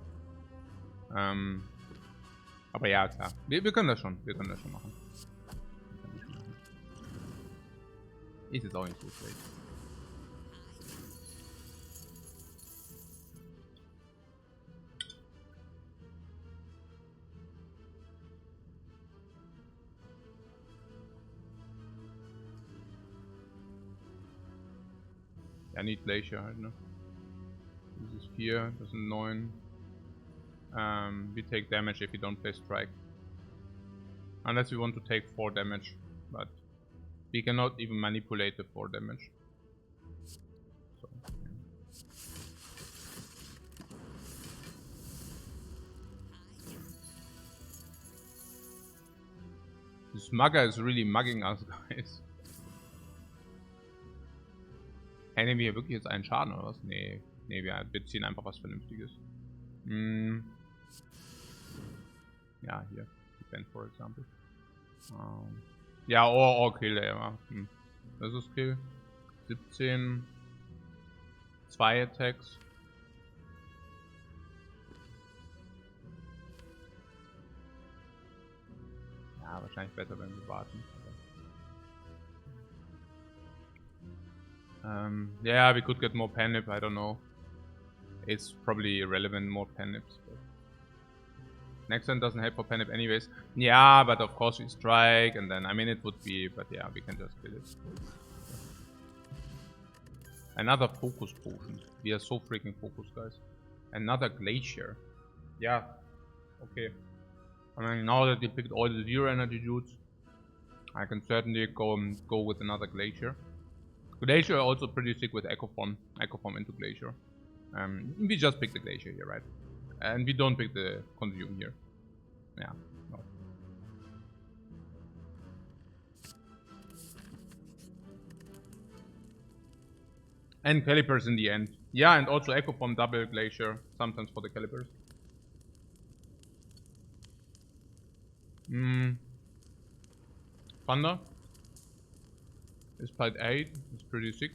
Aber ja, klar. Wir können das schon. Wir können das schon machen. Ist jetzt auch nicht so schlecht. Ja, nicht Glacier halt, ne? Das ist 4, das sind 9. We take damage if we don't play Strike. Unless we want to take 4 damage. But we cannot even manipulate the 4 damage. So, yeah. This Mugger is really mugging us, guys. Nehmen wir hier wirklich jetzt einen Schaden oder was? Nee, wir ziehen einfach was Vernünftiges. Ja, hier. Defend, for example. Ja, or kill, ja. Das ist Kill. 17. 2 Attacks. Ja, wahrscheinlich besser, wenn wir warten. Yeah, we could get more Panip, I don't know. It's probably irrelevant, more Panips. But... Next turn doesn't help for Panip anyways. Yeah, but of course we strike, and then, I mean, it would be, but yeah, we can just kill it. Another focus potion. We are so freaking focused, guys. Another Glacier. Yeah, okay. I mean, now that we picked all the zero energy dudes, I can certainly go with another Glacier. Glacier also pretty sick with Echo Form into Glacier. We just pick the Glacier here, right? And we don't pick the Consume here. Yeah, no. And Calipers in the end. Yeah, and also Echo Form double Glacier, sometimes for the Calipers. Thunder. Is played 8, it's pretty sick.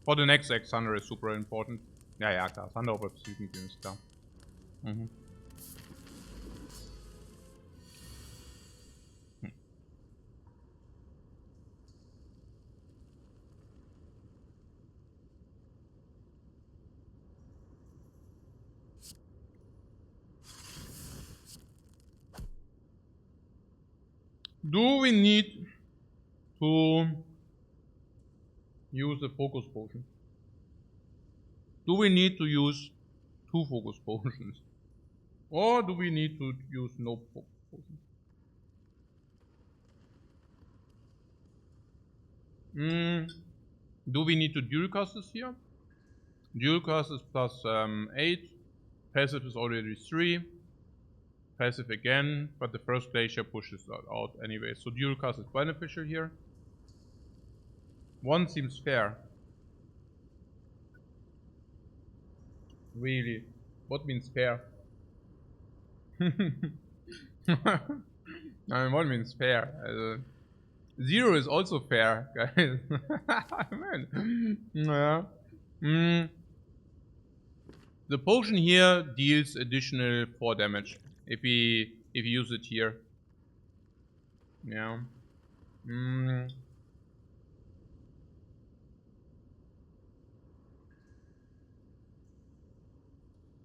For the next deck, Thunder is super important. Ja, klar. Thunder over Psychic ist klar. Do we need to use a focus potion? Do we need to use 2 focus potions? Or do we need to use no focus potions? Do we need to dual cast this here? Dual cast is plus 8. Passive is already 3. Passive again, but the first Glacier pushes that out anyway. So dual cast is beneficial here. 1 seems fair. Really? What means fair? I mean, what means fair? 0 is also fair, guys. Man. Yeah. The potion here deals additional 4 damage if you use it here. Yeah.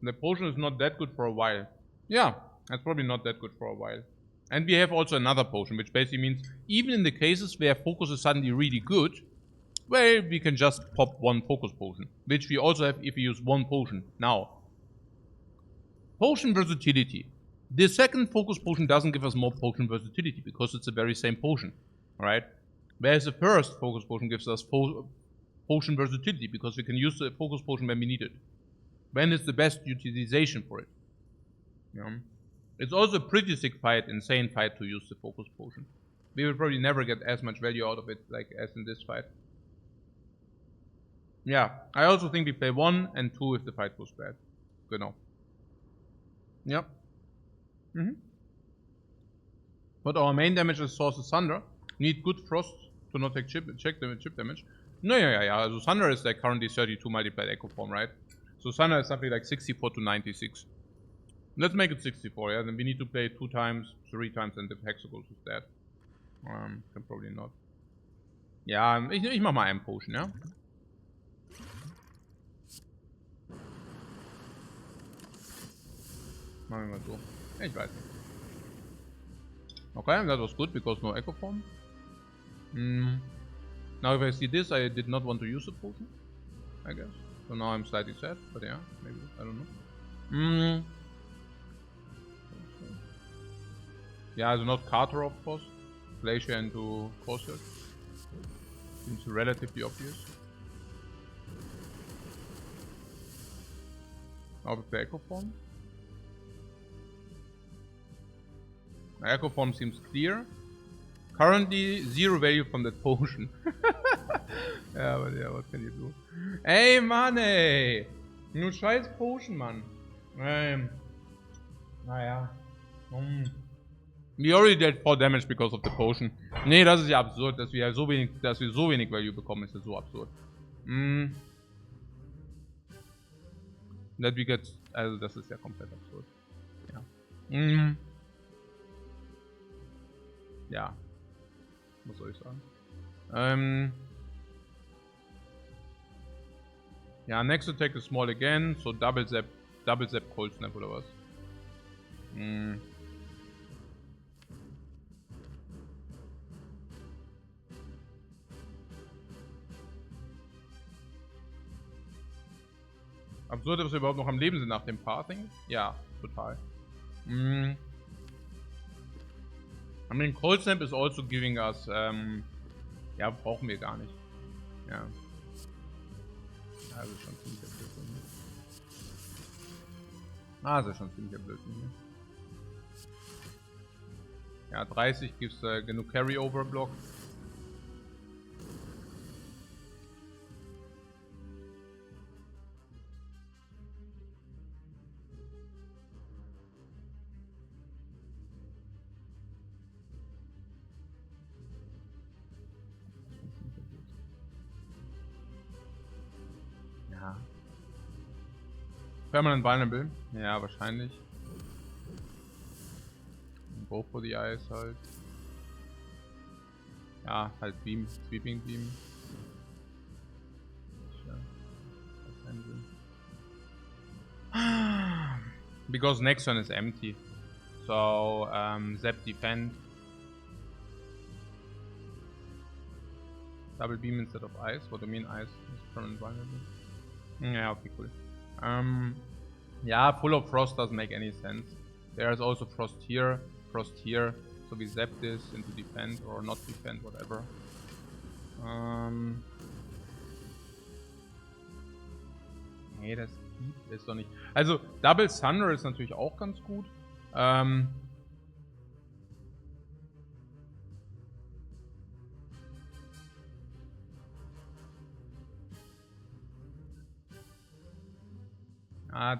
The potion is not that good for a while. Yeah, that's probably not that good for a while. And we have also another potion, which basically means even in the cases where focus is suddenly really good, well, we can just pop 1 focus potion, which we also have if we use 1 potion. Now, potion versatility. The second focus potion doesn't give us more potion versatility because it's the very same potion, alright? Whereas the first focus potion gives us potion versatility because we can use the focus potion when we need it. When is the best utilization for it? Yeah. It's also a pretty sick fight, insane fight to use the focus potion. We will probably never get as much value out of it like as in this fight. Yeah, I also think we play 1 and 2 if the fight goes bad. Genau. Yep. But our main damage is Source is Thunder. Need good Frost to not take chip damage. No, yeah. Also Thunder is like currently 32 multiplied Echo Form, right? So Thunder is something like 64 to 96. Let's make it 64, yeah? Then we need to play 2 times, 3 times, and if Hexer goes with that. Can probably not. Ja, ich mach mal einen Potion, ja? Machen wir mal so. Ich weiß nicht. Okay, that was good because no Echo Form. Now if I see this, I did not want to use the potion, I guess. So now I'm slightly sad, but yeah, maybe, I don't know. Yeah, also not Carter of course. Glacier into Corsair. Seems relatively obvious. Now we play Echo Form. Echo Form seems clear. Currently 0 value from that potion. Ja, aber ja, what can you do? Ey, Mann, ey! Nur scheiß Potion, Mann. Naja. We already did 4 damage because of the potion. Nee, das ist ja absurd, dass wir so wenig Value bekommen, ist ja so absurd. That we get, also das ist ja komplett absurd. Ja. Ja. Was soll ich sagen? Ja, next attack is small again, so double zap cold snap oder was? Absurd, dass wir überhaupt noch am Leben sind nach dem Pathing? Ja, total. I mean, Cold Snap is also giving us, ja, brauchen wir gar nicht. Ja. Also schon ziemlich Blödsinn hier. Also schon ziemlich Blödsinn hier. Ja, 30 gibt's genug Carryover-Block. Ja. Permanent Vulnerable? Ja, wahrscheinlich. Go for the Eyes halt. Ja, halt Beam, Sweeping Beam. Ja, keinen Sinn. Because next one is empty. So, Zap Defend. Double Beam instead of Ice. What do you mean Ice is permanent vulnerable? Yeah, okay, cool. Yeah, full of Frost doesn't make any sense. There is also Frost here, so we zap this into Defend or not Defend, whatever. Nee, das ist doch nicht. Also, Double Thunder ist natürlich auch ganz gut.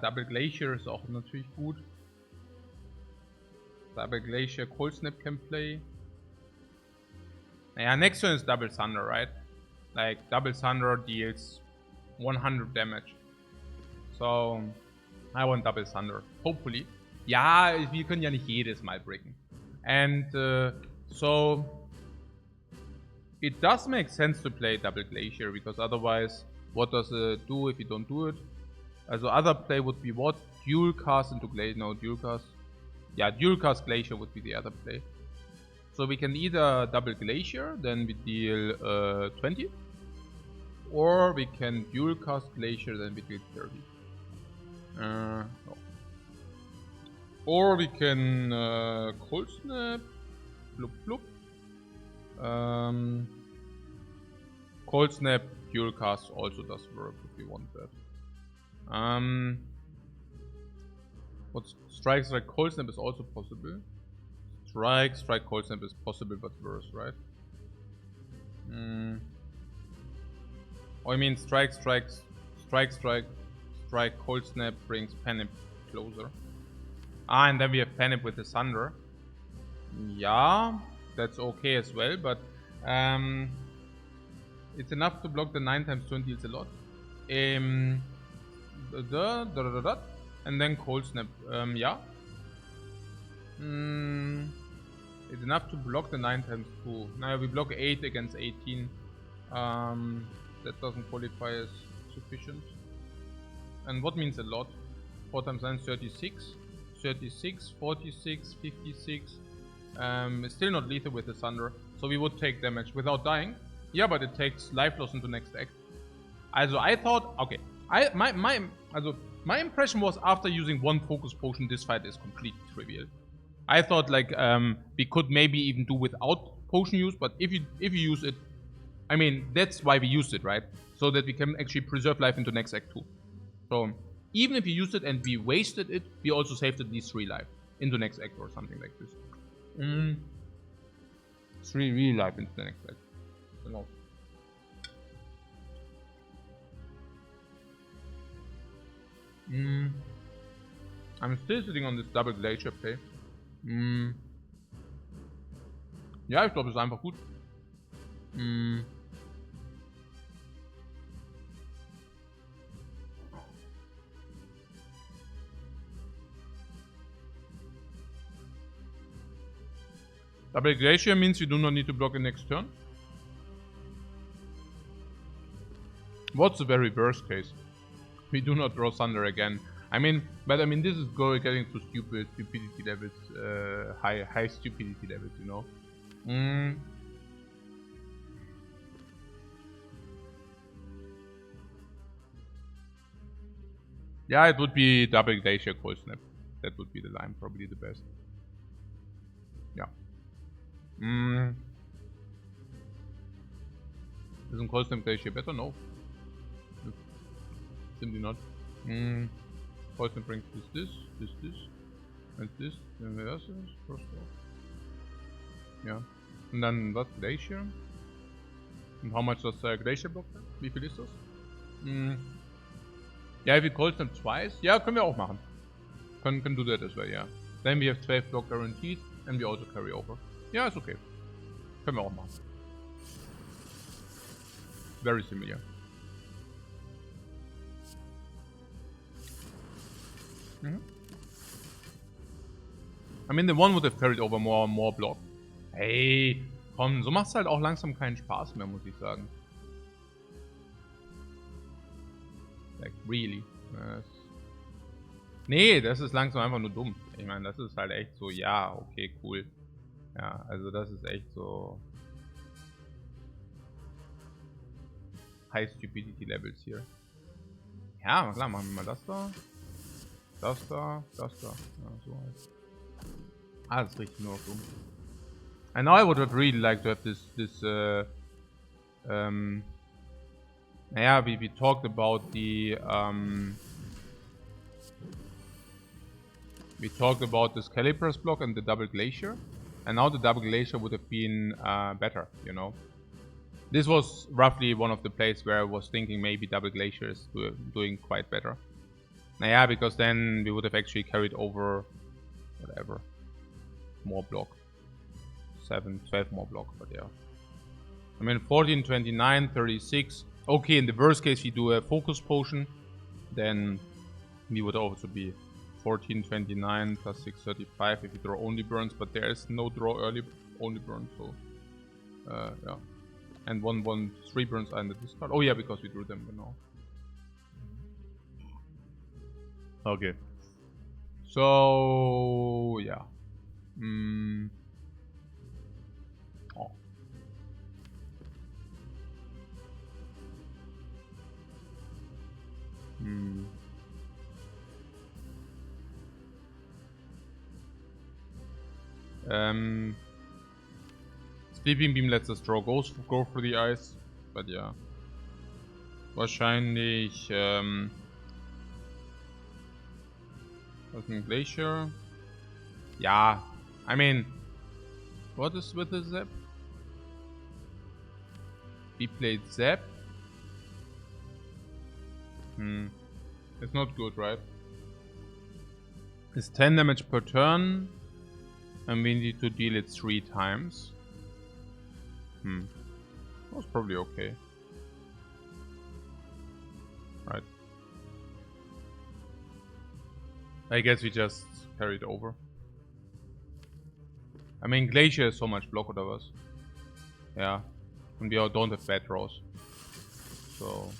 Double Glacier ist auch natürlich gut. Double Glacier, Cold Snap can play. Naja, next one is Double Thunder, right? Like, Double Thunder deals 100 damage. So, I want Double Thunder. Hopefully. Ja, wir können ja nicht jedes Mal bricken. And so it does make sense to play Double Glacier, because otherwise, what does it do if you don't do it? Also other play would be what? Dual cast into Glacier. No, dual cast. Yeah, dual cast Glacier would be the other play. So we can either double Glacier, then we deal 20. Or we can dual cast Glacier, then we deal 30. No. Or we can Cold Snap. Bloop bloop. Cold Snap dual cast also does work if we want that. What Strike, Cold Snap is also possible. Strike, Cold Snap is possible, but worse, right? Oh, I mean Strike, Cold Snap brings Panic closer. Ah, and then we have Panic with the Thunder. Yeah, that's okay as well, but it's enough to block the 9 times 20 deals a lot. And then Cold Snap. Yeah. It's enough to block the 9 times 2. Now we block 8 against 18. That doesn't qualify as sufficient. And what means a lot? 4 times 9 is 36. 36, 46, 56. It's still not lethal with the Thunder. So we would take damage without dying. Yeah, but it takes life loss into next act. Also I thought, okay. My impression was after using one focus potion, this fight is completely trivial. I thought like we could maybe even do without potion use, but if you use it, I mean that's why we used it, right? So that we can actually preserve life into next act 2. So even if you used it and we wasted it, we also saved at least 3 life into next act or something like this. 3 life into the next act. Genau. I'm still sitting on this Double Glacier play. Ja, ich glaube, es ist einfach gut. Double Glacier means you do not need to block the next turn. What's the very worst case? We do not draw Thunder again. But this is getting to stupidity levels, high stupidity levels, you know. Yeah, it would be Double Glacier Cold Snap. That would be the line, probably the best. Yeah. Isn't Cold Snap Glacier better? No. Simply not. Cold Snap brings this, and this, then reverses, first off. Yeah. And then what? Glacier. And how much does Glacier block? Wie viel ist das? Ja, if we Cold Snap twice. Ja, können wir auch machen. Can do that as well, yeah. Then we have 12 block guaranteed, and we also carry over. Ja, ist okay. Können wir auch machen. Very similar. The one would have carried over more block. Hey, komm, so macht's halt auch langsam keinen Spaß mehr, muss ich sagen. Like, really. Nee, das ist langsam einfach nur dumm. Ich meine, das ist halt echt so, ja, okay, cool. Ja, also das ist echt so... High Stupidity Levels hier. Ja, klar, machen wir mal das da. Das da. Ja, so halt. Ah, das ist richtig nur noch dumm. And now I would have really liked to have this naja, we talked about the we talked about this Calipress block and the Double Glacier, and now the Double Glacier would have been better, you know. This was roughly one of the plays where I was thinking maybe Double Glacier is doing quite better. Naja, because then we would have actually carried over whatever. More block. 7, 12 more block, but yeah. 14, 29, 36. Okay, in the worst case we do a focus potion. Then We would also be 1429 plus 635 if you draw only burns, but there is no draw early only burn, so yeah. And 3 burns are in the discard. Oh yeah, because we drew them, you know. Okay. So yeah. Oh. Sleeping Beam lets us draw go for the ice, but yeah. Wahrscheinlich was ein Glacier. Yeah, I mean, what is with the Zap? We played Zap. It's not good, right? It's 10 damage per turn, and we need to deal it 3 times. That's probably okay. Right. I guess we just carried over. I mean, Glacier is so much block out of us. Yeah. And we don't have bad draws. So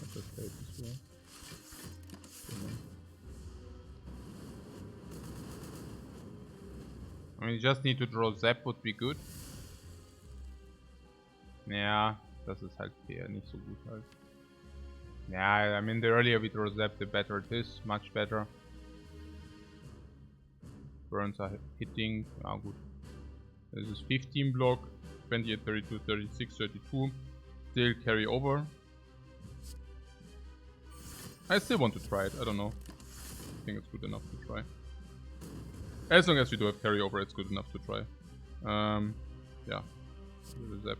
let's just play it this way. I mean, you just need to draw Zap would be good. Ja, das ist halt eher nicht so gut halt. Yeah, I mean, the earlier we draw Zap, the better it is. Much better. Burns are hitting. Ah, good. This is 15 block. 28, 32, 36, 32. Still carry over. I still want to try it. I don't know. I think it's good enough to try. As long as we do have carryover, it's good enough to try. Yeah. Zap.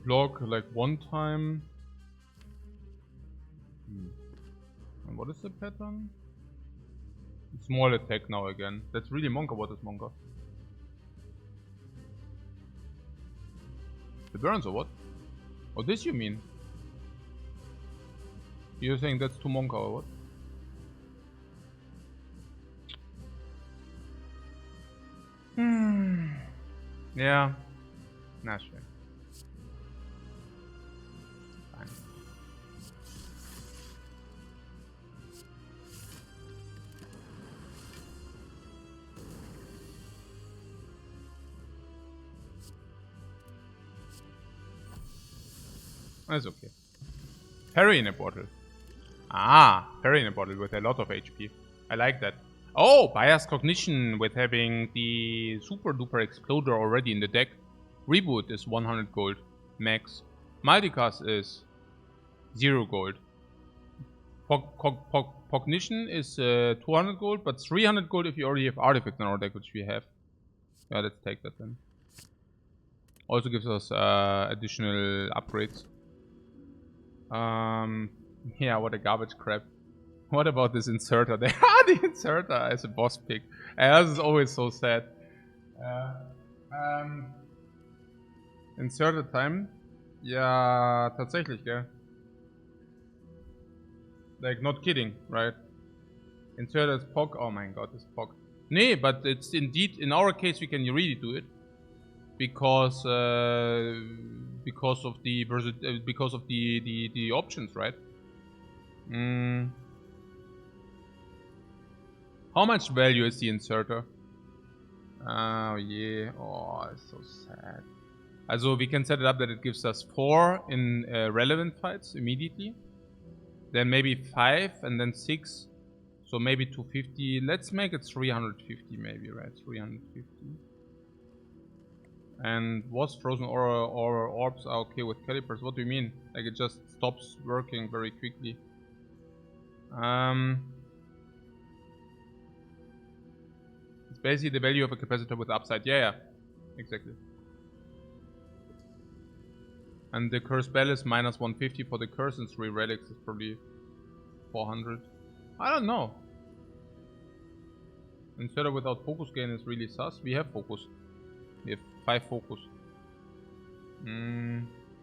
Block like 1 time. And what is the pattern? Small attack now again. That's really Monka. What is Monka? The burns or what? Oh, this you mean? You're saying that's too Monka or what? Yeah. Nah, sure. Fine. That's okay. Parry in a bottle. Ah, parry in a bottle with a lot of HP. I like that. Oh, bias cognition with having the super duper exploder already in the deck. Reboot is 100 gold max. Multicast is 0 gold. Cognition is 200 gold, but 300 gold if you already have artifact in our deck, which we have. Yeah, let's take that then. Also gives us additional upgrades. Yeah, what a garbage crap. What about this inserter? They are the inserter as a boss pick. This is always so sad. Inserter time? Ja, tatsächlich, gell? Like, not kidding, right? Inserter is POC. Oh my god, it's POC. Nee, but it's indeed, in our case, we can really do it. Because of the options, right? How much value is the inserter? Oh yeah, oh, it's so sad. Also, we can set it up that it gives us 4 in relevant fights immediately. Then maybe 5 and then 6. So maybe 250. Let's make it 350 maybe, right? 350. And was frozen or orbs are okay with calipers? What do you mean? Like it just stops working very quickly. It's basically the value of a capacitor with upside. Yeah, exactly. And the curse spell is minus 150 for the curse and 3 relics is probably 400. I don't know. Instead of without focus gain is really sus. We have focus. We have 5 focus.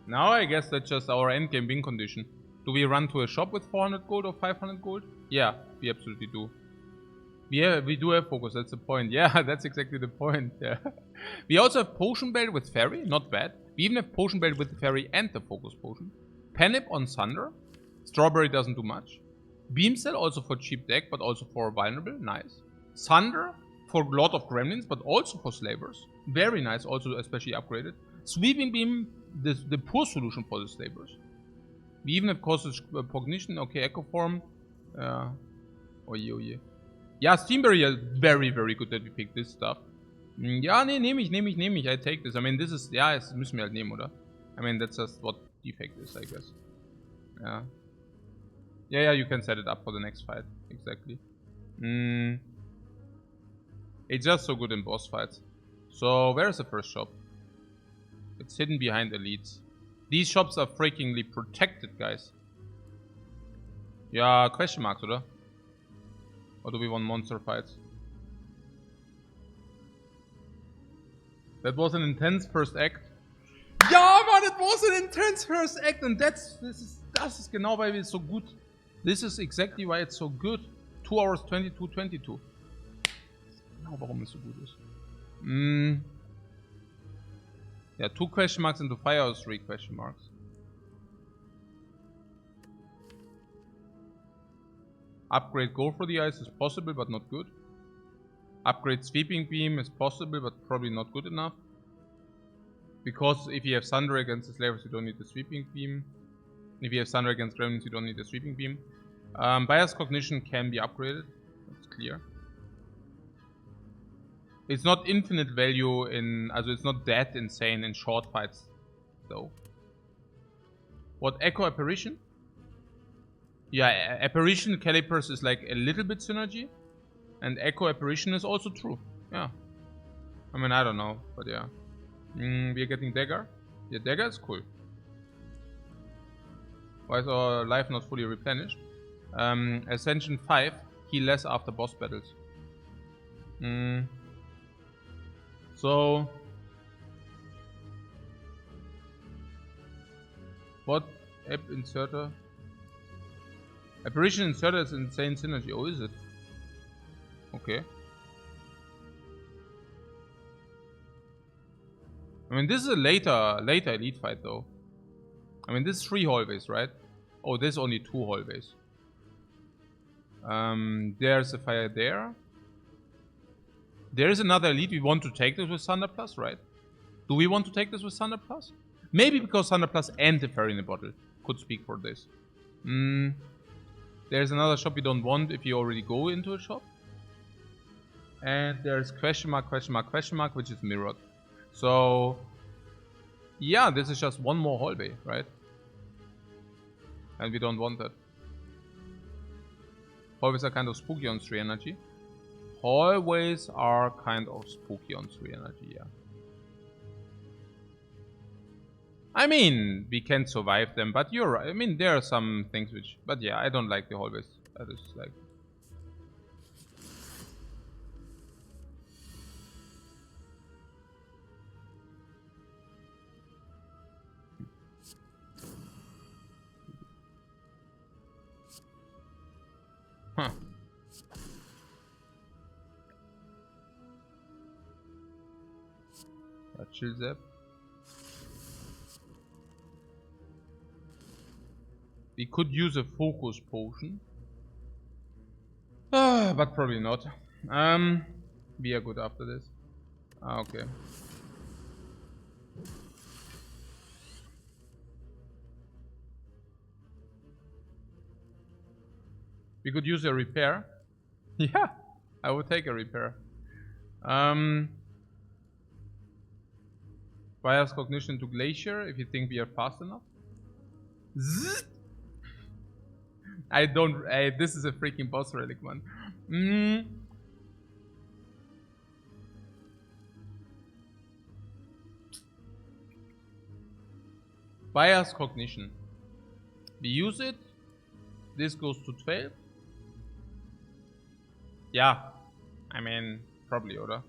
Now I guess that's just our endgame win condition. Do we run to a shop with 400 gold or 500 gold? Yeah, we absolutely do. We do have focus, that's the point. Yeah, that's exactly the point. Yeah. We also have potion belt with fairy, not bad. We even have potion belt with the fairy and the focus potion. Panip on Thunder. Strawberry doesn't do much. Beam Cell also for cheap deck, but also for vulnerable. Nice. Thunder for Lord of Gremlins, but also for Slavers. Very nice, also especially upgraded. Sweeping Beam, the poor solution for the Slavers. We even have Cautious Cognition. Okay, Echo Form. Oh yeah. Yeah, Steamberry is very, very good that we picked this stuff. Ja, nee, nehme ich. I take this. I mean, this is, ja, das müssen wir halt nehmen, oder? I mean, that's just what Defect is, I guess. Yeah. Yeah, you can set it up for the next fight. Exactly. It's just so good in boss fights. So, where's the first shop? It's hidden behind elites. These shops are freakingly protected, guys. Ja, question marks, oder? Or do we want monster fights? That was an intense first act. Ja, man, it was an intense first act, and das ist genau, weil es so gut. This is exactly why it's so good. 2 hours 22. Genau, warum es so gut ist. Yeah, 2 question marks into fire or 3 question marks. Upgrade Go for the Ice is possible, but not good. Upgrade Sweeping Beam is possible, but probably not good enough. Because if you have Thunder against the Slavers, you don't need the Sweeping Beam. If you have Thunder against Gremlins, you don't need the Sweeping Beam. Bias Cognition can be upgraded. That's clear. It's not infinite value in... Also it's not that insane in short fights, though. What? Echo Apparition? Yeah, Apparition Calipers is like a little bit synergy. And Echo Apparition is also true. Yeah. I mean, I don't know, but yeah. We are getting Dagger. Yeah, Dagger is cool. Why is our life not fully replenished? Ascension 5, heal less after boss battles. So... What? App Inserter? Apparition Inserter is insane synergy. Oh, is it? Okay. I mean, this is a later elite fight, though. I mean, this is 3 hallways, right? Oh, there's only 2 hallways. There's a fire there. There is another elite. We want to take this with Thunder Plus, right? Do we want to take this with Thunder Plus? Maybe because Thunder Plus and the Fairy in a Bottle could speak for this. There's another shop you don't want if you already go into a shop. And there's question mark, which is mirrored. So, yeah, this is just one more hallway, right? And we don't want that. Hallways are kind of spooky on 3 energy. Hallways are kind of spooky on 3 energy, yeah. I mean, we can survive them, but you're right. I mean, there are some things which... But yeah, I don't like the hallways. I just like... Huh. Chill Zap. We could use a focus potion. But probably not. We are good after this. Okay. We could use a repair. Yeah, I would take a repair. Bias Cognition to Glacier if you think we are fast enough. Zzz. I don't... this is a freaking boss relic, man. Bias Cognition. We use it This goes to 12. Yeah. I mean, probably, oder?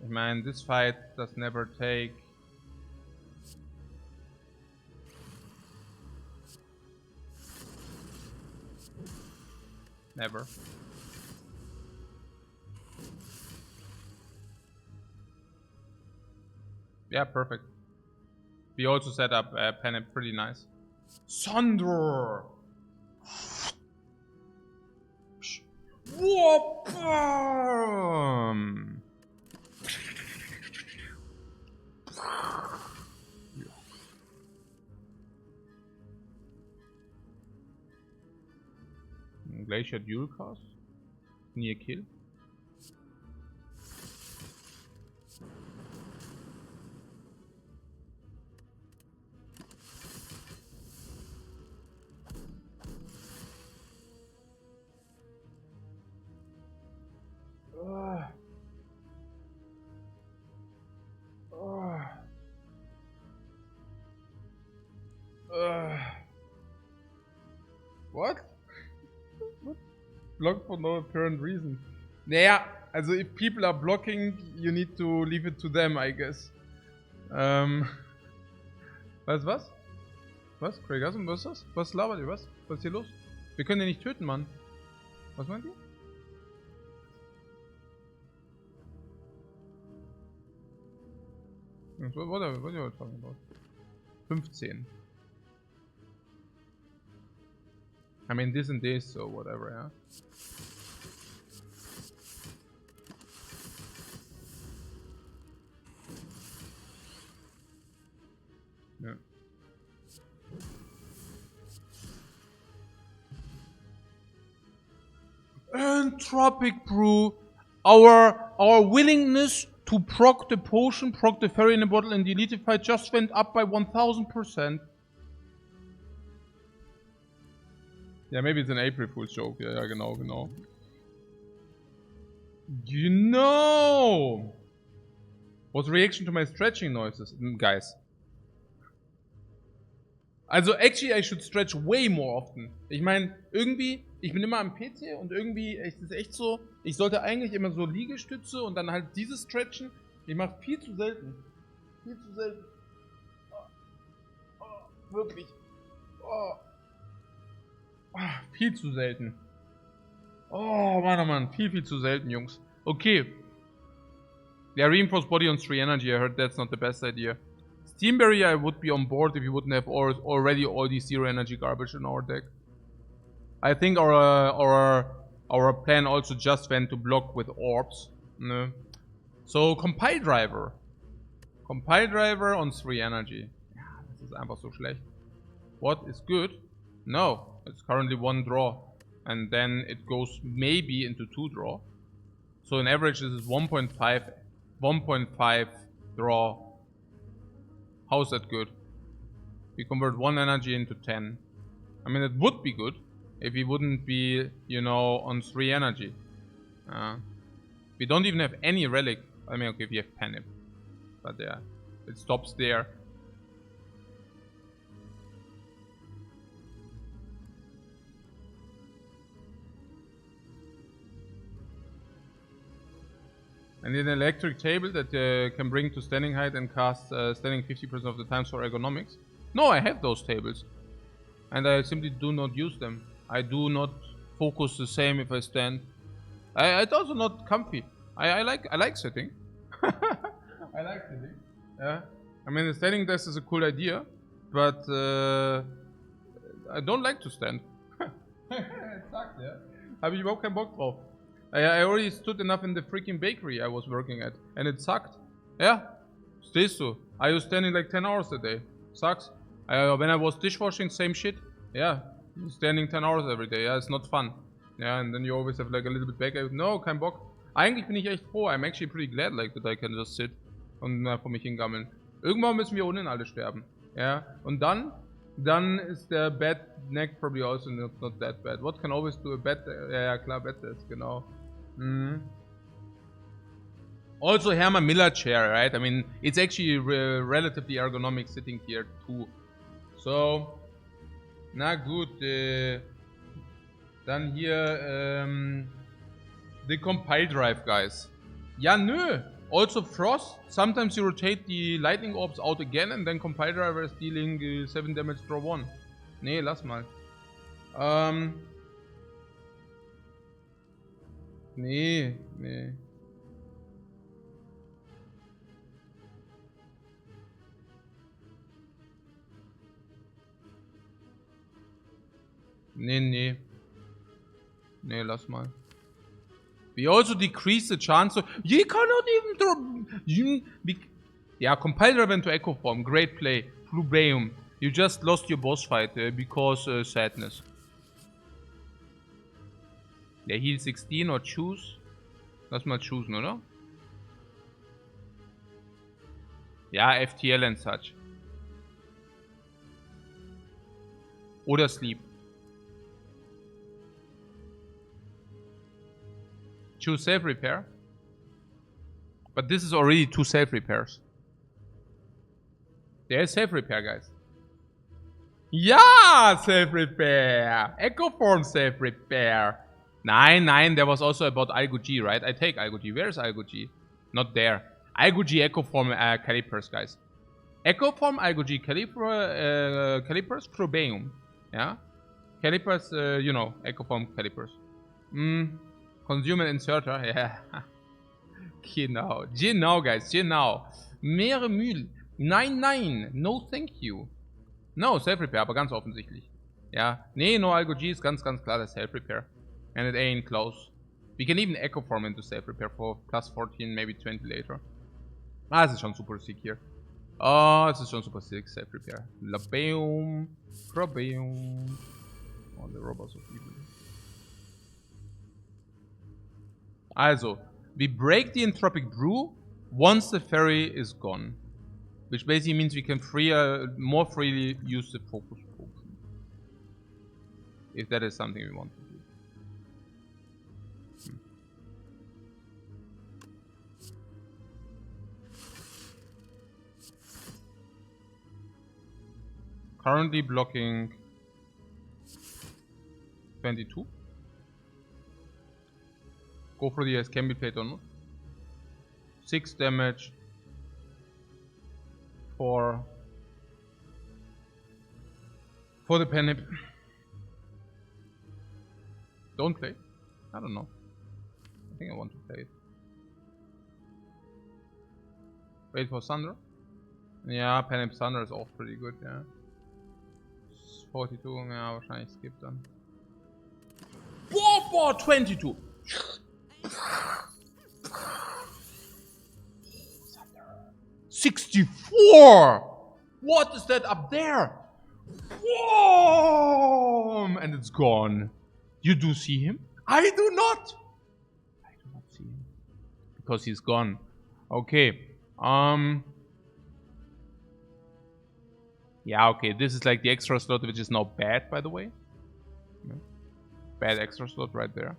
Ich meine, this fight does never take... Never. Yeah, perfect. We also set up Pennant pretty nice. Sunder! Whoop! Glacier dual cast? Near kill? What? Block for no apparent reason. Naja, also if people are blocking, you need to leave it to them, I guess. Was? Was? Craigasm, was ist das? Was labert ihr? Was? Was ist hier los? Wir können den nicht töten, Mann. Was meint ihr? What are you talking about? 15. I mean, this and this, so whatever, yeah. Yeah. Entropic Brew. Our willingness to proc the potion, proc the fairy in a bottle, and the elite fight just went up by 1000%. Yeah, maybe it's an April Fool's joke. Yeah, genau. You know! What's the reaction to my stretching noises, guys? Also, actually, I should stretch way more often. Ich meine, irgendwie, ich bin immer am PC und irgendwie, es ist echt so, ich sollte eigentlich immer so Liegestütze und dann halt dieses Stretchen. Ich mache viel zu selten. Viel zu selten. Wirklich. Viel zu selten. Oh, Mann. Viel zu selten, Jungs. Okay. Yeah, reinforced body on 3 energy. I heard that's not the best idea. Steam Barrier, I would be on board if you wouldn't have already all these 0 energy garbage in our deck. I think our plan also just went to block with orbs. No. So, Compile Driver. Compile Driver on 3 energy. Ja, das ist einfach so schlecht. What is good? No. It's currently 1 draw, and then it goes maybe into 2 draw. So on average this is 1.5 draw. How's that good? We convert 1 energy into 10. I mean, it would be good if we wouldn't be, you know, on 3 energy. We don't even have any relic. I mean, okay, we have Panic, but yeah, it stops there. I need an electric table that can bring to standing height and cast standing 50% of the times for ergonomics. No, I have those tables. And I simply do not use them. I do not focus the same if I stand. It's also not comfy. I like sitting. I like sitting. Yeah. I mean, the standing desk is a cool idea, but I don't like to stand. It sucks, yeah. Habe ich überhaupt keinen Bock drauf. I already stood enough in the freaking bakery I was working at, and it sucked. Yeah, stehst du. I was standing like 10 hours a day. Sucks. When I was dishwashing, same shit. Yeah, standing 10 hours every day. Yeah, it's not fun. Yeah, and then you always have like a little bit back. No, kein Bock. Eigentlich bin ich echt froh. I'm actually pretty glad like that I can just sit und vor mich hingammeln. Irgendwann müssen wir ohnehin alle sterben. Ja, und dann ist der Bad Neck probably also not that bad. What can always do a bad... Ja, klar, Bad Desk, genau. Also Herman Miller chair, right? I mean, it's actually relatively ergonomic sitting here too. So, na gut, Dann hier, the compile drive, guys. Ja, nö. Also Frost. Sometimes you rotate the lightning orbs out again and then compile driver is dealing 7 damage draw 1. Nee, lass mal. Nee. Nee, lass mal. We also decrease the chance of... You cannot even throw... Yeah, compile driver into echo form. Great play. Flubeum. You just lost your boss fight because sadness. Ja, heal 16 or choose. Lass mal choosen, oder? Ja, FTL and such. Oder sleep. Choose self repair. But this is already 2 self repairs. There is self repair, guys. Yeah, self repair. Echo form self repair. Nein, there was also about Algo G, right? I take Algo G. Where is Algo G? Not there. Algo G Echo form calipers, guys. Echo form Algo G calipers Probeum. Yeah? Calipers, you know, Echo form calipers. Consume and inserter, yeah. Genau, guys, genau. Meere Mühl. Nein, no thank you. No, self-repair, aber ganz offensichtlich. Ja, nee, no Algo G ist ganz klar das self-repair. And it ain't close. We can even echo form into self-repair for plus 14, maybe 20 later. Es ist schon super sick hier. Oh, es ist schon super sick, self-repair. Labeum, Probeum. Oh, the robots of evil. Also, we break the entropic brew once the fairy is gone. Which basically means we can more freely use the focus potion. If that is something we want to do. Currently blocking 22. Go for the can be played or not. 6 damage for the penip. Don't play. I don't know. I think I want to play it. Wait for Thunder. Yeah, penip Thunder is auch pretty good, yeah. 42, ja, wahrscheinlich skip dann. Boah, 22! 64! What is that up there? Boom! And it's gone. You do see him? I do not! I do not see him. Because he's gone. Okay. Yeah, okay. This is like the extra slot, which is now bad, by the way. Yeah. Bad extra slot right there.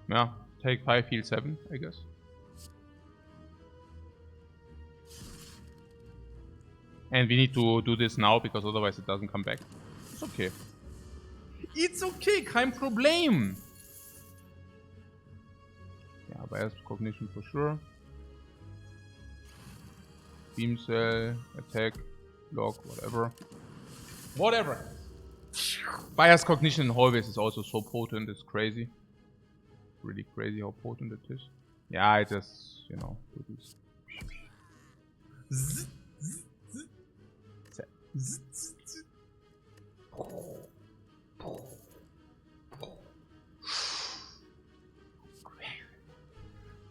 Yeah, take 5, heal 7, I guess. And we need to do this now, because otherwise it doesn't come back. It's okay. It's okay, kein Problem! Yeah, bias cognition for sure. Beam cell, attack, block, whatever. Whatever! Bias cognition in hallways is also so potent, it's crazy. Really crazy how potent it is. Yeah, I just, you know, do this.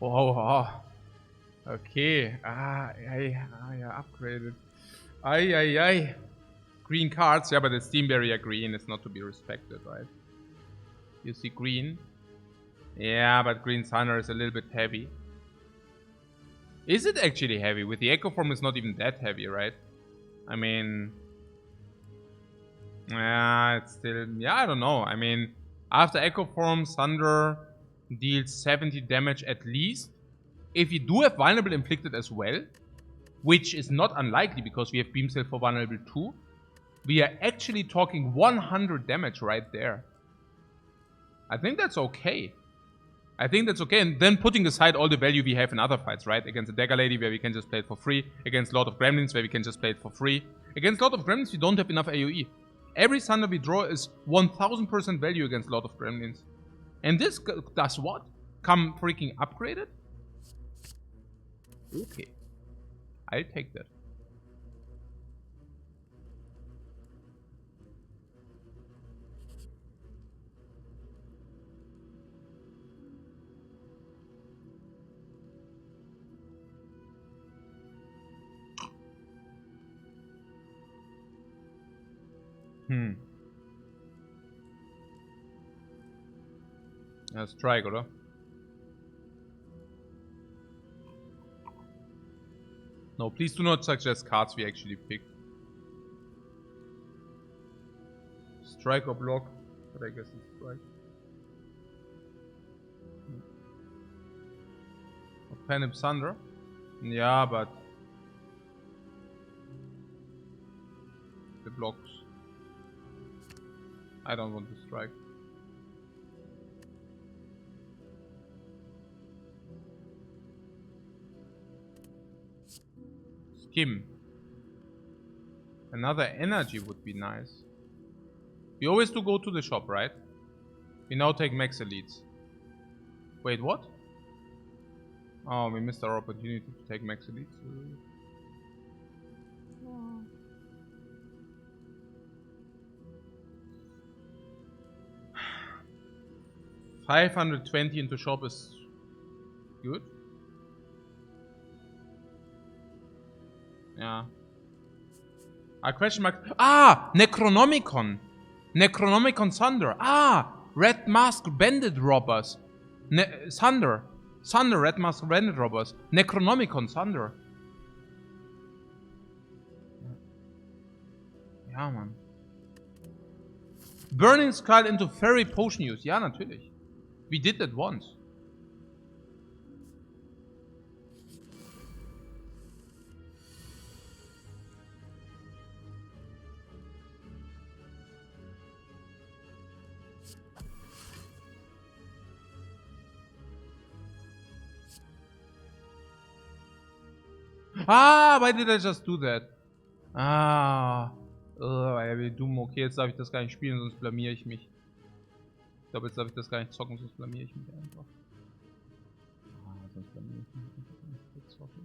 Oh. Okay. Yeah, upgraded. Ay. Green cards. Yeah, but the Steam barrier green is not to be respected, right? You see green. Yeah, but Green Thunder is a little bit heavy. Is it actually heavy? With the Echo Form, it's not even that heavy, right? I mean... Yeah, it's still... Yeah, I don't know. I mean, after Echo Form, Thunder deals 70 damage at least. If you do have Vulnerable Inflicted as well, which is not unlikely because we have Beam Cell for Vulnerable too, We are actually talking 100 damage right there. I think that's okay. I think that's okay. And then putting aside all the value we have in other fights, right? Against the Dagger Lady, where we can just play it for free. Against Lord of Gremlins, where we can just play it for free. Against Lord of Gremlins, we don't have enough AoE. Every Thunder we draw is 1000% value against Lord of Gremlins. And this does what? Come freaking upgraded? Okay. I'll take that. Ja, Strike, oder? No, please do not suggest cards we actually picked. Strike or block? But I guess it's strike. Phantom Thunder? Yeah, but... the blocks. I don't want to strike. Skim. Another energy would be nice. We always do go to the shop, right? We now take max elites. Wait, what? Oh, we missed our opportunity to take max elites. 520 into shop is good. Yeah. Question mark. Ah! Necronomicon! Necronomicon Thunder. Ah! Red Mask Bandit Robbers. Thunder. Thunder, Red Mask Bandit Robbers. Necronomicon Thunder. Ja, Mann. Burning Skull into Fairy Potion use. Ja, natürlich. We did that once. Ah, why did I just do that? Ah. Ja, wir dumm. Okay, jetzt darf ich das gar nicht spielen, sonst blamier ich mich. Ich glaube, jetzt darf ich das gar nicht zocken, sonst blamier ich mich einfach. Ah, sonst blamier ich mich nicht zocken.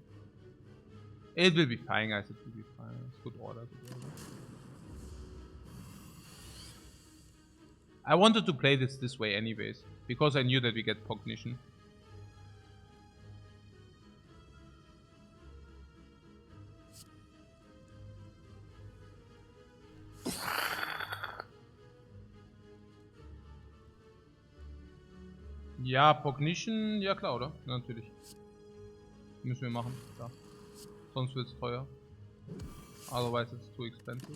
It will be fine, guys. It will be fine. It's good order. Good order. I wanted to play this way anyways, because I knew that we get Cognition. Ja, Cognition, ja klar, oder? Ja, natürlich. Müssen wir machen, klar. Sonst wird es teuer. Otherwise it's too expensive.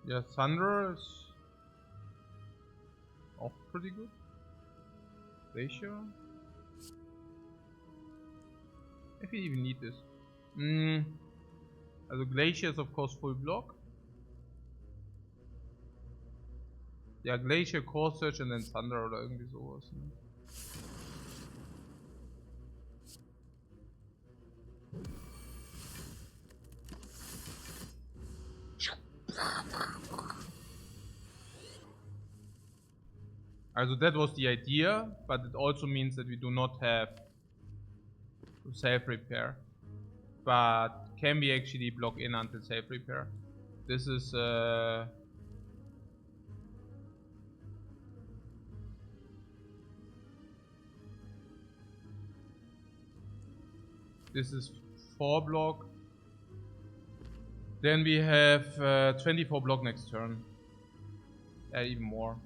Yeah, Thunder is auch pretty good. Glacier. If we even need this. Also Glacier is of course full block. Ja, Glacier, Core Search und dann Thunder oder irgendwie sowas. Ne? Also that was the idea, but it also means that we do not have self-repair. But can we actually block in until self-repair? This is this is 4 block. Then we have 24 block next turn. Even more.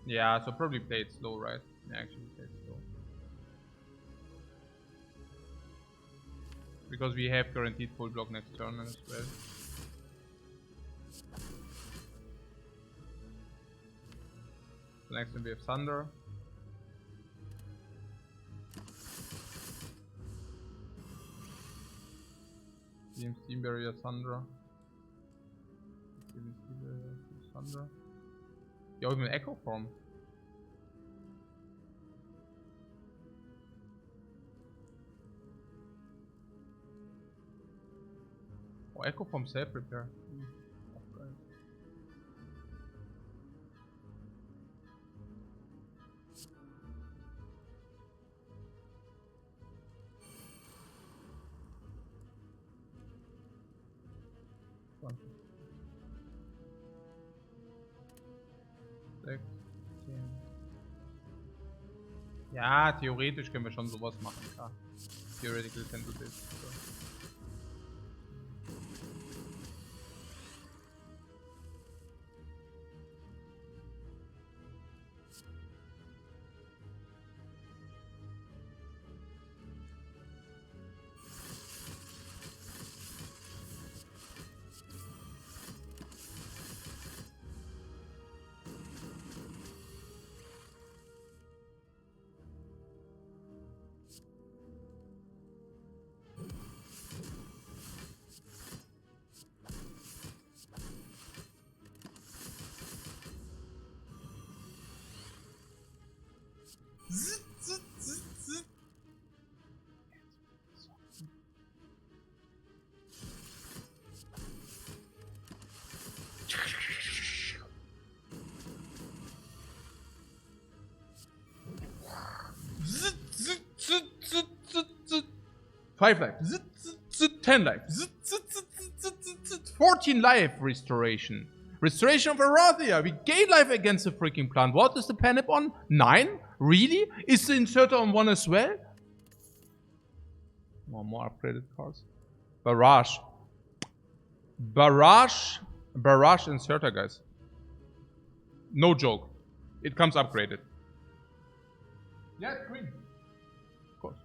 Yeah, so probably play it slow, right? Yeah, actually play it slow. Because we have guaranteed full block next turn as well. Next time we have Thunder. Steam Barrier, Thunder. Thunder. Ja, even Echo Form. Oh, Echo Form Self Repair. Ja, theoretisch können wir schon sowas machen, klar. Theoretical can do this. So. Five life, 10 life, 14 life restoration. Restoration of Arathia. We gain life against the freaking plant. What is the panip on? 9? Really? Is the inserter on 1 as well? More upgraded cards. Barrage. Barrage inserter, guys. No joke. It comes upgraded. Yeah, green. Of course.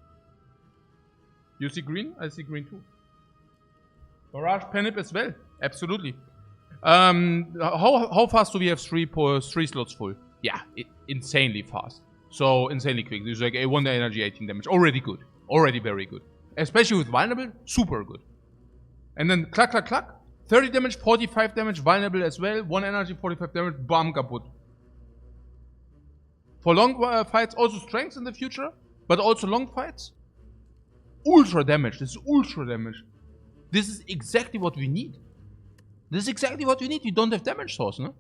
You see green? I see green too. Barrage panip as well. Absolutely. How fast do we have 3 slots full? Yeah, insanely fast. So insanely quick. There's like a 1 energy, 18 damage. Already good. Already very good. Especially with vulnerable, super good. And then clack, clack, clack. 30 damage, 45 damage, vulnerable as well. 1 energy, 45 damage, bam, kaput. For long fights, also strength in the future, but also long fights. Ultra damage. This is ultra damage. This is exactly what we need. This is exactly what we need. You don't have damage source, ne?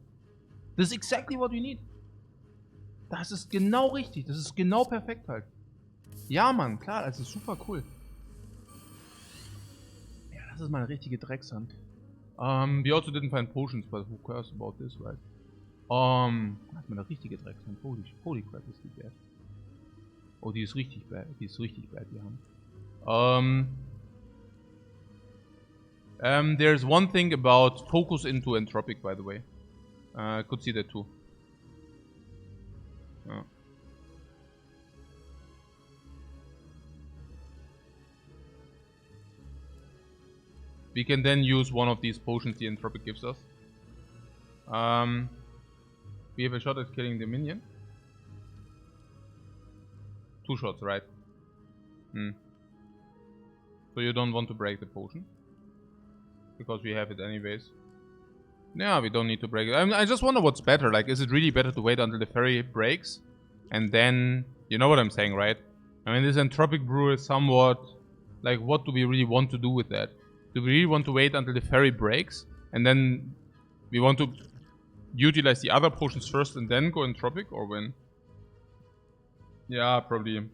Das ist exactly what we need. Das ist genau richtig. Das ist genau perfekt halt. Ja, Mann, klar, das ist super cool. Ja, das ist mal eine richtige Dreckshand. We also didn't find potions, but who cares about this, right? Das ist mal eine richtige Dreckshand. Holy crap, ist die bad. Oh, die ist richtig bad. Die ist richtig bad, die haben. There's one thing about focus into entropic, by the way. I could see that too. Yeah. We can then use one of these potions the entropic gives us. We have a shot at killing the minion. 2 shots, right? So you don't want to break the potion? Because we have it anyways. Yeah, we don't need to break it. I just wonder what's better. Like, is it really better to wait until the ferry breaks? And then... You know what I'm saying, right? I mean, this entropic brew is somewhat... Like, what do we really want to do with that? Do we really want to wait until the ferry breaks? And then... We want to utilize the other potions first and then go entropic? Or when? Yeah, probably.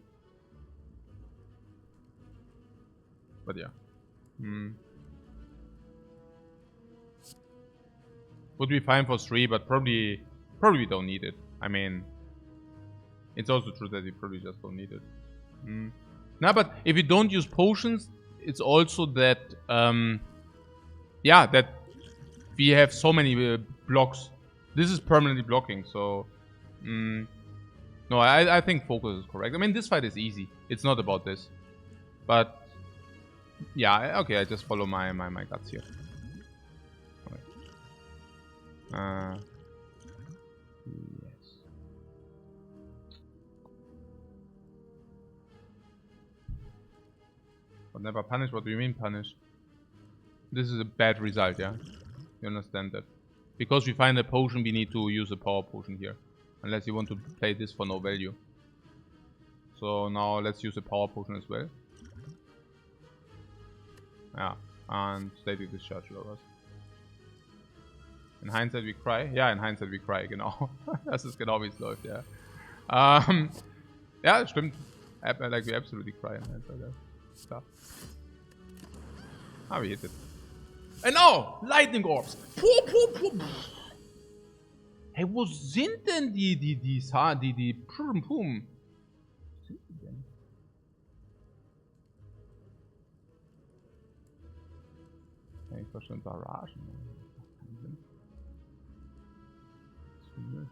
But yeah. Would be fine for 3, but probably we don't need it. I mean, it's also true that we probably just don't need it. No, but if you don't use potions, it's also that, yeah, that we have so many blocks. This is permanently blocking, so, no, I think focus is correct. I mean, this fight is easy. It's not about this, but Yeah, okay, I just follow my guts here. Okay. Yes. But never punish? What do you mean punish? This is a bad result, yeah? You understand that? Because we find a potion, we need to use a power potion here. Unless you want to play this for no value. So now let's use a power potion as well. Yeah, and static discharge lovers. In hindsight we cry. Ja, in hindsight we cry, genau. Das ist genau wie es läuft, ja. Ja, stimmt. Like we absolutely cry in hindsight, ja. Klar. Ah, we hit it. And oh! Lightning Orbs! Puh, puh, puh. Hey, wo sind denn die Pum Pum? Wo sind die denn? Ja, ich verstehe Barragen. Ja,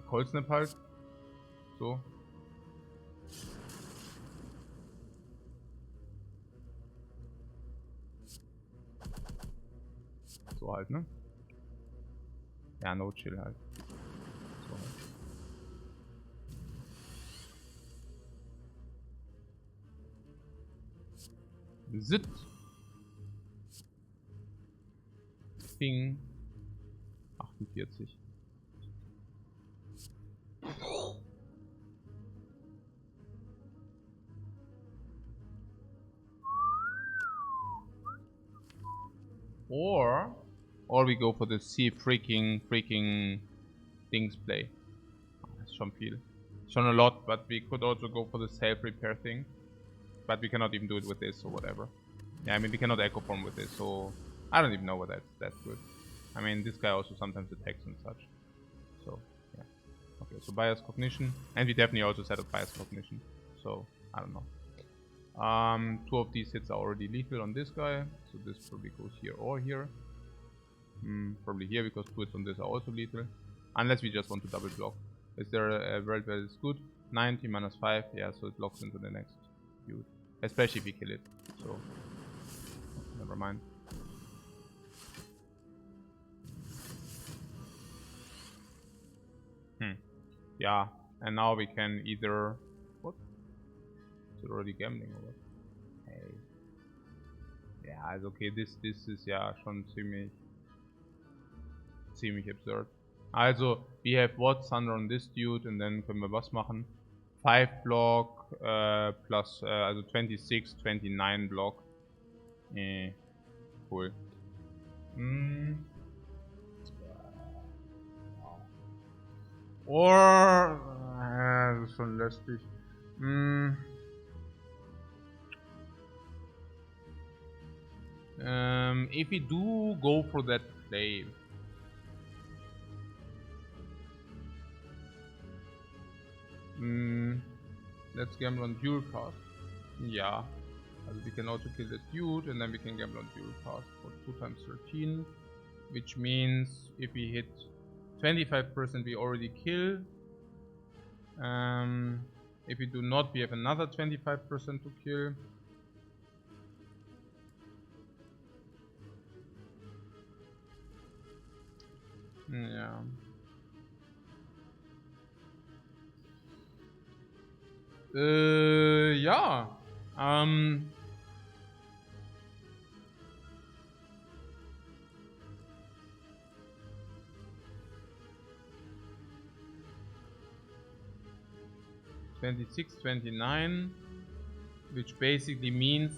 Cold-Snap halt. So. So halt, ne? Ja, no chill halt. So halt. Sit. Ping. 48. Or we go for the freaking things play. That's schon viel. Schon a lot, but we could also go for the self-repair thing. But we cannot even do it with this or whatever. Yeah, I mean we cannot echo form with this, so I don't even know what that's good. I mean this guy also sometimes attacks and such. So yeah. Okay, so bias cognition. And we definitely also set up bias cognition. So I don't know. 2 of these hits are already lethal on this guy, so this probably goes here or here. Probably here because 2 hits on this are also lethal. Unless we just want to double block. Is there a world where it's good? 90 minus 5, yeah, so it locks into the next dude. Especially if we kill it, so never mind. Yeah, and now we can either... What? Is it already gambling or what? Hey. Yeah, it's okay, this is ja schon ziemlich absurd. Also, we have what? Thunder on this dude, and then können wir was machen? 5 block, plus, also 26, 29 block. Cool. Or, das ist schon lästig. If we do go for that play, let's gamble on dual cast. Yeah, also we can also kill the dude, and then we can gamble on dual cast for 2 times 13, which means if we hit 25% we already kill. If we do not, we have another 25% to kill. Yeah. Ja. 26, 29, which basically means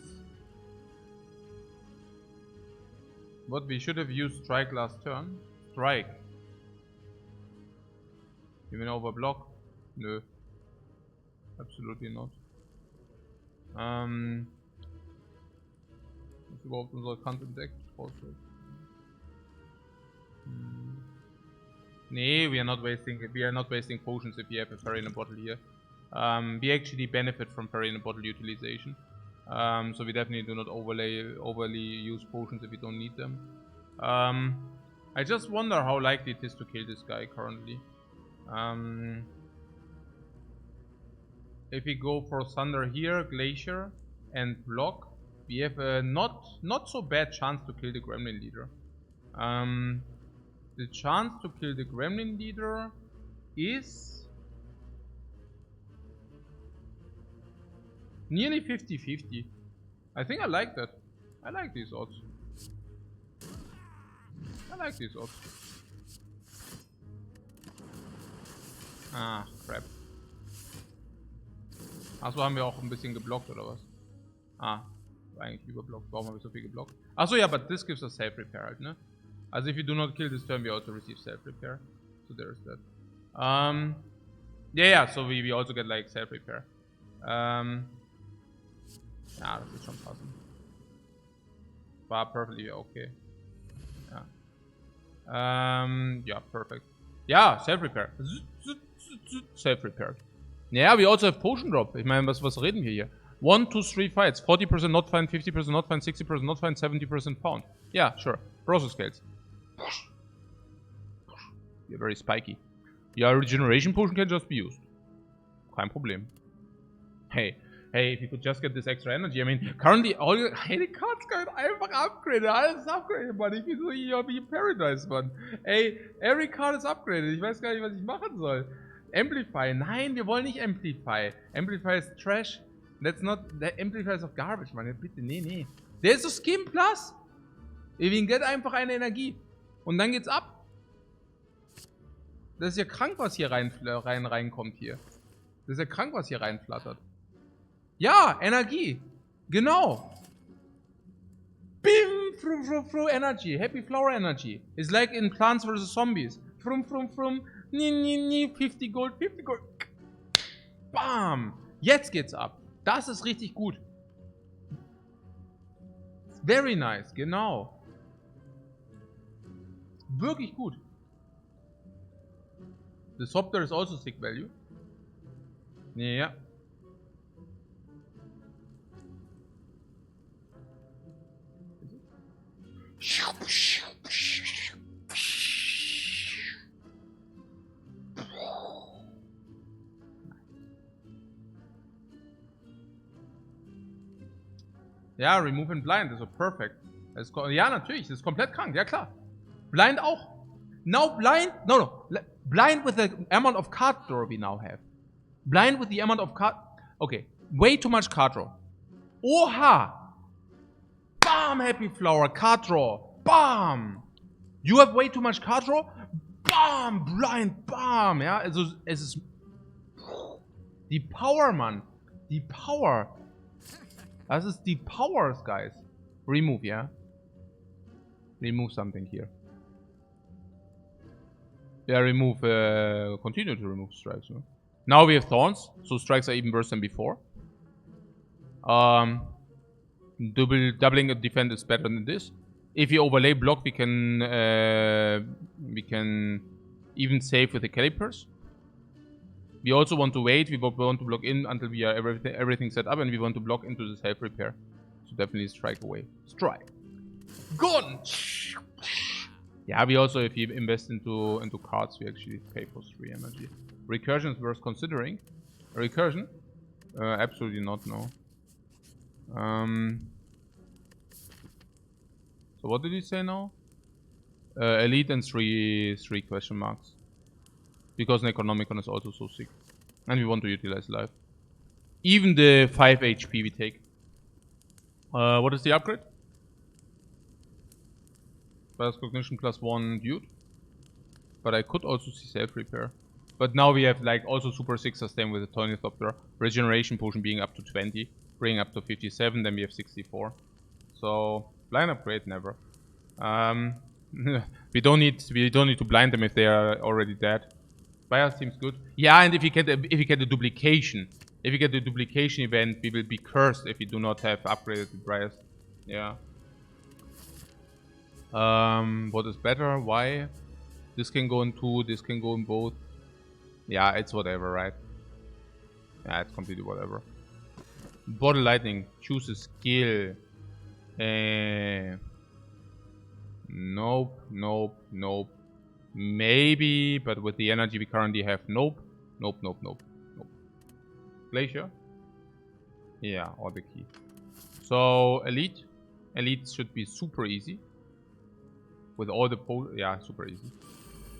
what we should have used strike last turn. Strike. Even over block? No. Absolutely not. Ist überhaupt unser Kant entdeckt? Nee, we are not wasting potions if we have a fairy in a bottle here. We actually benefit from fairy in a bottle utilization. So we definitely do not overly use potions if we don't need them. I just wonder how likely it is to kill this guy currently. If we go for Thunder here, Glacier, and block, we have a not so bad chance to kill the Gremlin Leader. The chance to kill the Gremlin Leader is nearly 50-50. I think I like that. I like these odds. Ah, crap. Achso, haben wir auch ein bisschen geblockt, oder was? Ah, war eigentlich überblockt. Warum habe ich so viel geblockt? Achso, ja, but this gives us self-repair halt, ne? Also if you do not kill this turn, we also receive self-repair. So there's that. Yeah, so we also get like self-repair. Ja, das ist schon passend. War perfectly okay. Yeah, perfect. Yeah, self-repair. Self-repair. Yeah, we also have potion drop. Ich meine, was reden wir hier? 1, 2, 3 fights. 40% not found, 50% not found, 60% not found, 70% found. Yeah, sure. Process scales. You're very spiky. Yeah, regeneration potion can just be used. Kein Problem. Hey, if you could just get this extra energy. I mean, currently all your die cards können einfach upgraden. Alles ist upgraded, Mann. Ich bin so hier wie Paradise, Mann. Ey, every card is upgraded. Ich weiß gar nicht, was ich machen soll. Amplify. Nein, wir wollen nicht Amplify. Amplify ist Trash. That's not... The Amplify ist doch Garbage, Mann. Bitte, nee. Der ist so Skin Plus. Wir get einfach eine Energie. Und dann geht's ab. Das ist ja krank, was hier reinkommt hier. Das ist ja krank, was hier reinflattert. Ja, Energie. Genau. Bim, frum, Energy. Happy Flower Energy. It's like in Plants vs. Zombies. Frum. Ni, 50 Gold. Bam. Jetzt geht's ab. Das ist richtig gut. Very nice, genau. Wirklich gut. The Sopter is also sick value. Ja. Ja, Remove and Blind ist so perfect. Ja, natürlich, das ist komplett krank, ja klar. Blind auch. Now Blind, no. Blind with the amount of card draw we now have. Blind with the amount of card, okay. Way too much card draw. Oha! Bam, Happy Flower, card draw. Bam! You have way too much card draw. Bam, Blind, bam. Ja, also es ist... Die Power, Mann. Die Power. Das ist die Powers, guys. Remove, yeah? Remove something here. Yeah, remove, continue to remove strikes. No? Now we have thorns, so strikes are even worse than before. Doubling a defense is better than this. If you overlay block, we can even save with the calipers. We also want to wait. We want to block in until we are everything set up, and we want to block into this health repair. So definitely strike away. Strike. Gone. Yeah, we also, if you invest into cards, we actually pay for 3 energy. Recursion is worth considering. Recursion? Absolutely not, no. So what did he say now? Elite and 3 question marks. Because Necronomicon is also so sick. And we want to utilize life. Even the 5 HP we take. What is the upgrade? Plus Cognition plus 1 dude. But I could also see self-repair. But now we have like also super 6 sustain with the Tornithopter. Regeneration potion being up to 20. Bringing up to 57, then we have 64. So blind upgrade never. we don't need to blind them if they are already dead. Spire seems good. Yeah, and if you get the duplication. If you get the duplication event, we will be cursed if we do not have upgraded the Briars. Yeah. What is better? Why? This can go in 2, this can go in both. Yeah, it's whatever, right? Yeah, it's completely whatever. Bottle Lightning. Choose a skill. Nope, nope, nope. Maybe, but with the energy we currently have, nope. Nope, nope, nope, nope. Glacier? Yeah, or the key. So, Elite. Elite should be super easy. With all the ja, super easy.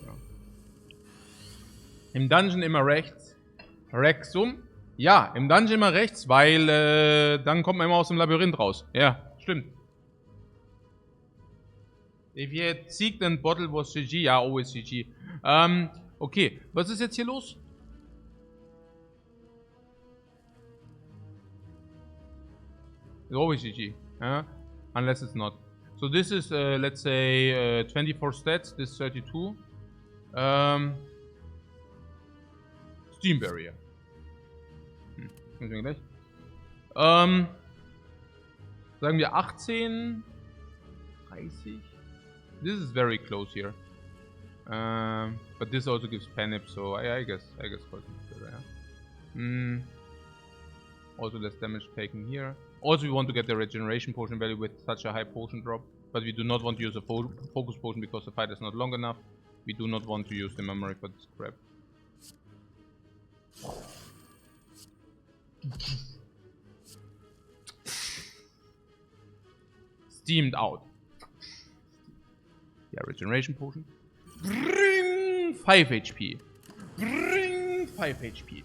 Ja. Im Dungeon immer rechts. Rexum. Ja, im Dungeon immer rechts, weil dann kommt man immer aus dem Labyrinth raus. Ja, stimmt. If you had seeked and bottle was GG. Ja, always GG. Okay, was ist jetzt hier los? It's always GG. Unless it's not. So this is, let's say, 24 stats. This 32. Steam Barrier. Gleich. Sagen wir 18. 30. This is very close here. But this also gives Panip, so I guess poison is better, yeah. Also less damage taken here. Also we want to get the regeneration potion value with such a high potion drop. But we do not want to use a focus potion because the fight is not long enough. We do not want to use the memory for this crap. Steamed out. Yeah, regeneration potion. Bring 5 HP. Bring 5 HP.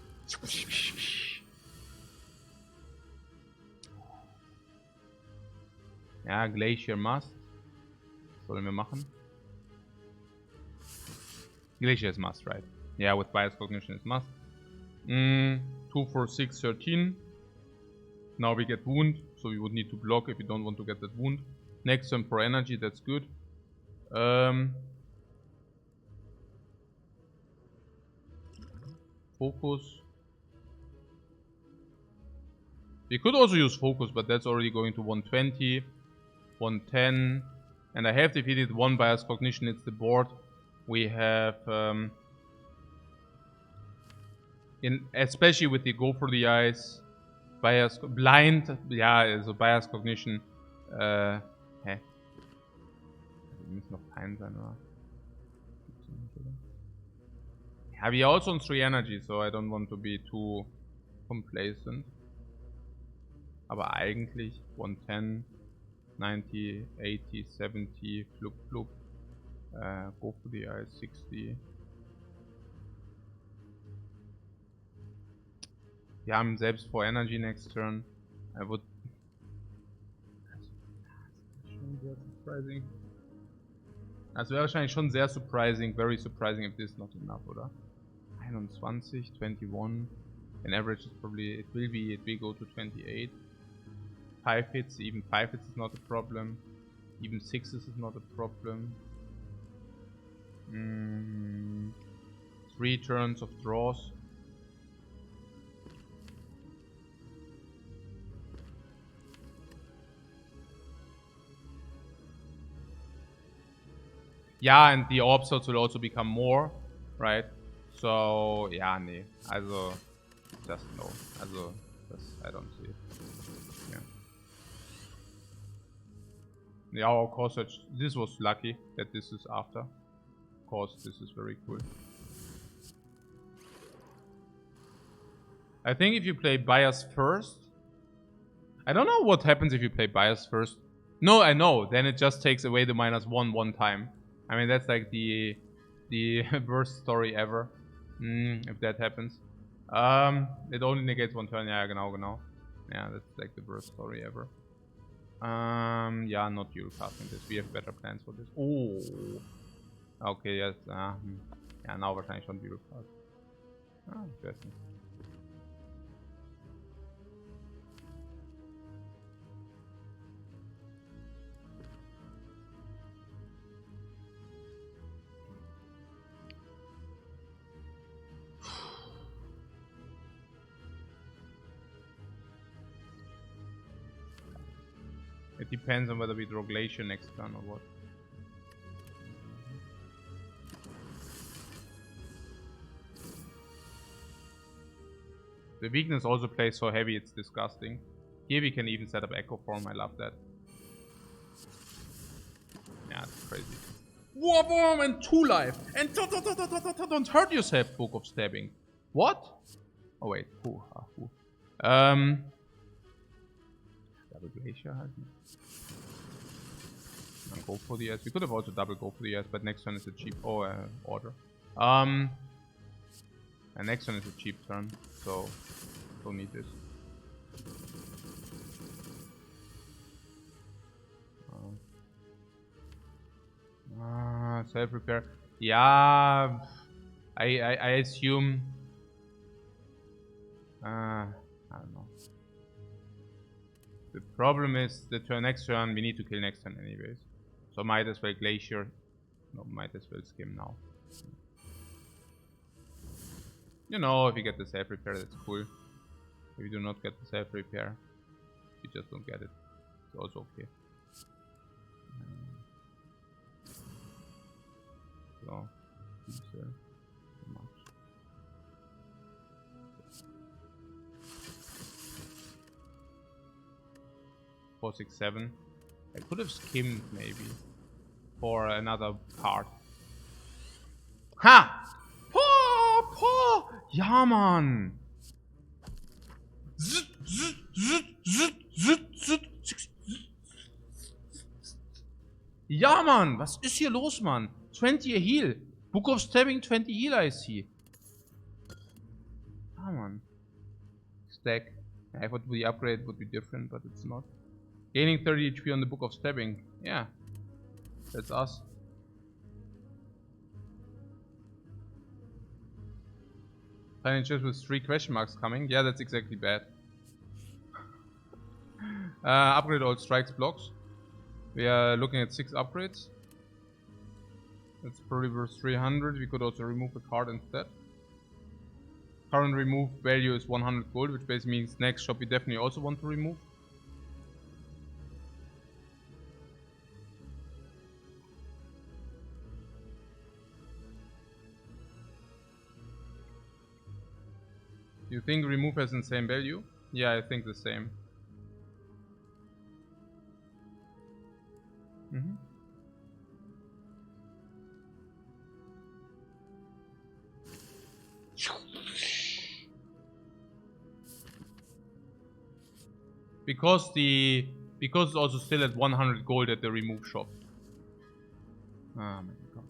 Ja, Glacier Must. Was sollen wir machen? Glacier is must, right? Yeah, with bias cognition is must. 2, 4, 6, 13. Now we get wound, so we would need to block if we don't want to get that wound. Next turn for energy, that's good. Focus. We could also use focus, but that's already going to 120, 110. And I have defeated one bias cognition, it's the board. We have, especially with the go for the eyes, bias, blind, ja, so bias cognition, hä? Muss noch kein sein, oder? Yeah, we are also on 3 energy, so I don't want to be too complacent. Aber eigentlich 110, 90, 80, 70, flup flup. Go for the eyes, 60. Wir haben selbst 4 energy next turn. I would. Das wäre wahrscheinlich schon sehr surprising, very surprising if this is not enough, oder? 21, 21. In average, it's probably, it will go to 28. 5 hits, even 5 hits is not a problem. Even 6s is not a problem. 3 turns of draws. Yeah, and the orb slots will also become more, right? So, ja, nee. Also, just no. Also, I don't see it. Yeah. Yeah, of course, this was lucky that this is after. Of course, this is very cool. I think if you play bias first, I don't know what happens if you play bias first. No, I know. Then it just takes away the -1 one time. I mean, that's like the worst story ever. If that happens. It only negates 1 turn. Yeah, genau. Yeah, that's like the worst story ever. Yeah, not dual casting this. We have better plans for this. Oh. Okay, yes. Yeah, now wahrscheinlich schon dual cast. Ah, interesting. It depends on whether we draw Glacier next turn or what. The weakness also plays so heavy, it's disgusting. Here we can even set up Echo Form, I love that. Yeah, it's crazy. Warworm and 2 life! And don't hurt yourself, Book of Stabbing. What? Oh wait, double Glacier, I think. And go for the S. We could have also double go for the S, but next turn is a cheap order. And next turn is a cheap turn, so don't need this. Self repair. Yeah, I assume. I don't know. The problem is the next turn we need to kill next turn anyways. So might as well Glacier. No, might as well Skim now. You know, if you get the self repair, that's cool. If you do not get the self repair, you just don't get it. It's also okay. So, so much. 4, 6, 7. I could have skimmed maybe for another card. Ha! Ja, Mann! Ja, Mann! Was ist hier los, Mann? 20 a heal. Book of Stabbing, 20 heal, I see. Ah, man. Stack. I thought the upgrade would be different, but it's not. Gaining 30 HP on the Book of Stabbing. Yeah. That's us. Finding just with 3 question marks coming. Yeah, that's exactly bad. Upgrade all strikes blocks. We are looking at 6 upgrades. That's probably worth 300. We could also remove a card instead. Current remove value is 100 gold, which basically means next shop we definitely also want to remove. You think remove has the same value? Yeah, I think the same. Because it's also still at 100 gold at the remove shop. Ah, my god.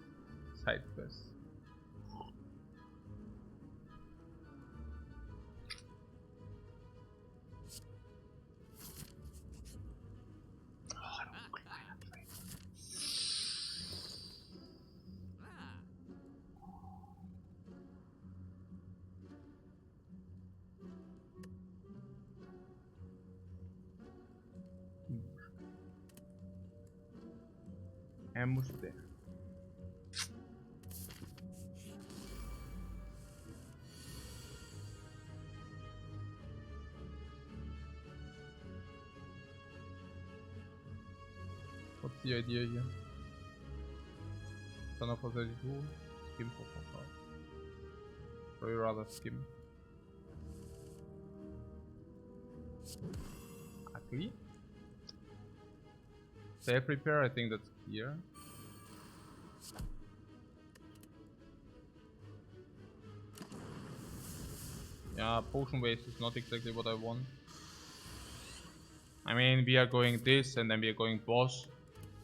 Side quest. Er muss weg. What's the idea here? Son of a 32, skim for 4. Or you rather skim? Ugly. Self repair, I think that's clear. Yeah, potion waste is not exactly what I want. I mean, we are going this, and then we are going boss,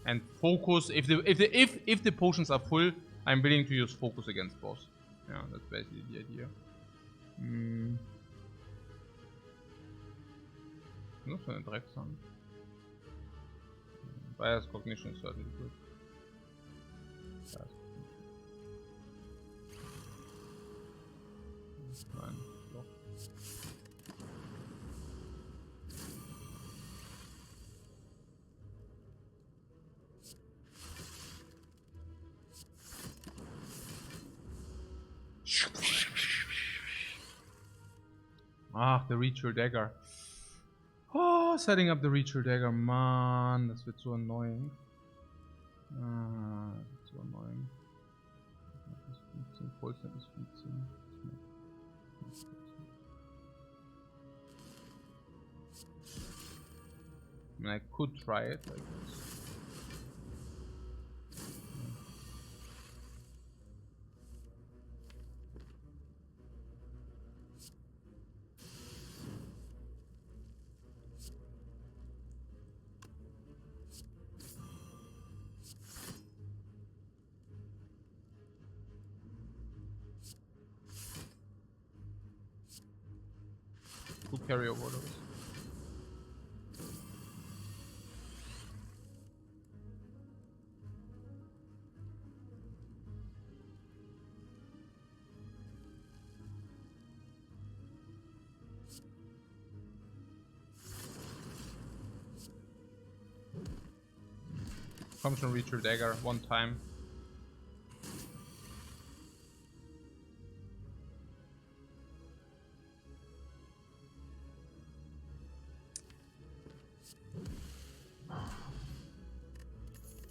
and focus. If the potions are full, I'm willing to use focus against boss. Yeah, that's basically the idea. Nur so eine Drecksand. Bias cognition is certainly good. Nein, doch. Ah, the Reacher Dagger. Oh, setting up the Reacher Dagger, man, das wird so annoying. Ah, das wird so annoying. Das ist 15, Vollzeit ist 15. I mean, I could try it, I guess. Who carry over those? Comes from reach your dagger one time.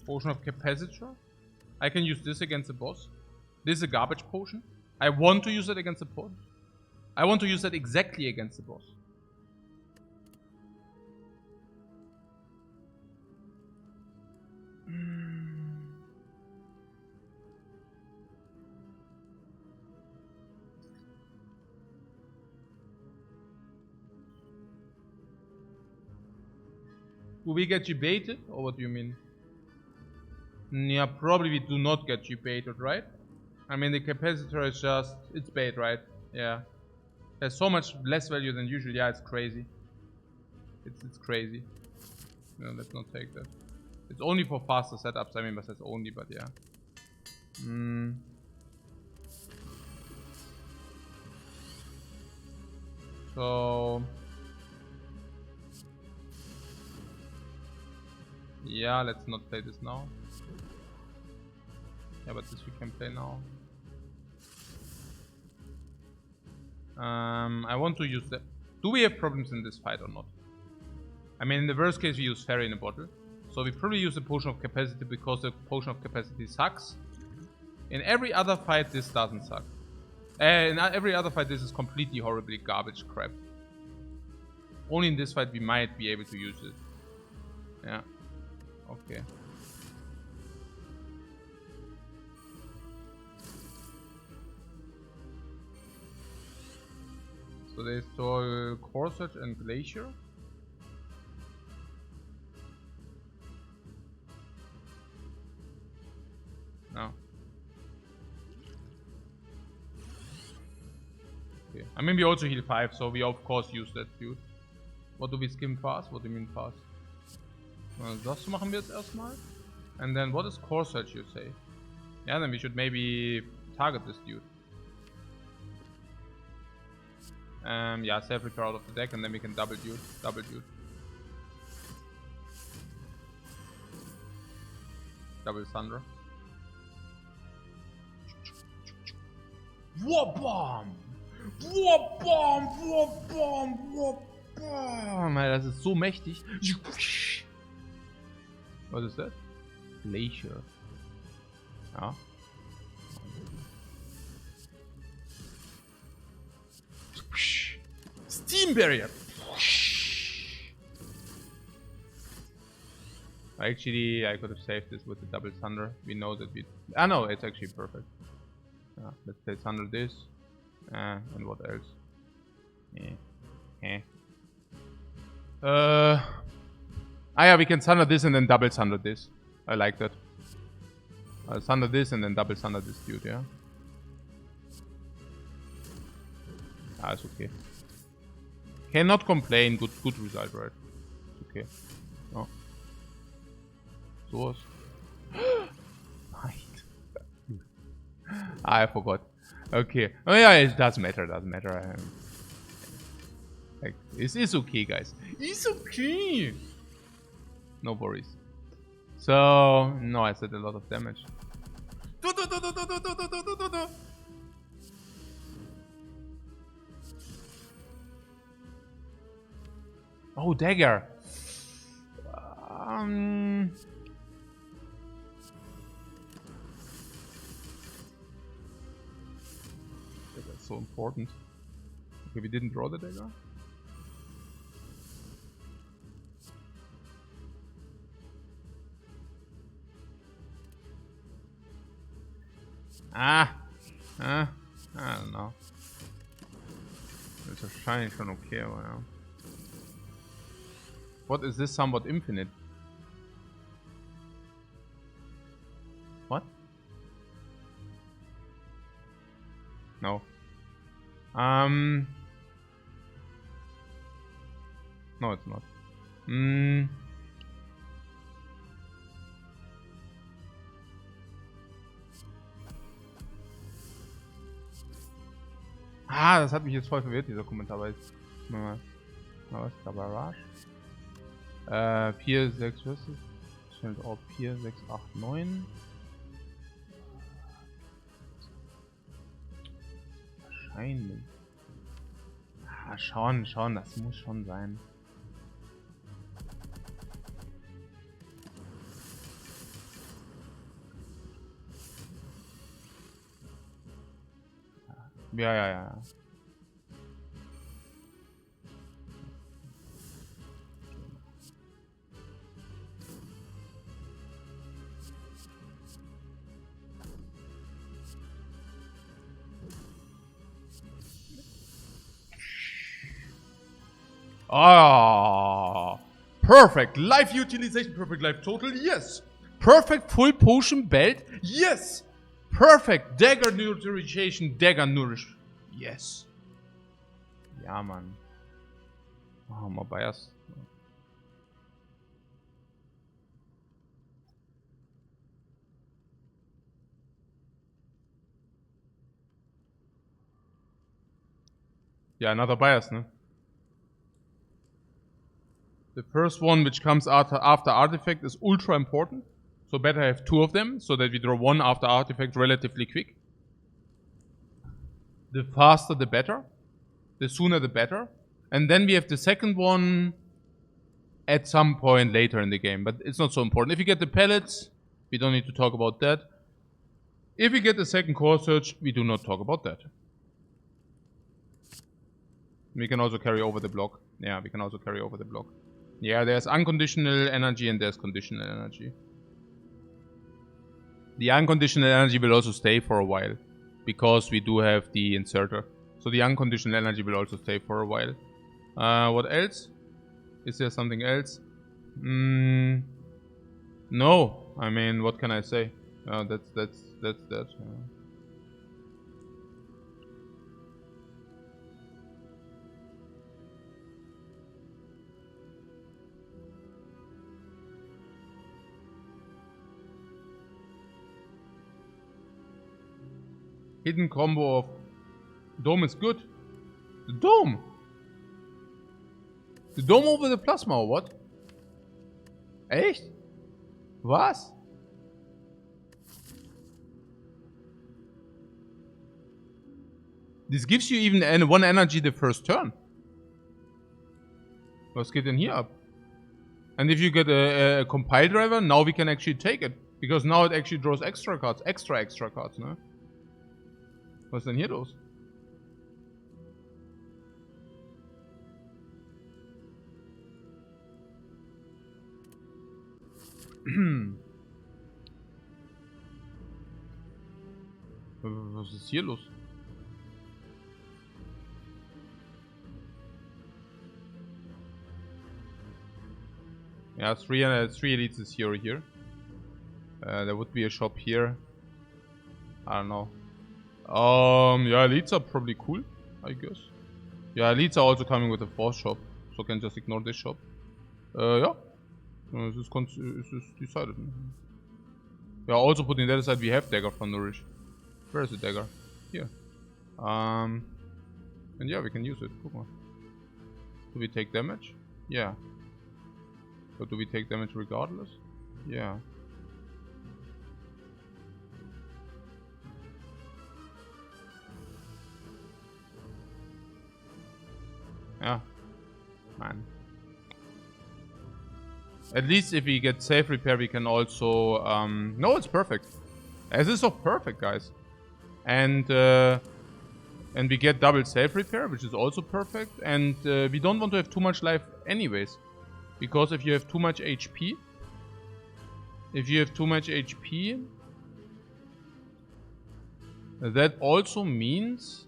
Potion of Capacitor. I can use this against the boss. This is a garbage potion. I want to use it against the boss. I want to use that exactly against the boss. Do we get G-baited, or what do you mean? Yeah, probably we do not get G-baited, right? I mean, the capacitor is just, it's bait, right? Yeah. There's so much less value than usual. Yeah, it's crazy. It's crazy. No, let's not take that. It's only for faster setups. I mean, but that's only, but yeah. So... yeah, let's not play this now. Yeah, but this we can play now. I want to use that. Do we have problems in this fight or not? I mean, in the worst case, we use Fairy in a bottle. So we probably use the Potion of Capacity because the Potion of Capacity sucks. In every other fight, this doesn't suck. In every other fight, this is completely horribly garbage crap. Only in this fight, we might be able to use it. Yeah. Okay. So they stole Corsage and Glacier. No. Okay. I mean, we also heal 5, so we of course use that, dude. What do we skim fast? What do you mean fast? Das machen wir jetzt erstmal. And then what is Corsage, you say? Yeah, then we should maybe target this dude. Yeah, save recur out of the deck and then we can double dude. Double dude. Double Thunder. Whoop bomb! Whoop bomb! Whoop bomb! Whoop bomb! Das ist so mächtig. Was ist das? Glacier. Ja. Steam Barrier. Actually, I could have saved this with the double thunder. We know that we... ah no, it's actually perfect. Let's play thunder this. And what else? Yeah, we can thunder this and then double thunder this. I like that. Thunder this and then double thunder this dude, yeah? Ah, it's okay. Cannot complain, good result, right? It's okay. Oh. Source. I forgot. Okay. Oh yeah, it doesn't matter, like, it's okay, guys. It's okay! No worries. So, no, I said a lot of damage. Oh, dagger. That's so important. Okay, we didn't draw the dagger. I don't know. Ist wahrscheinlich schon okay, aber ja. What is this somewhat infinite? What? No. No, it's not. Ah, das hat mich jetzt voll verwirrt, dieser Kommentar, weil was? Barrage? Pier 6 versus. Stellt auch Pier 6, 8, 9. Wahrscheinlich. Ah, schon, das muss schon sein. Ja. Ah, perfect life utilization, perfect life total, yes. Perfect full potion belt, yes. Perfect dagger nutrition, dagger nourish, yes. Ja, Mann. Oh, mal bias. Yeah, another bias, ne? The first one, which comes after artifact, is ultra important. So better have 2 of them, so that we draw 1 after artifact relatively quick. The faster the better. The sooner the better. And then we have the second one at some point later in the game, but it's not so important. If you get the pellets, we don't need to talk about that. If we get the second core search, we do not talk about that. We can also carry over the block. Yeah, we can also carry over the block. Yeah, there's unconditional energy and there's conditional energy. The unconditional energy will also stay for a while, because we do have the inserter. So the unconditional energy will also stay for a while. What else? Is there something else? No. I mean, what can I say? That's that. Hidden combo of dome is good. The dome? The dome over the plasma or what? Echt? Was? This gives you even 1 energy the first turn. Was geht denn hier ab? And if you get a compile driver, now we can actually take it. Because now it actually draws extra cards. Extra cards, ne? Was ist denn hier los? Was ist hier los? Yeah, 3 elites is here. There would be a shop here. I don't know. Yeah, elites are probably cool, I guess. Yeah, elites are also coming with a 4th shop, so can just ignore this shop. Yeah. This is decided. Yeah, also put in the other side we have dagger from Nourish. Where is the dagger? Here. And yeah, we can use it. Guck mal. Do we take damage? Yeah. But do we take damage regardless? Yeah. Yeah. Man. At least if we get safe repair, we can also... no, it's perfect. This is so perfect, guys. And we get double safe repair, which is also perfect. And we don't want to have too much life anyways. Because if you have too much HP... That also means...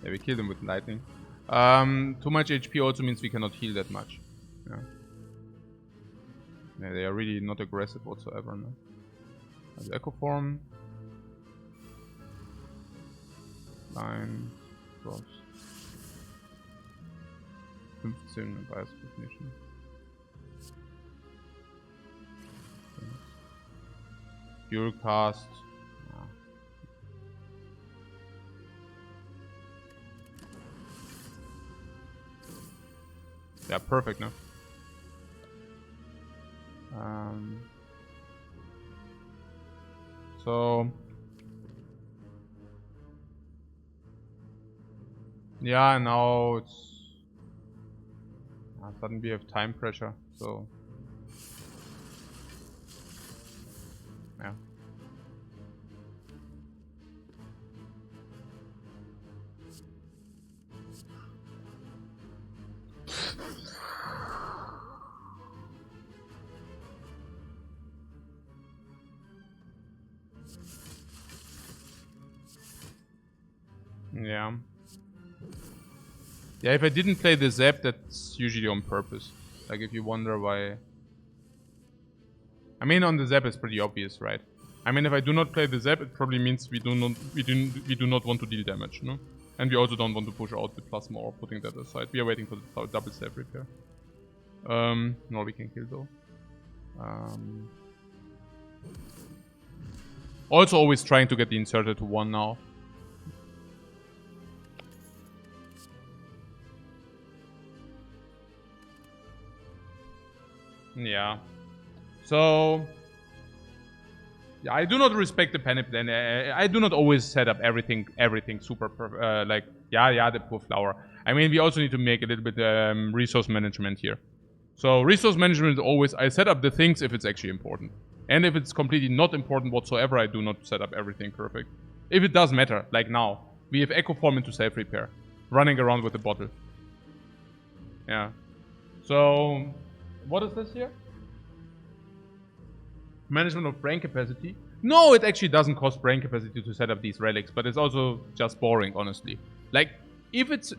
Yeah, we killed him with lightning. Too much HP also means we cannot heal that much. Yeah. Yeah, they are really not aggressive whatsoever, no? The Echo Form. Line. Cross. 15 Bias Recognition. Dual Cast. Yeah, perfect, no? So... Yeah, now it's... suddenly we have time pressure, so... Yeah. Yeah. Yeah, if I didn't play the Zap, that's usually on purpose. Like, if you wonder why... I mean, on the Zap it's pretty obvious, right? I mean, if I do not play the Zap, it probably means we do not want to deal damage, no? And we also don't want to push out the plasma or putting that aside. We are waiting for the double Zap repair. No, we can kill though. Also always trying to get the inserter to 1 now. Yeah. So... Yeah, I do not respect the panic plan. I do not always set up everything super perfect. Like, yeah, the poor flower. I mean, we also need to make a little bit resource management here. So resource management is always, I set up the things if it's actually important. And if it's completely not important whatsoever, I do not set up everything perfect. If it does matter, like now. We have Echo Form into self-repair. Running around with the bottle. Yeah. So, what is this here? Management of brain capacity. No, it actually doesn't cost brain capacity to set up these relics, but it's also just boring, honestly. Like, if it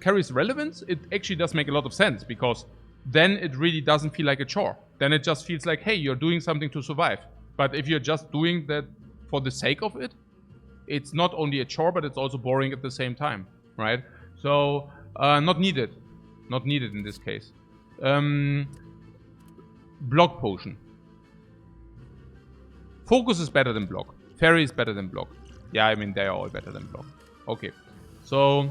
carries relevance, it actually does make a lot of sense, because then it really doesn't feel like a chore. Then it just feels like, hey, you're doing something to survive. But if you're just doing that for the sake of it, it's not only a chore, but it's also boring at the same time, right? So, not needed. Not needed in this case. Block Potion. Focus is better than block. Fairy is better than block. Yeah, I mean, they are all better than block. Okay. So,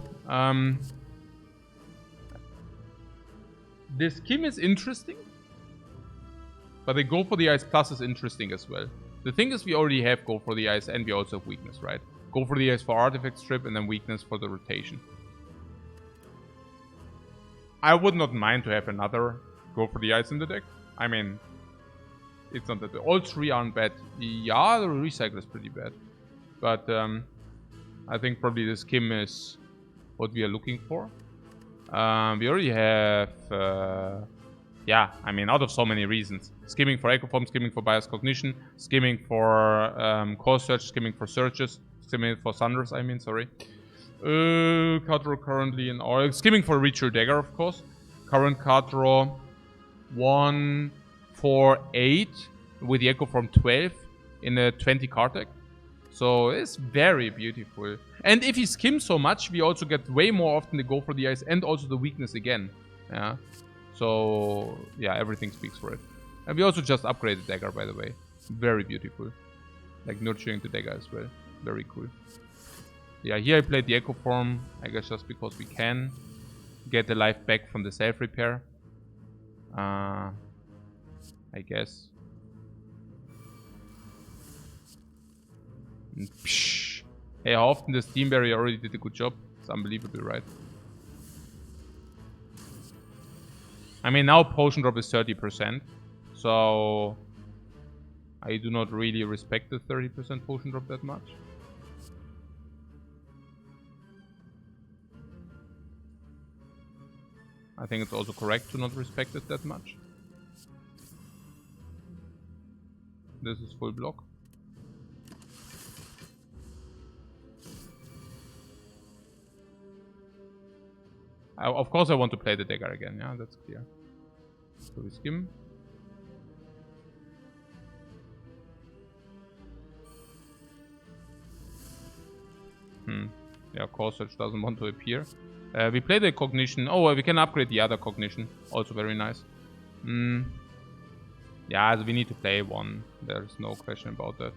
this Kim is interesting. But the Go for the Ice Plus is interesting as well. The thing is, we already have Go for the Ice and we also have Weakness, right? Go for the Ice for Artifact Strip and then Weakness for the rotation. I would not mind to have another Go for the Ice in the deck. I mean... It's not that all 3 aren't bad. Yeah, the recycle is pretty bad. But I think probably this Kim is what we are looking for. We already have... yeah, I mean, out of so many reasons. Skimming for Echo Form, skimming for Bias Cognition, skimming for Core Search, skimming for Searches, skimming for Thunders, I mean, sorry. Card draw currently in... Or skimming for Reach Your Dagger, of course. Current card draw... 1... 4, 8 with the Echo Form 12 in a 20 card deck. So it's very beautiful. And if he skims so much, we also get way more often the Go for the Ice and also the Weakness again. Yeah. So yeah, everything speaks for it. And we also just upgraded Dagger, by the way. Very beautiful. Like nurturing the Dagger as well. Very cool. Yeah, here I played the Echo Form, I guess just because we can get the life back from the self-repair. I guess. Psh. Hey, how often the Steam Barrier already did a good job? It's unbelievable, right? I mean, now Potion Drop is 30%. So... I do not really respect the 30% Potion Drop that much. I think it's also correct to not respect it that much. This is full block. Of course I want to play the dagger again, yeah, that's clear. So we skim. Yeah, Corsage doesn't want to appear. We play the cognition. Oh, we can upgrade the other cognition. Also very nice. Yeah, so we need to play one. There's no question about that.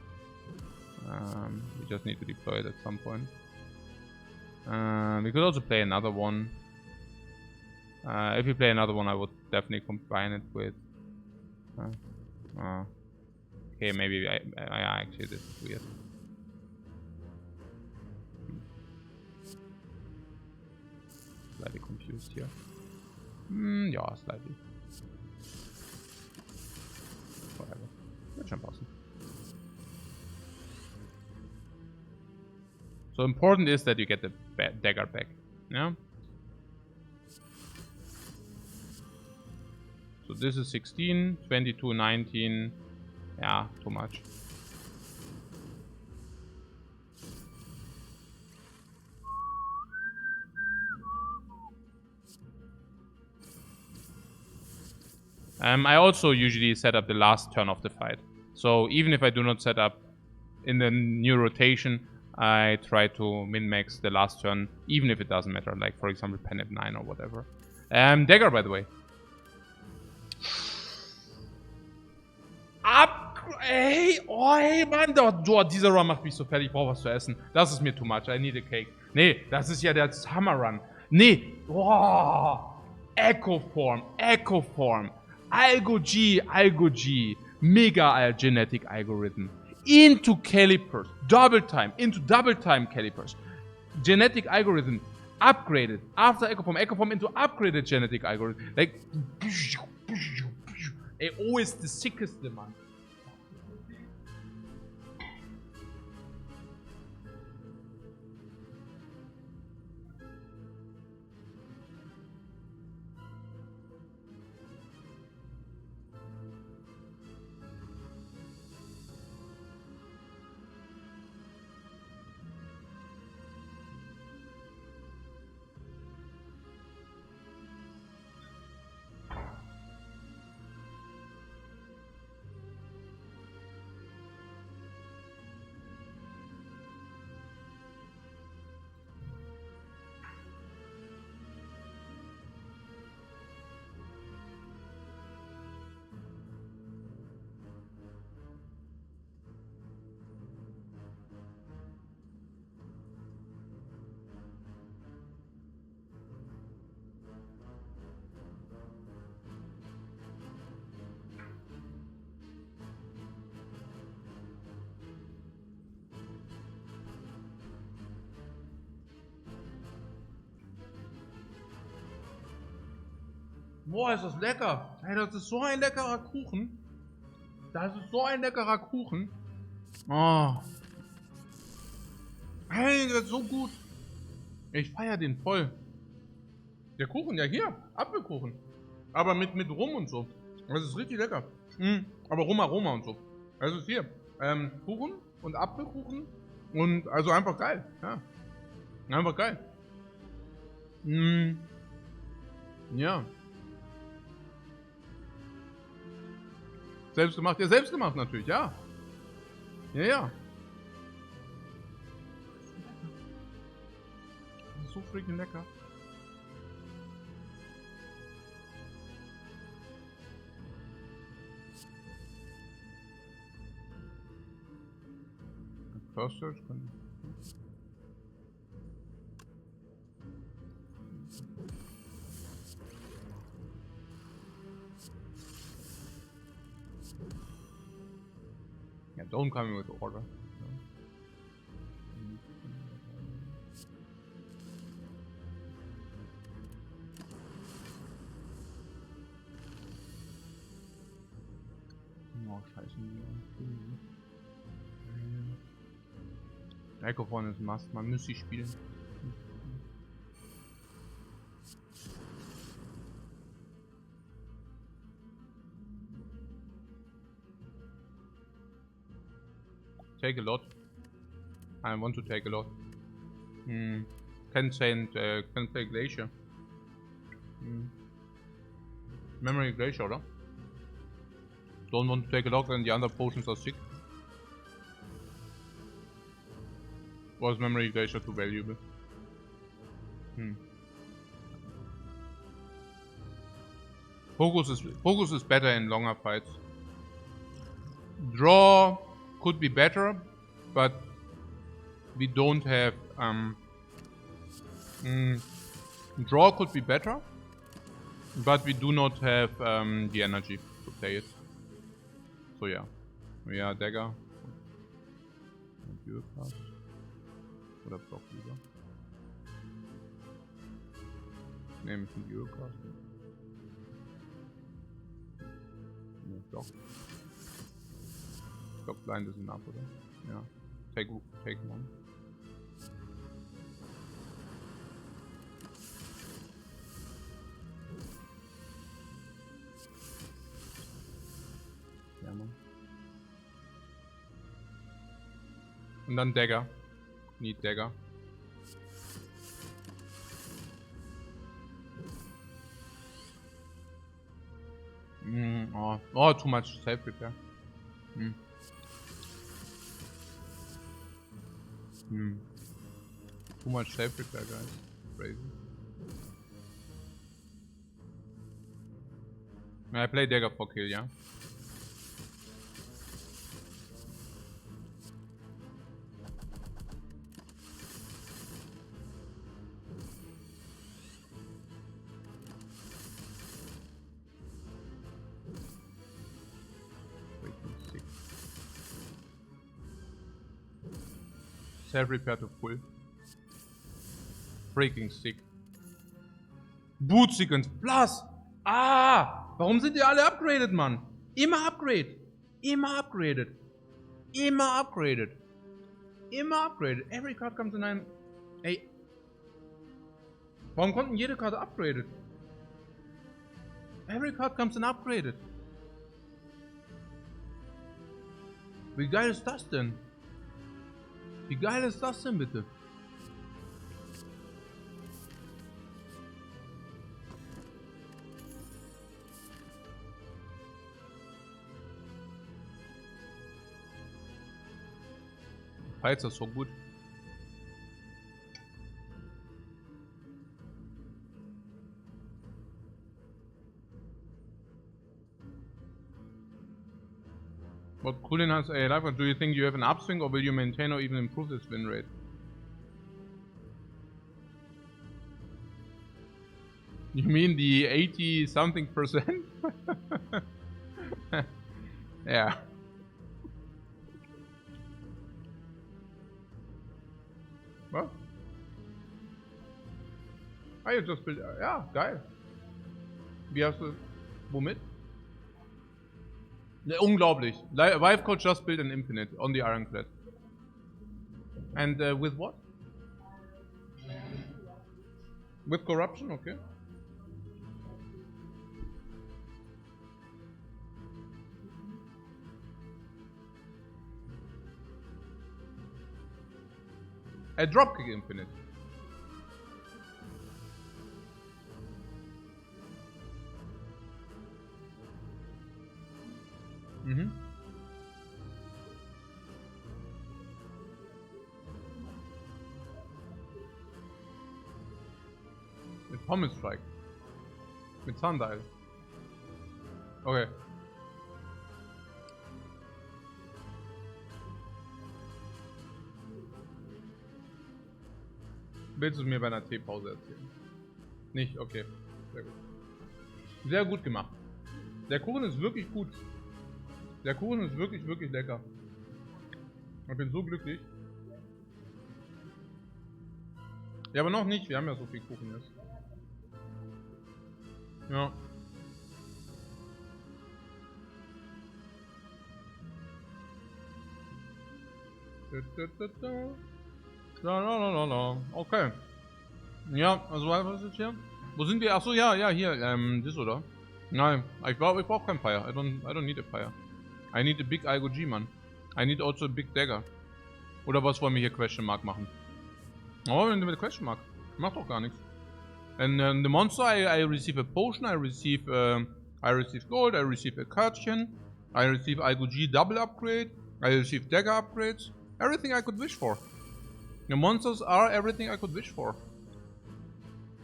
We just need to deploy it at some point. We could also play another one. If we play another one, I would definitely combine it with... okay, maybe I actually, this is weird. Slightly confused here. Yeah, slightly. Whatever. Wird schon passen. So important is that you get the dagger back. Yeah. So this is 16, 22, 19. Yeah, too much. I also usually set up the last turn of the fight. So even if I do not set up in the new rotation, I try to min-max the last turn, even if it doesn't matter. Like, for example, pen at 9 or whatever. Dagger, by the way. Ey, oh, hey, Mann, dieser Run macht mich so fertig, ich brauche was zu essen. Das ist mir too much, I need a cake. Nee, das ist ja der Hammer Run. Nee, oh, Echo Form. Algo G, Mega Genetic Algorithm. Into Calipers, double time Calipers. Genetic Algorithm upgraded after Echo Form into upgraded Genetic Algorithm. Like, always the sickest, man. Boah, ist das lecker. Hey, das ist so ein leckerer Kuchen. Das ist so ein leckerer Kuchen. Oh. Hey, das ist so gut. Ich feiere den voll. Der Kuchen, ja hier, Apfelkuchen. Aber mit Rum und so. Das ist richtig lecker. Aber Aroma und so. Das ist hier. Kuchen und Apfelkuchen. Und also einfach geil. Ja. Einfach geil. Ja. Selbst gemacht? Ja, selbst gemacht natürlich, ja. Ja. Das ist so freaking lecker. First Search können. Yeah, don't come with order. Oh, scheiße. Mikrofon ist Must, man muss sie spielen. take a lot. I want to take a lot. Can play Glacier. Memory Glacier, oder? Don't want to take a lot and the other potions are sick. Or is Memory Glacier too valuable? Focus is better in longer fights. Draw could be better, but we don't have draw could be better, but we do not have the energy to play it. So yeah, Dagger. Oder Block lieber. Nehme ich den Eurocast. Block. Block blind is enough, oder? Ja. Take one. Ja, Mann. Und dann Dagger. Need Dagger. Oh, too much self repair. Too much self repair, guys. Crazy. I play Dagger for kill, yeah. Self-repair to full. Freaking sick. Boot Sequence Plus! Ah! Warum sind die alle upgraded, Mann? Immer upgrade! Immer upgraded! Immer upgraded! Immer upgraded! Every card comes in einem... Ey! Warum konnten jede Karte upgraded? Every card comes in upgraded! Wie geil ist das denn? Wie geil ist das denn bitte? Fights are so good. What Kulin has a Lifecoach, do you think you have an upswing or will you maintain or even improve this win rate? You mean the 80 something %? Yeah. What? Ah, you just built. Ja, geil. Wie hast du. Womit? Ne, unglaublich. Lifecoach just built an Infinite on the Ironclad. And with what? With corruption, okay. A Dropkick Infinite. Mit Pommes Strike. Mit Sundial. Okay. Willst du mir bei einer Teepause erzählen? Nicht? Okay. Sehr gut. Sehr gut gemacht. Der Kuchen ist wirklich gut. Der Kuchen ist wirklich, wirklich lecker. Ich bin so glücklich. Ja, aber noch nicht. Wir haben ja so viel Kuchen jetzt. Ja. Okay. Ja, also was ist jetzt hier? Wo sind wir? Achso, ja, hier, das oder? Nein, ich brauch kein Fire. I don't need a Fire. I need a big Algo G, man. I need also a big dagger. Oder was wollen wir hier Question Mark machen? Oh, wenn du mit Question Mark. Macht doch gar nichts. And the monster I receive a potion, I receive gold, I receive a Kurtchen, I receive IGG double upgrade, I receive dagger upgrades. Everything I could wish for. The monsters are everything I could wish for.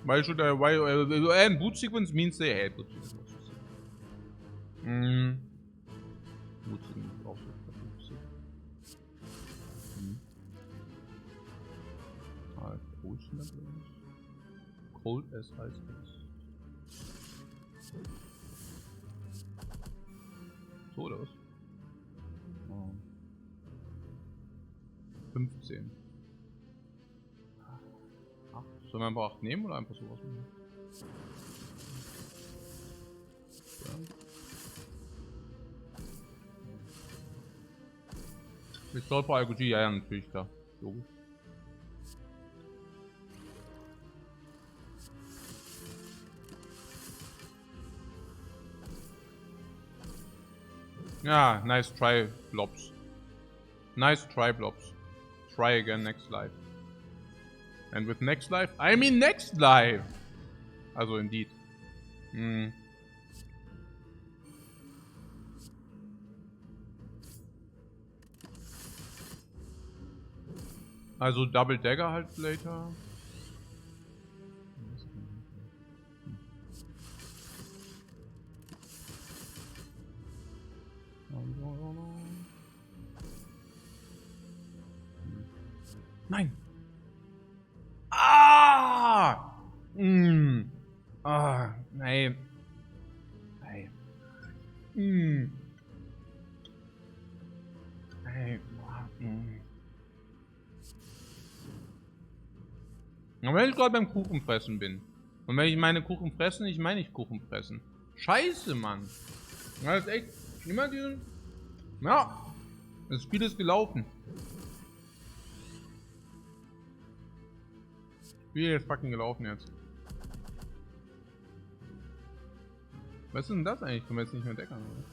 Why should I? Why? And boot sequence means they hate boot sequence. Boot sequence is also potion cold as ice. So oder was? Oh. 15. Ach, sollen wir einfach 8 nehmen oder einfach sowas nehmen? Ja. Ich glaube bei IGG, ja, natürlich, klar. Logisch. Yeah, nice try, blobs. Nice try, blobs. Try again next life. And with next life, I mean next life! Also indeed. Also Double Dagger halt later. Nein! Ah! Ah, nein. Nein. Nein. Und wenn ich gerade beim Kuchenfressen bin. Und wenn ich meine Kuchen fressen, ich meine nicht Kuchen fressen. Scheiße, Mann. Das ist echt immer diesen. Ja. Das Spiel ist gelaufen. Das Spiel ist fucking gelaufen jetzt. Was ist denn das eigentlich? Können wir jetzt nicht mehr deckern, oder?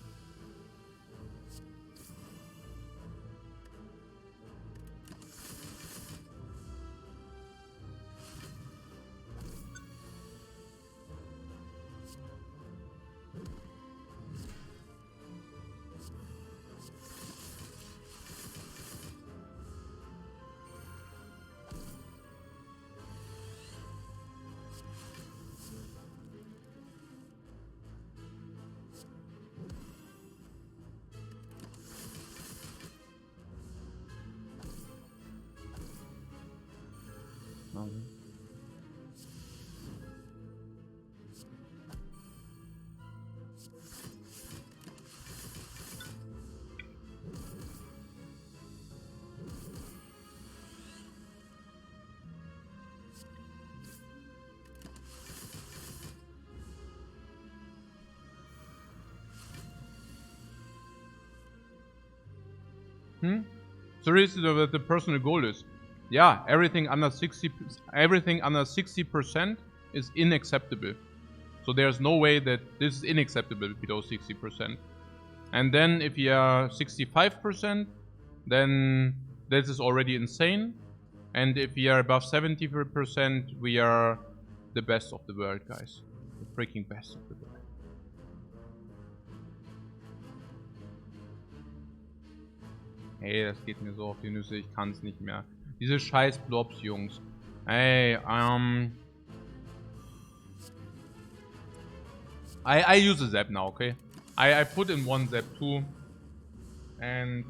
So is what the personal goal is. Yeah, everything under 60% is unacceptable. So there's no way that this is unacceptable below 60%. And then if you are 65%, then this is already insane. And if we are above 70%, we are the best of the world, guys. The freaking best of the world. Hey, das geht mir so auf die Nüsse, ich kann es nicht mehr. Diese scheiß Blobs, Jungs. Hey, I use a zap now, okay? I put in one zap too. And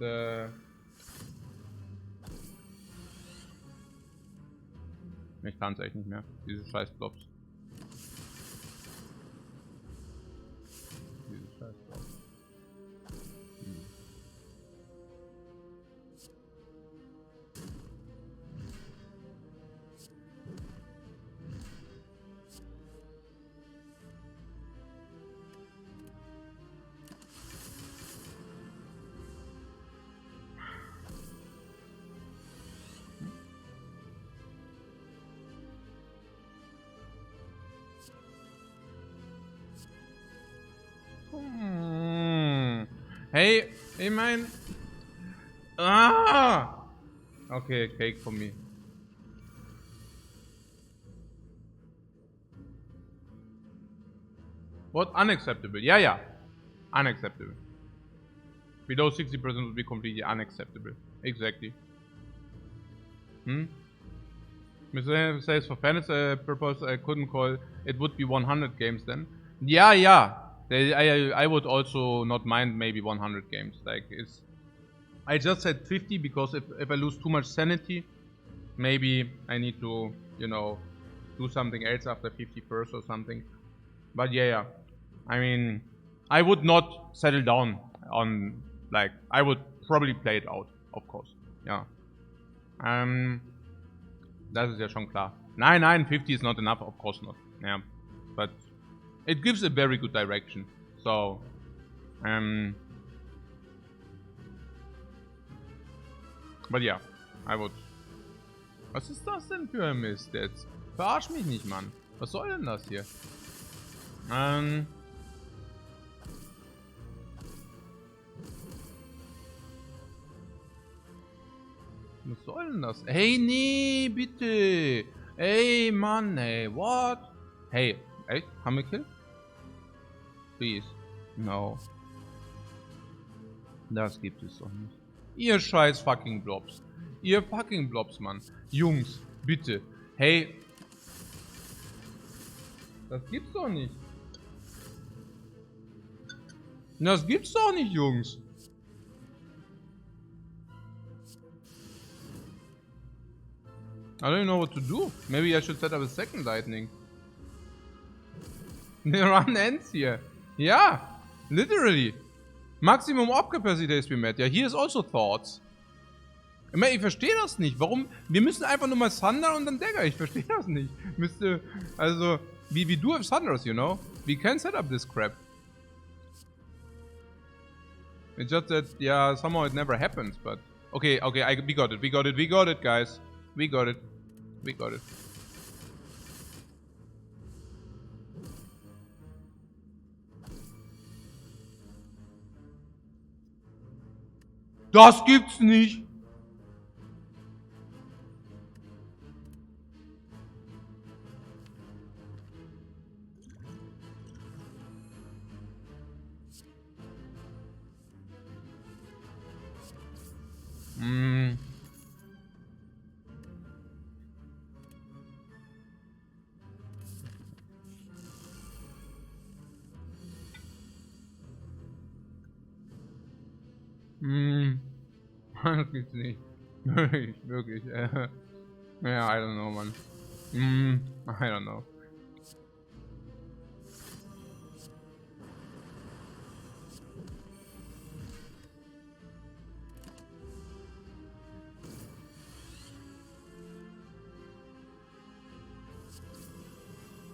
ich kann es echt nicht mehr. Diese scheiß Blobs. Diese scheiß Blobs. Hey, ich meine, Ah! Okay, cake for me. What? Unacceptable. Yeah, yeah. Unacceptable. Below 60% would be completely unacceptable. Exactly. Mr. says for fairness purpose, I couldn't call it would be 100 games then. Yeah, yeah. I would also not mind maybe 100 games. Like it's. I just said 50 because if I lose too much sanity, maybe I need to, you know, do something else after 50 first or something. But yeah, yeah. I mean, I would not settle down on, like, I would probably play it out, of course. Ja. Das ist ja schon klar. Nein, 50 is not enough, of course not. Yeah. But it gives a very good direction. So, but yeah, I would. Was ist das denn für ein Mist jetzt? Verarsch mich nicht, Mann. Was soll denn das hier? Was soll denn das? Hey, nee, bitte. Ey, Mann, ey, what? Hey, echt? Haben wir Kill? Please. No. Das gibt es doch nicht. Ihr scheiß fucking Blobs. Ihr fucking Blobs, Mann. Jungs, bitte. Hey. Das gibt's doch nicht. Das gibt's doch nicht, Jungs. I don't know what to do. Maybe I should set up a second lightning. The run ends here. Yeah, literally. Maximum Op Capacity has been met. Ja, here is also thoughts. Ich verstehe das nicht. Warum? Wir müssen einfach nur mal Thunder und dann Dagger. Ich verstehe das nicht. Müsste, also, we do have Thunders, you know? We can set up this crap. It's just that, yeah, somehow it never happens, but... Okay, we got it, guys. We got it. Das gibt's nicht! Das gibt's nicht. Wirklich. Ja, I don't know, man. I don't know.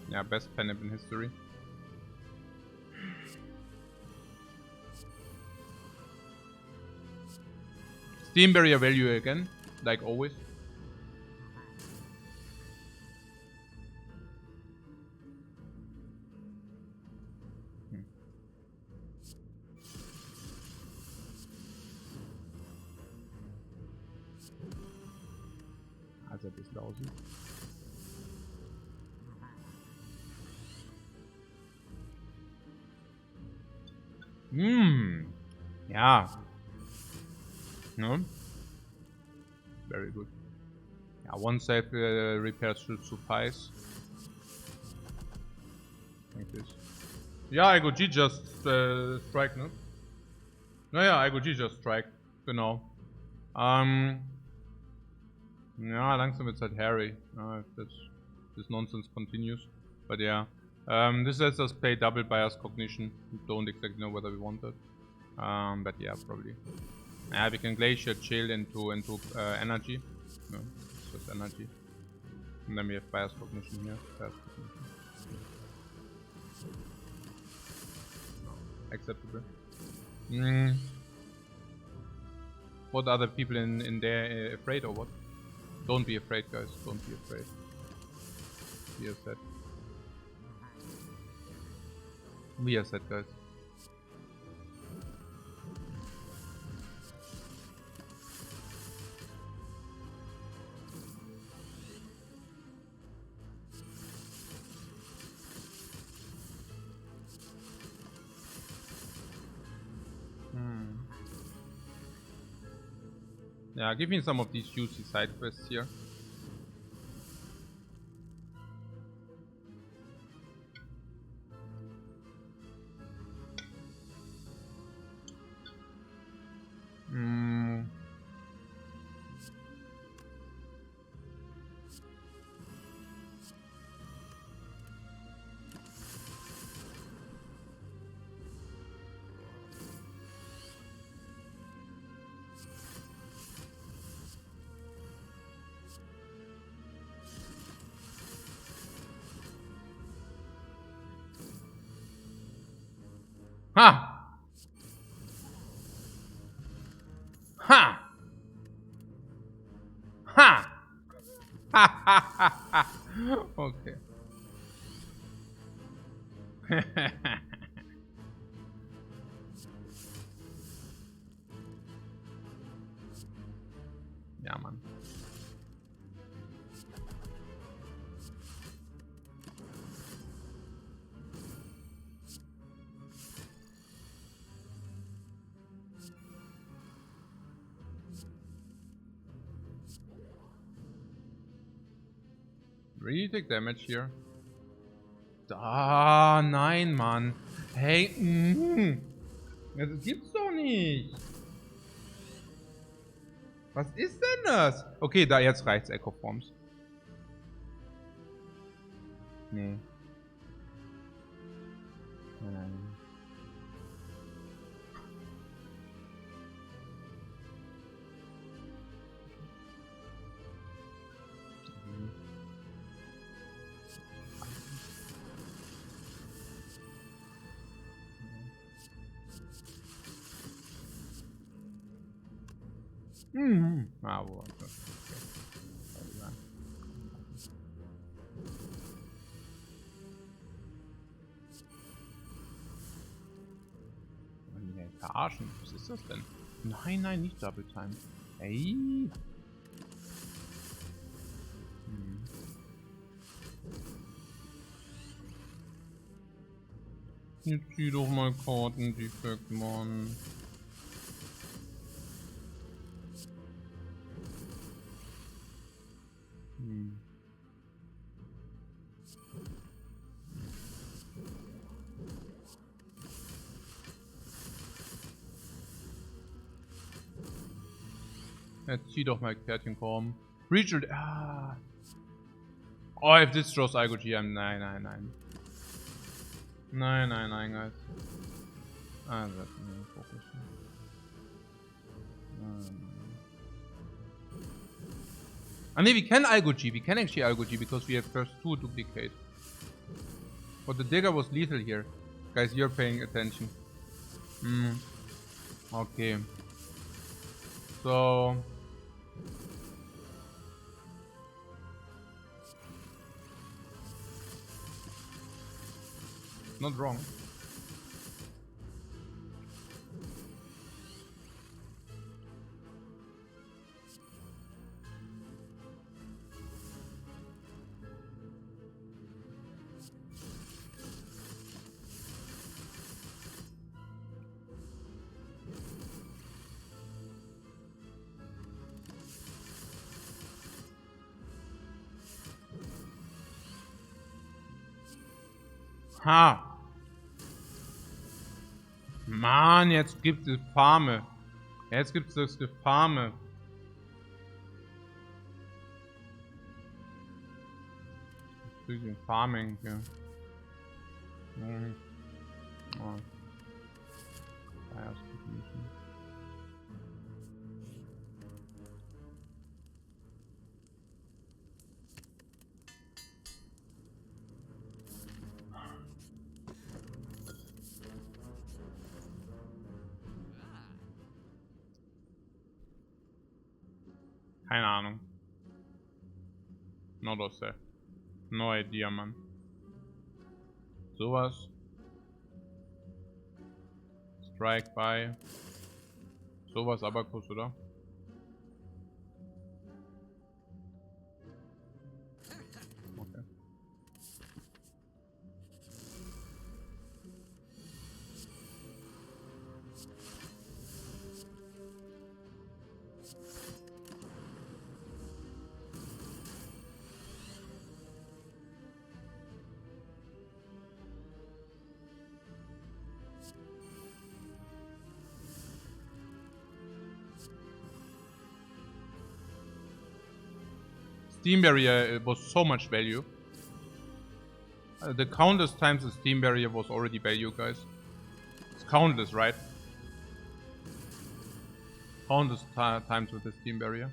Yeah, best pen in history. Steam barrier value again, like always. Also das lausen. Yeah. No? Very good. Yeah, one save repair should suffice. Like this. Ja, IGOG just strike, ne? Naja, IGOG just strike. Genau. Ja, langsam wird's halt hairy. If this nonsense continues. But yeah. This lets us play double bias cognition. We don't exactly know whether we want that. But yeah, probably. Yeah, we can glacier chill into energy. No, it's just energy. And then we have bias cognition here. Bias cognition. Acceptable. What are the people in there afraid or what? Don't be afraid, guys. Don't be afraid. We are set. We are set, guys. Yeah, give me some of these juicy side quests here. Ha! Ha! Ha! Ha ha ha ha! Okay. Ja, Mann. Really take damage here? Ah, nein, Mann. Hey, das gibt's doch nicht. Was ist denn das? Okay, da jetzt reicht's, Echo Forms. Nee. Nein. Ah, wo? Okay. Verarschen. Was ist das denn? Nein, nein, nicht Double Time. Ey. Jetzt zieh doch mal Karten, Defect, Mann. Jetzt zieh doch mal Kärtchen, komm. Regional. Ah. Oh, if this draws I go GM. Nein, nein, nein. Nein, nein, nein, guys. Ah, that's me. Focus. Ah, nee, we can Algo G. We can actually Algo G because we have first 2 duplicate. But the digger was lethal here. Guys, you're paying attention. Okay. So. Not wrong. Ha! Mann, jetzt gibt es Farme. Jetzt gibt es das Gefarme. Farming hier. Oh. Keine Ahnung. No, das ist no idea, Mann. Sowas. Strike by. Sowas Abakus, oder? Okay. Steam barrier was so much value. The countless times the Steam barrier was already value, guys. It's countless, right? Countless times with the Steam barrier.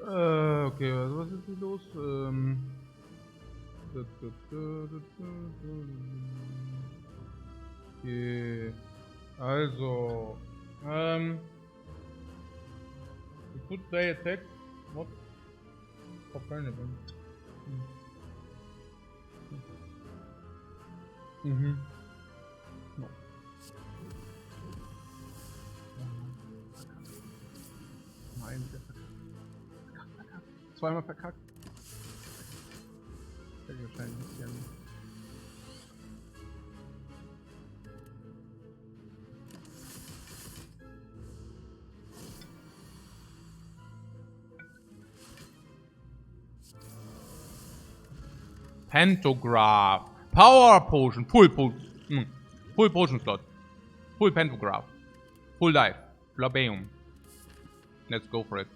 Okay, was ist hier los? Okay, also, you could play attack, not available. No. Nein, der verkackt. Zweimal verkackt. Der wahrscheinlich nicht gerne. Pantograph. Power Potion. Full Potion Slot. Full Pantograph. Full Life. Blabeum. Let's go for it.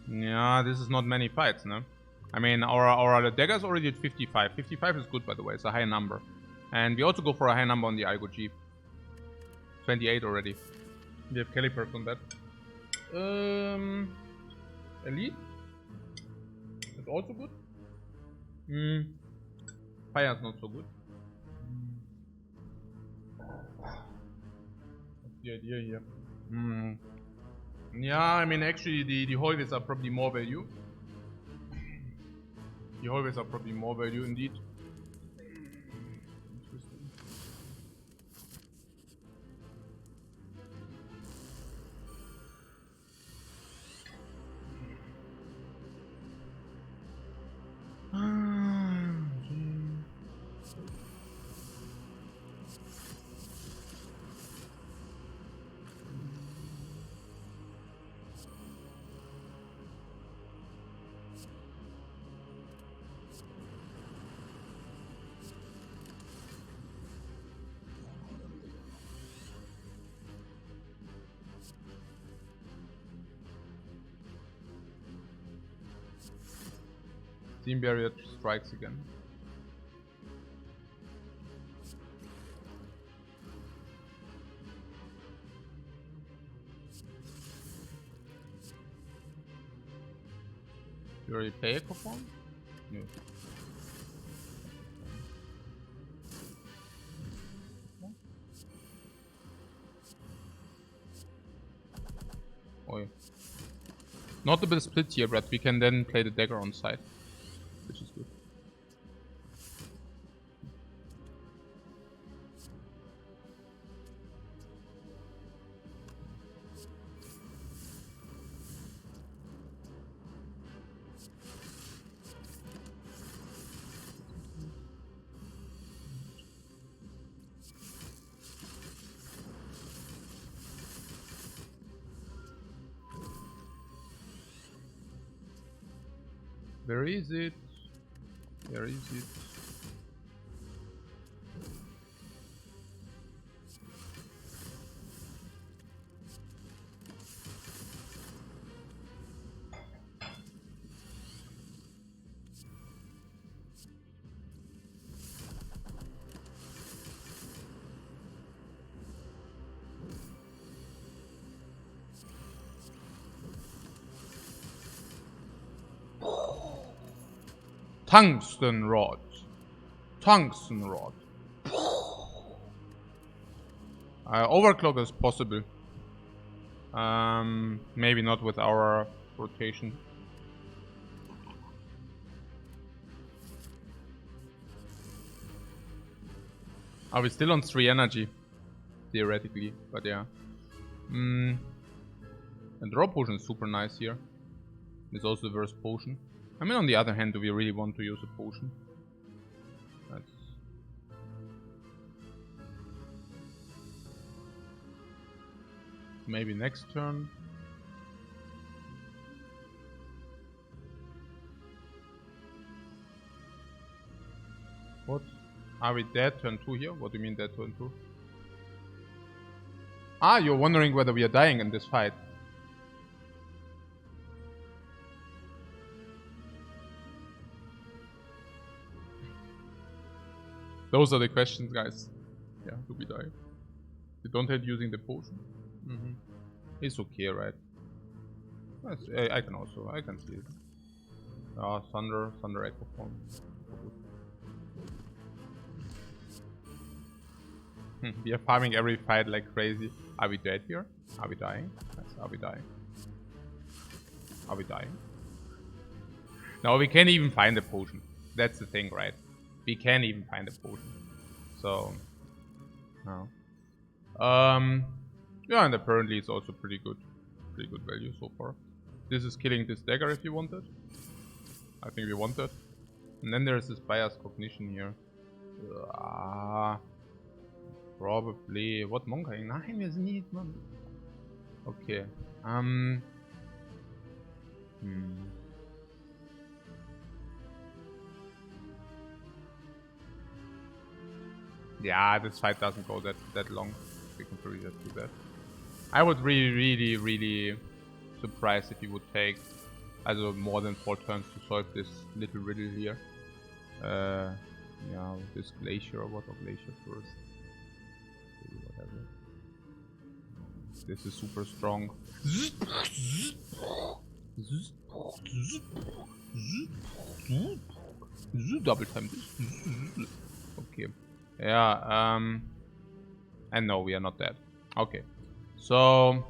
Yeah, this is not many fights, no? I mean, our dagger is already at 55. 55 is good, by the way. It's a high number. And we also go for a high number on the Igo Jeep. 28 already. We have calipers on that. Elite. It's also good. Fire is not so good. What's the idea here? Yeah, I mean, actually, the hallways are probably more value. The hallways are probably more value indeed. Interesting. Steam barrier strikes again. You already play a form? No. Oh yeah. Not a bit split here, but we can then play the dagger on side, which is good. Where is it? Where is it? Tungsten rod. Tungsten rod. Overclock is possible. Maybe not with our rotation. Are we still on 3 energy? Theoretically, but yeah. And draw potion is super nice here. It's also the worst potion. I mean, on the other hand, do we really want to use a potion? That's... Maybe next turn. What? Are we dead turn 2 here? What do you mean dead turn 2? Ah, you're wondering whether we are dying in this fight. Those are the questions, guys. Yeah, do we die? You don't hate using the potion. It's okay, right? I can see it. Thunder echo form. We are farming every fight like crazy. Are we dead here? Are we dying? Yes, are we dying? Are we dying? No, we can't even find a potion. That's the thing, right? We can't even find a potion. So, no. Yeah, and apparently it's also pretty good value so far. This is killing this dagger if you want it. I think we want it. And then there's this Spire's Cognition here. Probably. What Monkey? Nein, wir sind nicht, Mann. Okay. Yeah, this fight doesn't go that long. We can probably just do that. I would really surprised if he would take more than 4 turns to solve this little riddle here. Yeah, with this glacier or what, or glacier first. Whatever. This is super strong. Double time. Okay. Yeah, and no, we are not dead. Okay. So...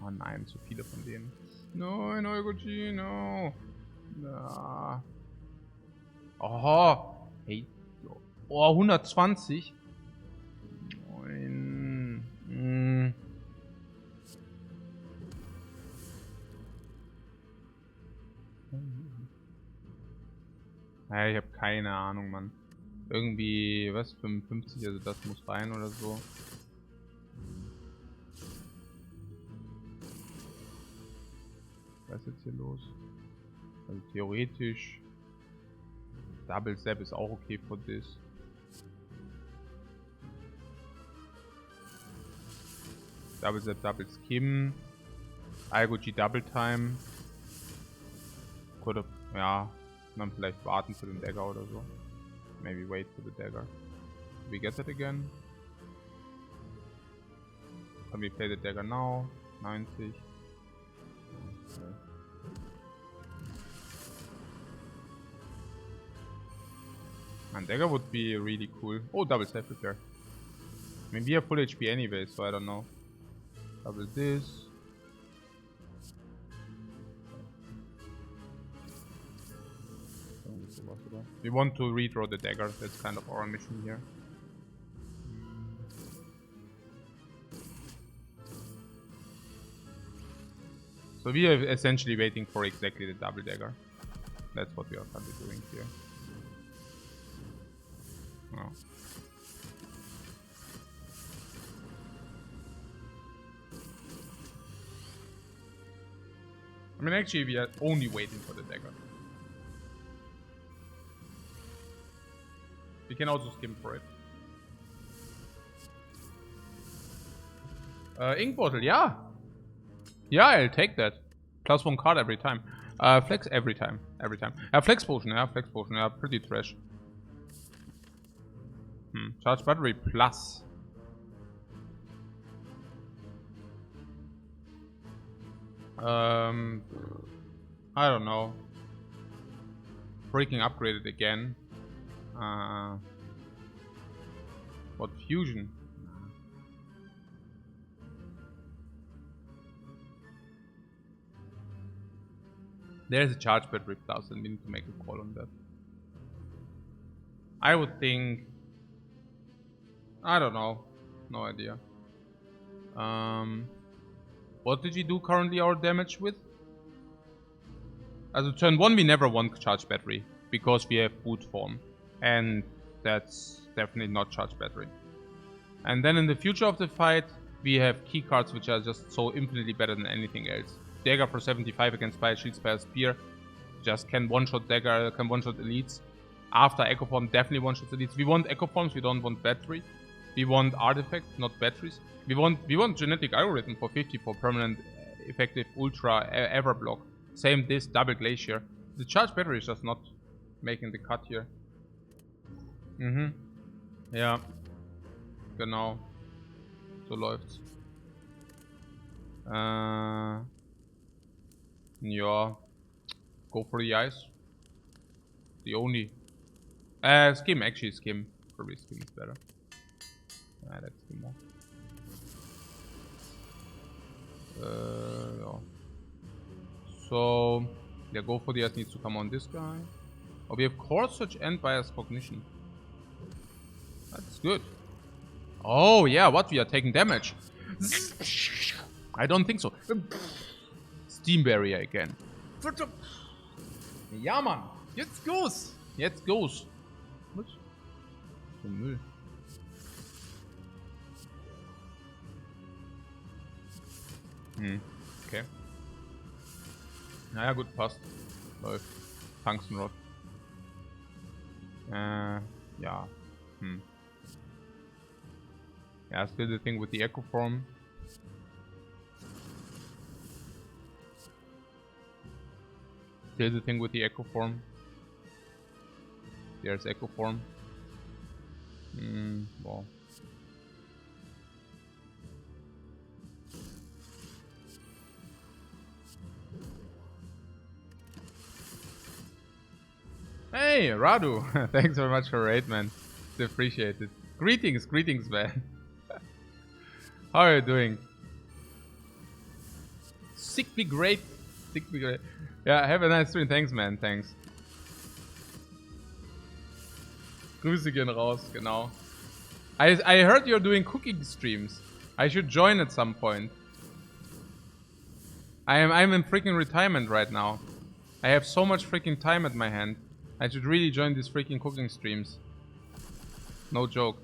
Oh nein, zu viele von denen. No, no. Oh, hey. Oh, 120. Nein. Ja, ich habe keine Ahnung, Mann. Irgendwie, was, 55, also das muss rein oder so. Was ist jetzt hier los? Also theoretisch Double Zap ist auch okay for this. Double Zap, Double Skim. Algoji Double Time. Könnte, ja, dann vielleicht warten für den Dagger oder so. Maybe wait for the dagger. Do we get that again? Can we play the dagger now? 90. Okay. And dagger would be really cool. Oh, double self repair. I mean, we are full HP anyway, so I don't know. Double this. We want to redraw the dagger. That's kind of our mission here. So we are essentially waiting for exactly the double dagger. That's what we are currently doing here. Oh. I mean, actually, we are only waiting for the dagger. We can also skim for it. Ink bottle, yeah. Yeah, I'll take that. +1 card every time. Flex every time. Flex potion, yeah, pretty trash. Charge battery plus. I don't know. freaking upgrade it again. What fusion? There's a charge battery plus, and we need to make a call on that. I would think. I don't know. No idea. What did we do currently our damage with? As a turn 1 we never want charge battery because we have boot form. And that's definitely not charge battery. And then in the future of the fight we have key cards which are just so infinitely better than anything else. Dagger for 75 against Spire, Shield, Spire, Spear. Just can one-shot Dagger, can one-shot elites. After Echo Form definitely one-shot elites. We want Echo Forms, we don't want battery. We want artifact, not batteries. We want genetic algorithm for 50 for permanent effective ultra ever block. Same this double glacier. The charge battery is just not making the cut here. Ja. Genau. So läuft's. Ja. Go for the ice. The only. Skim, actually skim. Probably skim is better. Let's skim more. Yeah. So, yeah, go for the ice needs to come on this guy. Oh, we have core search and bias cognition. That's good. Oh, yeah, what? We are taking damage. I don't think so. Steam barrier again. Ja, Mann. Jetzt goes. Jetzt goes. Was? Für Müll. Okay. Naja, gut, passt. Läuft. Tungsten Rod. Ja. Yeah, still the thing with the Echo Form. Still the thing with the Echo Form. There's Echo Form. Wow. Hey, Radu! Thanks very much for raid, man. It's appreciated. Greetings, man. How are you doing? Sickly great. Yeah, have a nice stream. Thanks, man. Thanks. Grüße gehen raus, genau. I heard you're doing cooking streams. I should join at some point. I'm in freaking retirement right now. I have so much freaking time at my hand. I should really join these freaking cooking streams. No joke.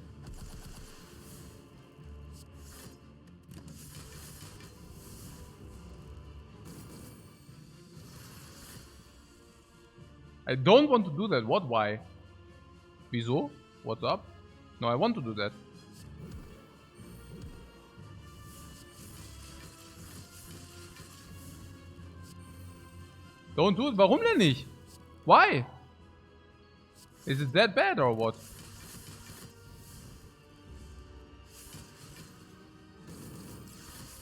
I don't want to do that. What? Why? Wieso? What's up? No, I want to do that. Don't do it. Warum denn nicht? Why? Is it that bad or what?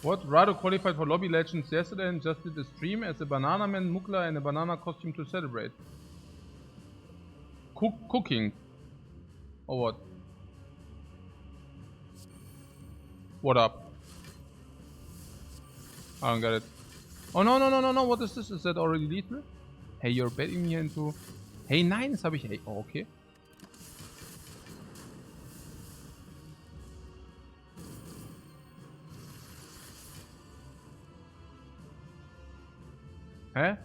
What? Rado qualified for Lobby Legends yesterday and just did a stream as a banana man, Mukla, in a banana costume to celebrate. Cooking. Or what? What up? I don't get it. Oh no, what is this? Is that already lethal? Hey, you're betting me into... Hey, nein, das habe ich... Hey, oh, okay. Huh?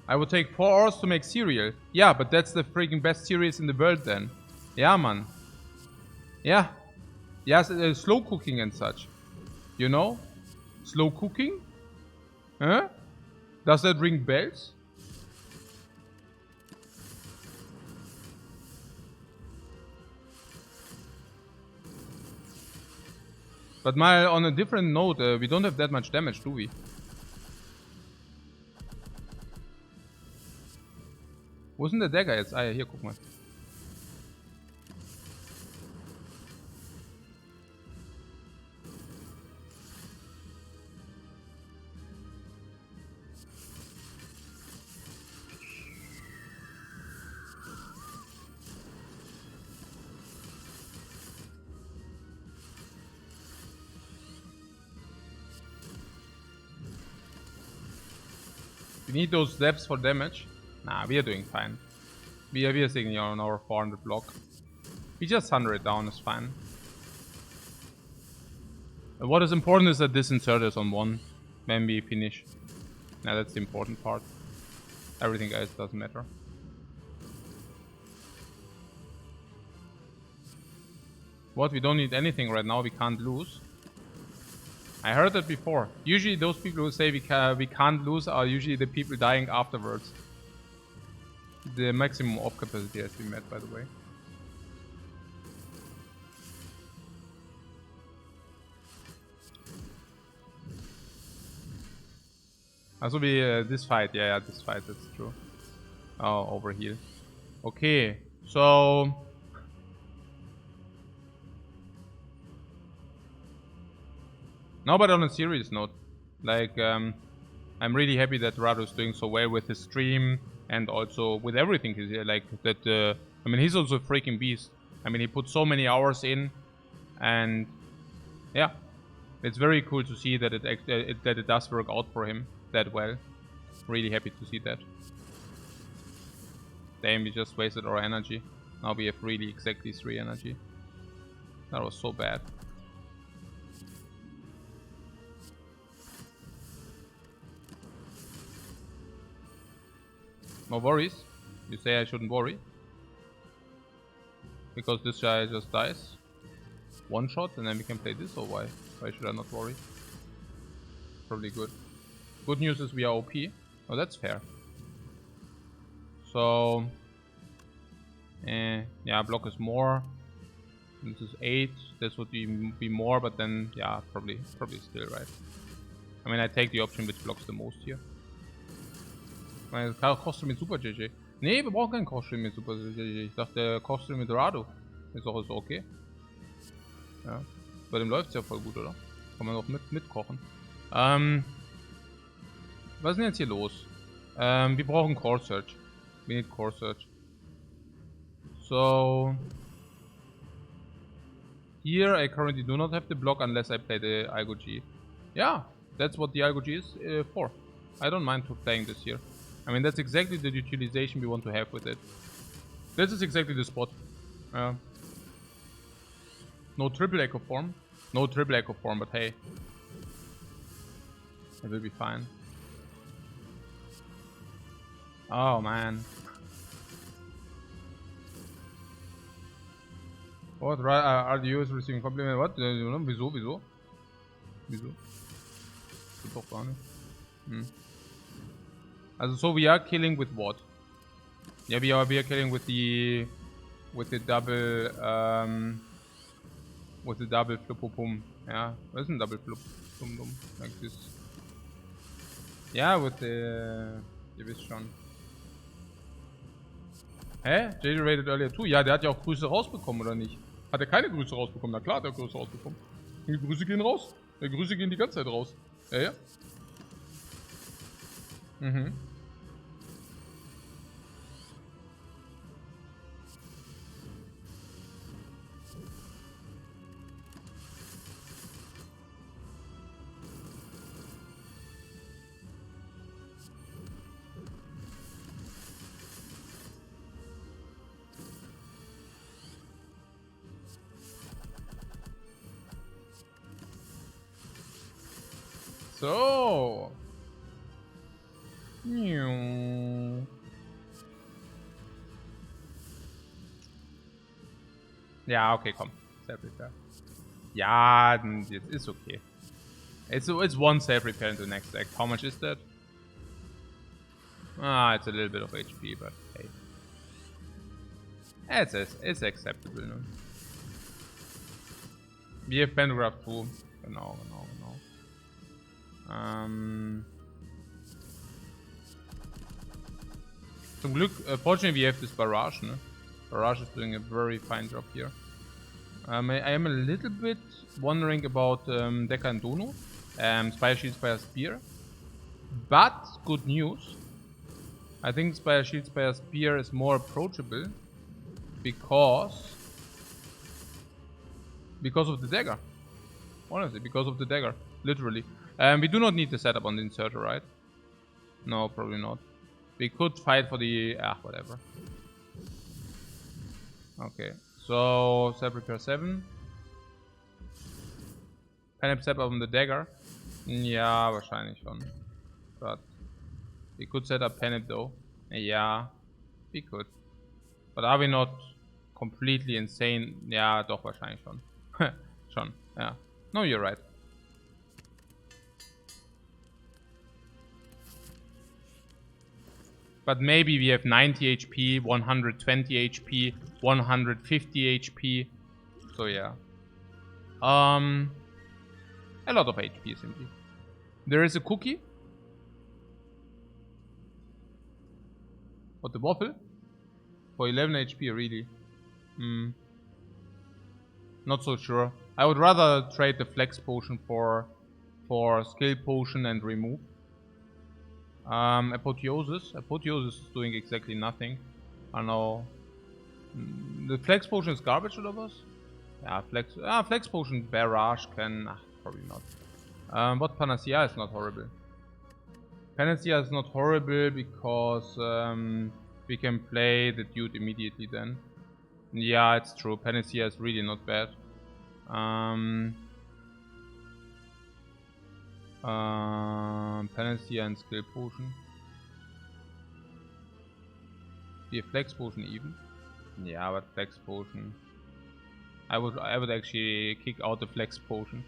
I would take 4 hours to make cereal. Yeah, but that's the freaking best cereals in the world then. Yeah, man. Yeah. Yes, slow cooking and such. You know? Slow cooking? Huh? Does that ring bells? But on a different note, we don't have that much damage, do we? Wo ist denn der Dagger jetzt? Ah ja, hier, guck mal. We need those steps for damage. Nah, we are doing fine. We are sitting on our 400 block. We just 100 it down, is fine. And what is important is that this insert is on 1 when we finish. Now that's the important part. Everything else doesn't matter. What? We don't need anything right now, we can't lose. I heard that before. Usually those people who say we can't lose are usually the people dying afterwards. The maximum op capacity has been met, by the way. Also this fight, yeah, this fight, that's true. Oh, overheal. Okay, so... No, but on a serious note, like, I'm really happy that Rado is doing so well with his stream and also with everything he's here. Like, that, I mean, he's also a freaking beast. I mean, he put so many hours in, and yeah, it's very cool to see that it does work out for him that well. Really happy to see that. Damn, we just wasted our energy. Now we have really exactly 3 energy. That was so bad. No worries. You say I shouldn't worry. Because this guy just dies. 1 shot and then we can play this, or why? Why should I not worry? Probably good. Good news is we are OP. Oh, that's fair. So... yeah, block is more. This is 8. This would be more, but then, yeah, probably still right. I mean, I take the option which blocks the most here. Kochstream mit Super GG. Nee, wir brauchen keinen Kochstream mit Super GG. Ich dachte, Kochstream mit Rado. Ist auch so okay. Ja. Bei dem läuft es ja voll gut, oder? Kann man auch mitkochen. Was ist denn jetzt hier los? Wir brauchen Core Search. We need Core Search. So... Here I currently do not have the block unless I play the Algo G. Yeah, that's what the Algo G is for. I don't mind playing this here. I mean, that's exactly the utilization we want to have with it. This is exactly the spot. No triple echo form. No triple echo form, but hey. It will be fine. Oh man. What? Are the US receiving compliment? What? Wieso? Doch gar nicht. Also, so we are killing with what? Yeah, we are killing with the double flip-pum. Yeah, what is a double flip-pum like this? Yeah, with the ihr wisst schon. Hä? JD rated earlier too? Ja, der hat ja auch Grüße rausbekommen, oder nicht? Hat er keine Grüße rausbekommen? Na klar hat er Grüße rausbekommen. Die Grüße gehen raus. Die Grüße gehen die ganze Zeit raus. Ja. Mhm. So. Ja, okay, komm. Self-Repair. Ja, it's okay. It's 1 self-repair in the next act. How much is that? Ah, it's a little bit of HP, but hey. It's acceptable, no? We have Pantograph too. Genau. Zum Glück, fortunately we have this Barrage, ne? Barrage is doing a very fine job here. I am a little bit wondering about Deca and Dono. Spire Shield, Spire Spear. But, good news. I think Spire Shield, Spire Spear is more approachable. Because of the dagger. Honestly, because of the dagger. Literally. We do not need the setup on the inserter, right? No, probably not. We could fight for the... whatever. Okay. So, Zap Repair 7. Panic Zap on the Dagger. Ja, wahrscheinlich schon. But we could set up Panic though. Yeah, we could. But are we not completely insane? Ja, doch, wahrscheinlich schon. Schon, ja. No, you're right. But maybe we have 90 HP, 120 HP, 150 HP. So yeah. A lot of HP simply. There is a cookie. What, the waffle? For 11 HP, really? Not so sure. I would rather trade the flex potion for skill potion and remove. Apotheosis. Apotheosis is doing exactly nothing. I know. The flex potion is garbage or was? Yeah, flex potion barrage can... probably not. But Panacea is not horrible. Panacea is not horrible because we can play the dude immediately then. Yeah, it's true. Panacea is really not bad. Panacea and skill potion. The flex potion even. Yeah, but flex potion. I would actually kick out the flex potion.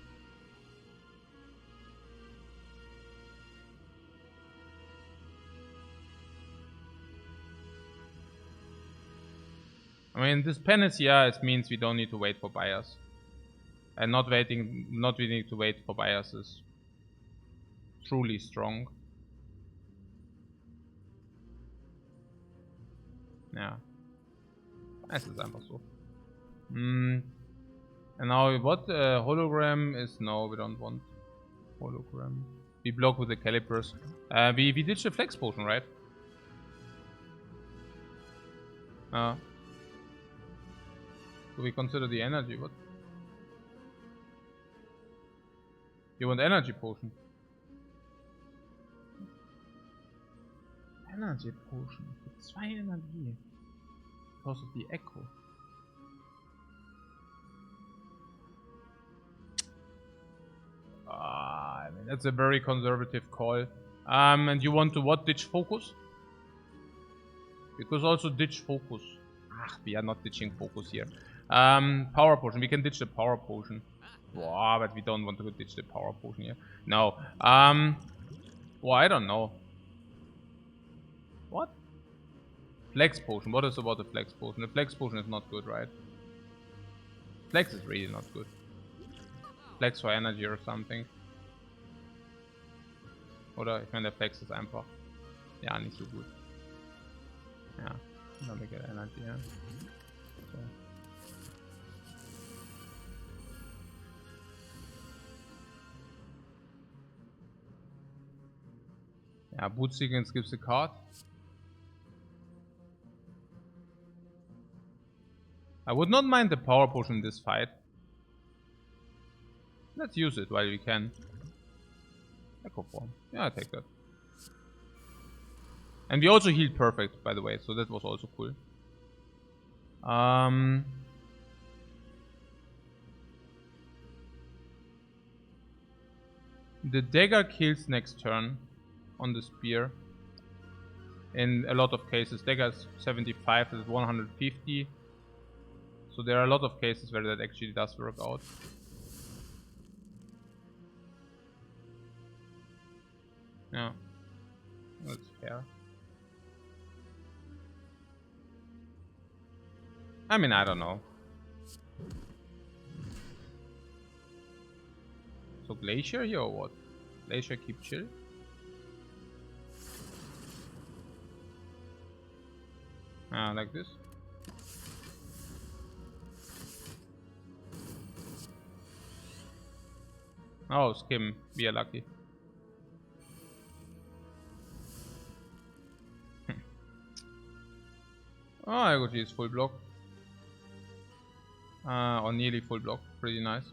I mean, this Panacea, it means we don't need to wait for buyers. And not needing to wait for buyers is truly strong. Ja. Es ist einfach so. And now what? Hologram is... No, we don't want hologram. We block with the calipers. We ditched the flex potion, right? Do we consider the energy? What? You want energy potion? Energy potion. 2 Energie. Because of the echo. I mean, that's a very conservative call. And you want to what? Ditch focus? Because also ditch focus. We are not ditching focus here. Power potion. We can ditch the power potion. Wow, but we don't want to ditch the power potion here. No. Well, I don't know. What? Flex potion. What is about the flex potion? The flex potion is not good, right? Flex is really not good. Flex for energy or something. Oder ich meine, der Flex ist einfach ja nicht so gut. Ja, dann we get energy, ja. So. Yeah, boot sequence gives a card. I would not mind the power potion in this fight. Let's use it while we can. Echo form. Yeah, I take that. And we also healed perfect, by the way, so that was also cool. The dagger kills next turn on the spear. In a lot of cases, dagger is 75, is 150. So there are a lot of cases where that actually does work out. Yeah, that's fair. I mean, I don't know. So Glacier here or what? Glacier keep chill? Like this. Oh, skim. We are lucky. Oh, I got use full block. Or nearly full block. Pretty nice.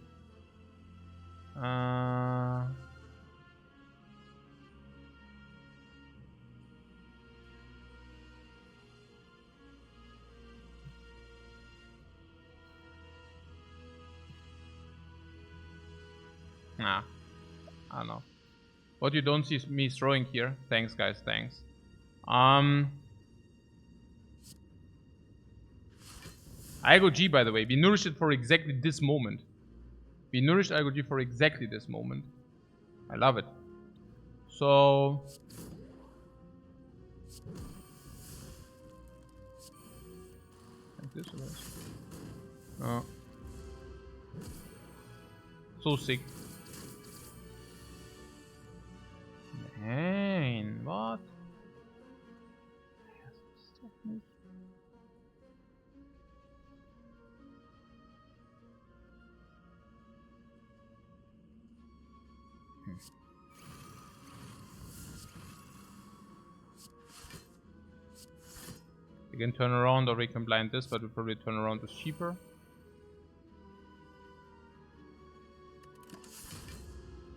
Nah, I don't know. What you don't see is me throwing here. Thanks, guys. Thanks. Algo G, by the way. We nourished it for exactly this moment. We nourished Algo G for exactly this moment. I love it. So... like this or this? Oh. So sick. Man, what? We can turn around or we can blind this, but we'll probably turn around is cheaper.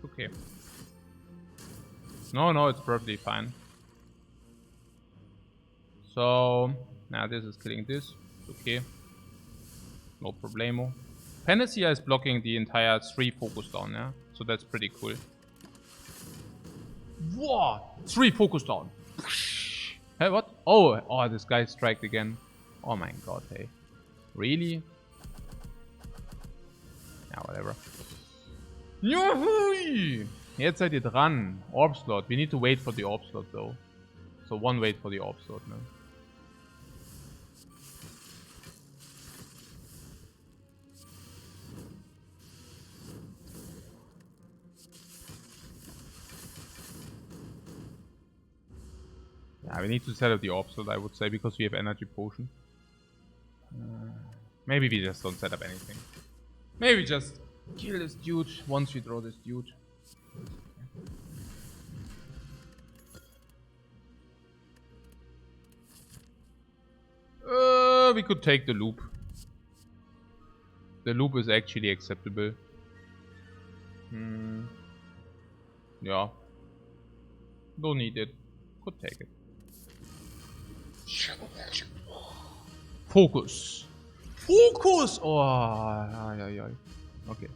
Okay. No, it's perfectly fine. So, now this is killing this. Okay. No problemo. Panacea is blocking the entire 3 focus down, yeah? So that's pretty cool. What? 3 focus down. Hey, what? Oh, this guy striked again. Oh my god, hey. Really? Ja, whatever. Juhui! Jetzt seid ihr dran. Orb slot. We need to wait for the orb slot though. So one wait for the orb slot, ne? Yeah, we need to set up the orb slot, I would say, because we have energy potion. Maybe we just don't set up anything. Maybe just kill this dude once we draw this dude. We could take the loop. The loop is actually acceptable. Yeah. Don't need it. Could take it. Focus. Focus! Oh, ay. Okay.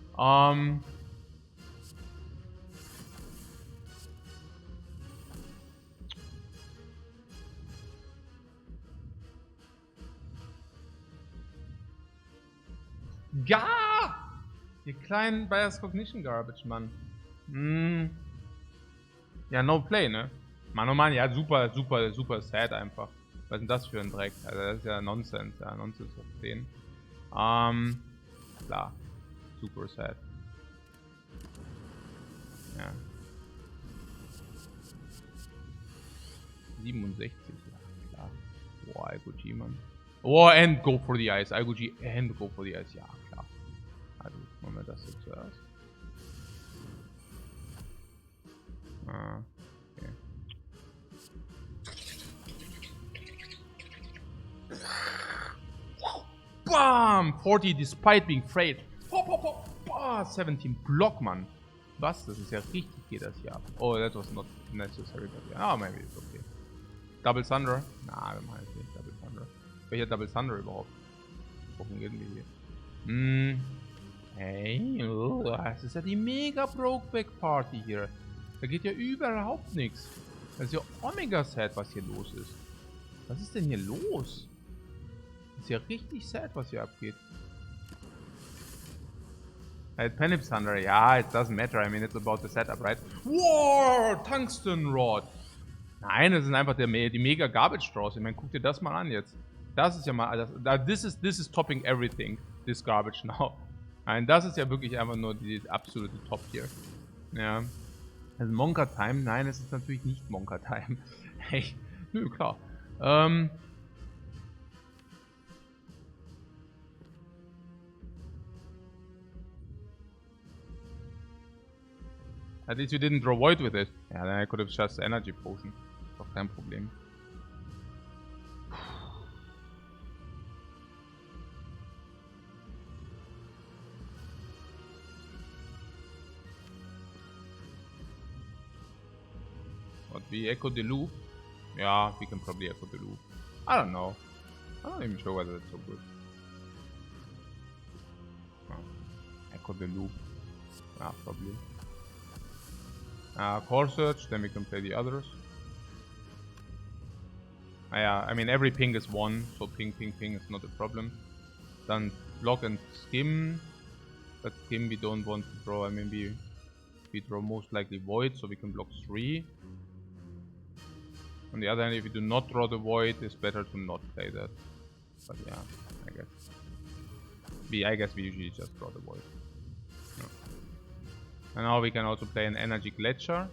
Ja! Die kleinen Bias Cognition Garbage, Mann. Ja, no play, ne? Mann, oh Mann, ja, super sad einfach. Was ist denn das für ein Dreck? Also, das ist ja Nonsens, ja, Nonsens auf 10. Klar. Super sad. Ja. 67, ja, klar. Boah, IGG, Mann. Oh, and go for the ice. IGG and go for the ice, ja, klar. Also, machen wir das jetzt zuerst. Okay. Bam! 40 despite being afraid. 17 Block, Mann. Was? Das ist ja richtig, geht das hier ab. Oh, that was not necessary, but yeah. Oh, maybe it's okay. Double Thunder? Na, wir machen jetzt nicht Double Thunder. Welcher Double Thunder überhaupt? Worum gehen wir hier? Hey, das ist ja die mega Brokeback Party hier. Da geht ja überhaupt nichts. Das ist ja Omega sad, was hier los ist. Was ist denn hier los? Das ist ja richtig sad, was hier abgeht. Penip Thunder, yeah, it doesn't matter. I mean, it's about the setup, right? Wow, Tungsten Rod. Nein, das sind einfach die mega Garbage Draws. Ich meine, guck dir das mal an jetzt. Das ist ja mal, this is topping everything, this Garbage now. Nein, das ist ja wirklich einfach nur die absolute Top hier. Ja. Also Monka Time? Nein, es ist natürlich nicht Monka Time. Hey, nö, klar. At least you didn't draw void with it. Yeah, then I could have just energy potion. Doch kein Problem. What, we echo the loop? Yeah, we can probably echo the loop. I don't know. I'm not even sure whether it's so good. Oh. Echo the loop. Yeah, probably. Core Search, then we can play the others. Yeah, I mean every ping is 1, so ping is not a problem. Then block and skim. But skim we don't want to draw. I mean we draw most likely void, so we can block 3. On the other hand, if we do not draw the void, it's better to not play that. But yeah, I guess we usually just draw the void. No. And now we can also play an energy gletscher.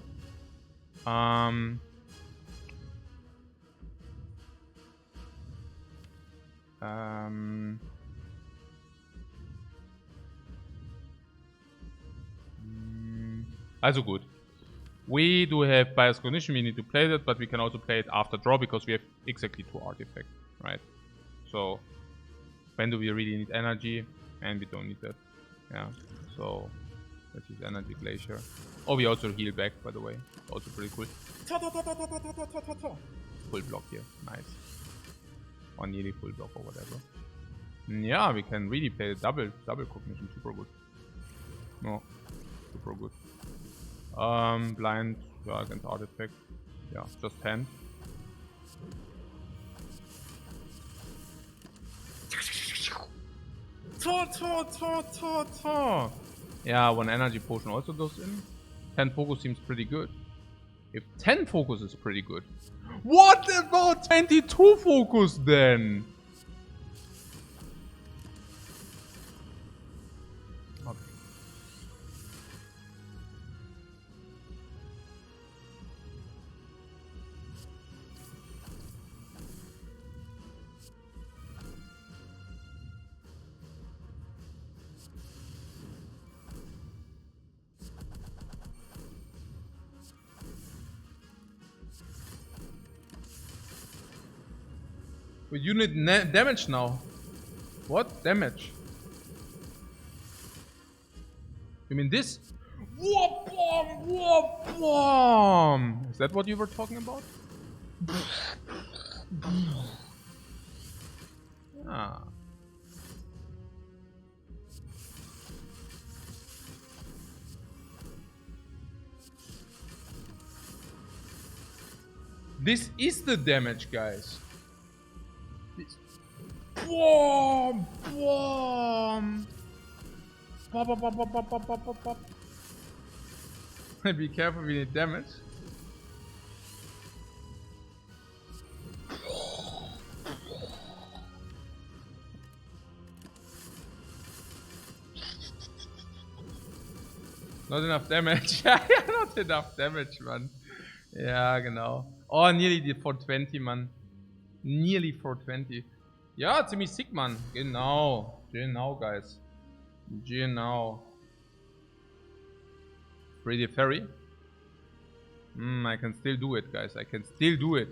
Also good. We do have bias cognition, we need to play that, but we can also play it after draw because we have exactly 2 artifacts, right? So, when do we really need energy? And we don't need that. Yeah, so let's use energy glacier. Oh, we also heal back, by the way. Also pretty cool. Full block here, nice. Or nearly full block or whatever. Yeah, we can really play the double cognition, super good. No, super good. Blind, yeah, against artifact. Yeah, just 10. Yeah, 1 energy potion also goes in. 10 focus seems pretty good. If 10 focus is pretty good. What about 22 focus then? Okay. But you need damage now. What damage? You mean this? Whoop, bomb, whoop, bomb. Is that what you were talking about? Ah. This is the damage, guys. This. Bomb, bomb. Pop, pop, pop, pop, pop, pop, pop, pop, pop. Be careful, we need damage. Not enough damage. Not enough damage, man. Ja, genau. Oh, nearly die 420, man. Nearly 420. Ja, ziemlich sick, man. Genau. Genau, guys. Genau. Pretty fairy. I can still do it, guys. I can still do it.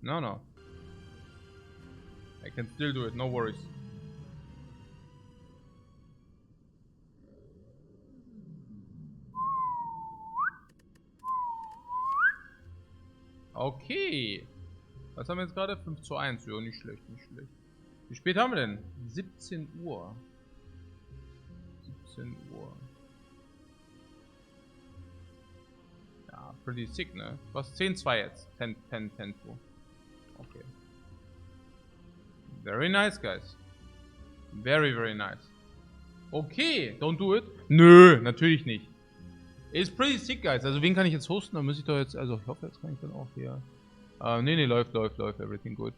No. I can still do it, no worries. Okay. Was haben wir jetzt gerade? 5:1. Ja, nicht schlecht, nicht schlecht. Wie spät haben wir denn? 17 Uhr. 17 Uhr. Ja, pretty sick, ne? Was? 10:2 jetzt. 10:2. Okay. Very nice, guys. Very, very nice. Okay, don't do it. Nö, natürlich nicht. Ist pretty sick, guys. Also wen kann ich jetzt hosten? Da muss ich doch jetzt, also ich hoffe, jetzt kann ich dann auch hier. Nee, läuft, everything good.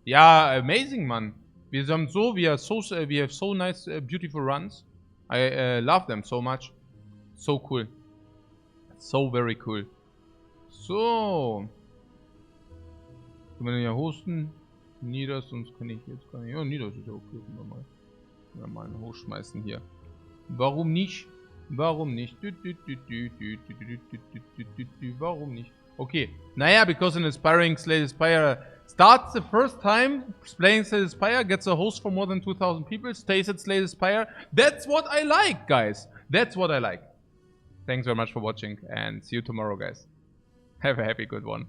Ja, amazing, man. We have so nice, beautiful runs. I love them so much. So cool. So very cool. So. Können wir den ja hosten? Nieder, sonst kann ich jetzt gar nicht. Ja, Nieder ist ja okay. Mal einen hochschmeißen hier. Warum nicht? Warum nicht? Warum nicht? Okay. Naja, because an aspiring Slay the Spire starts the first time playing Slay the Spire, gets a host for more than 2,000 people, stays at Slay the Spire. That's what I like, guys. That's what I like. Thanks very much for watching and see you tomorrow, guys. Have a happy good one.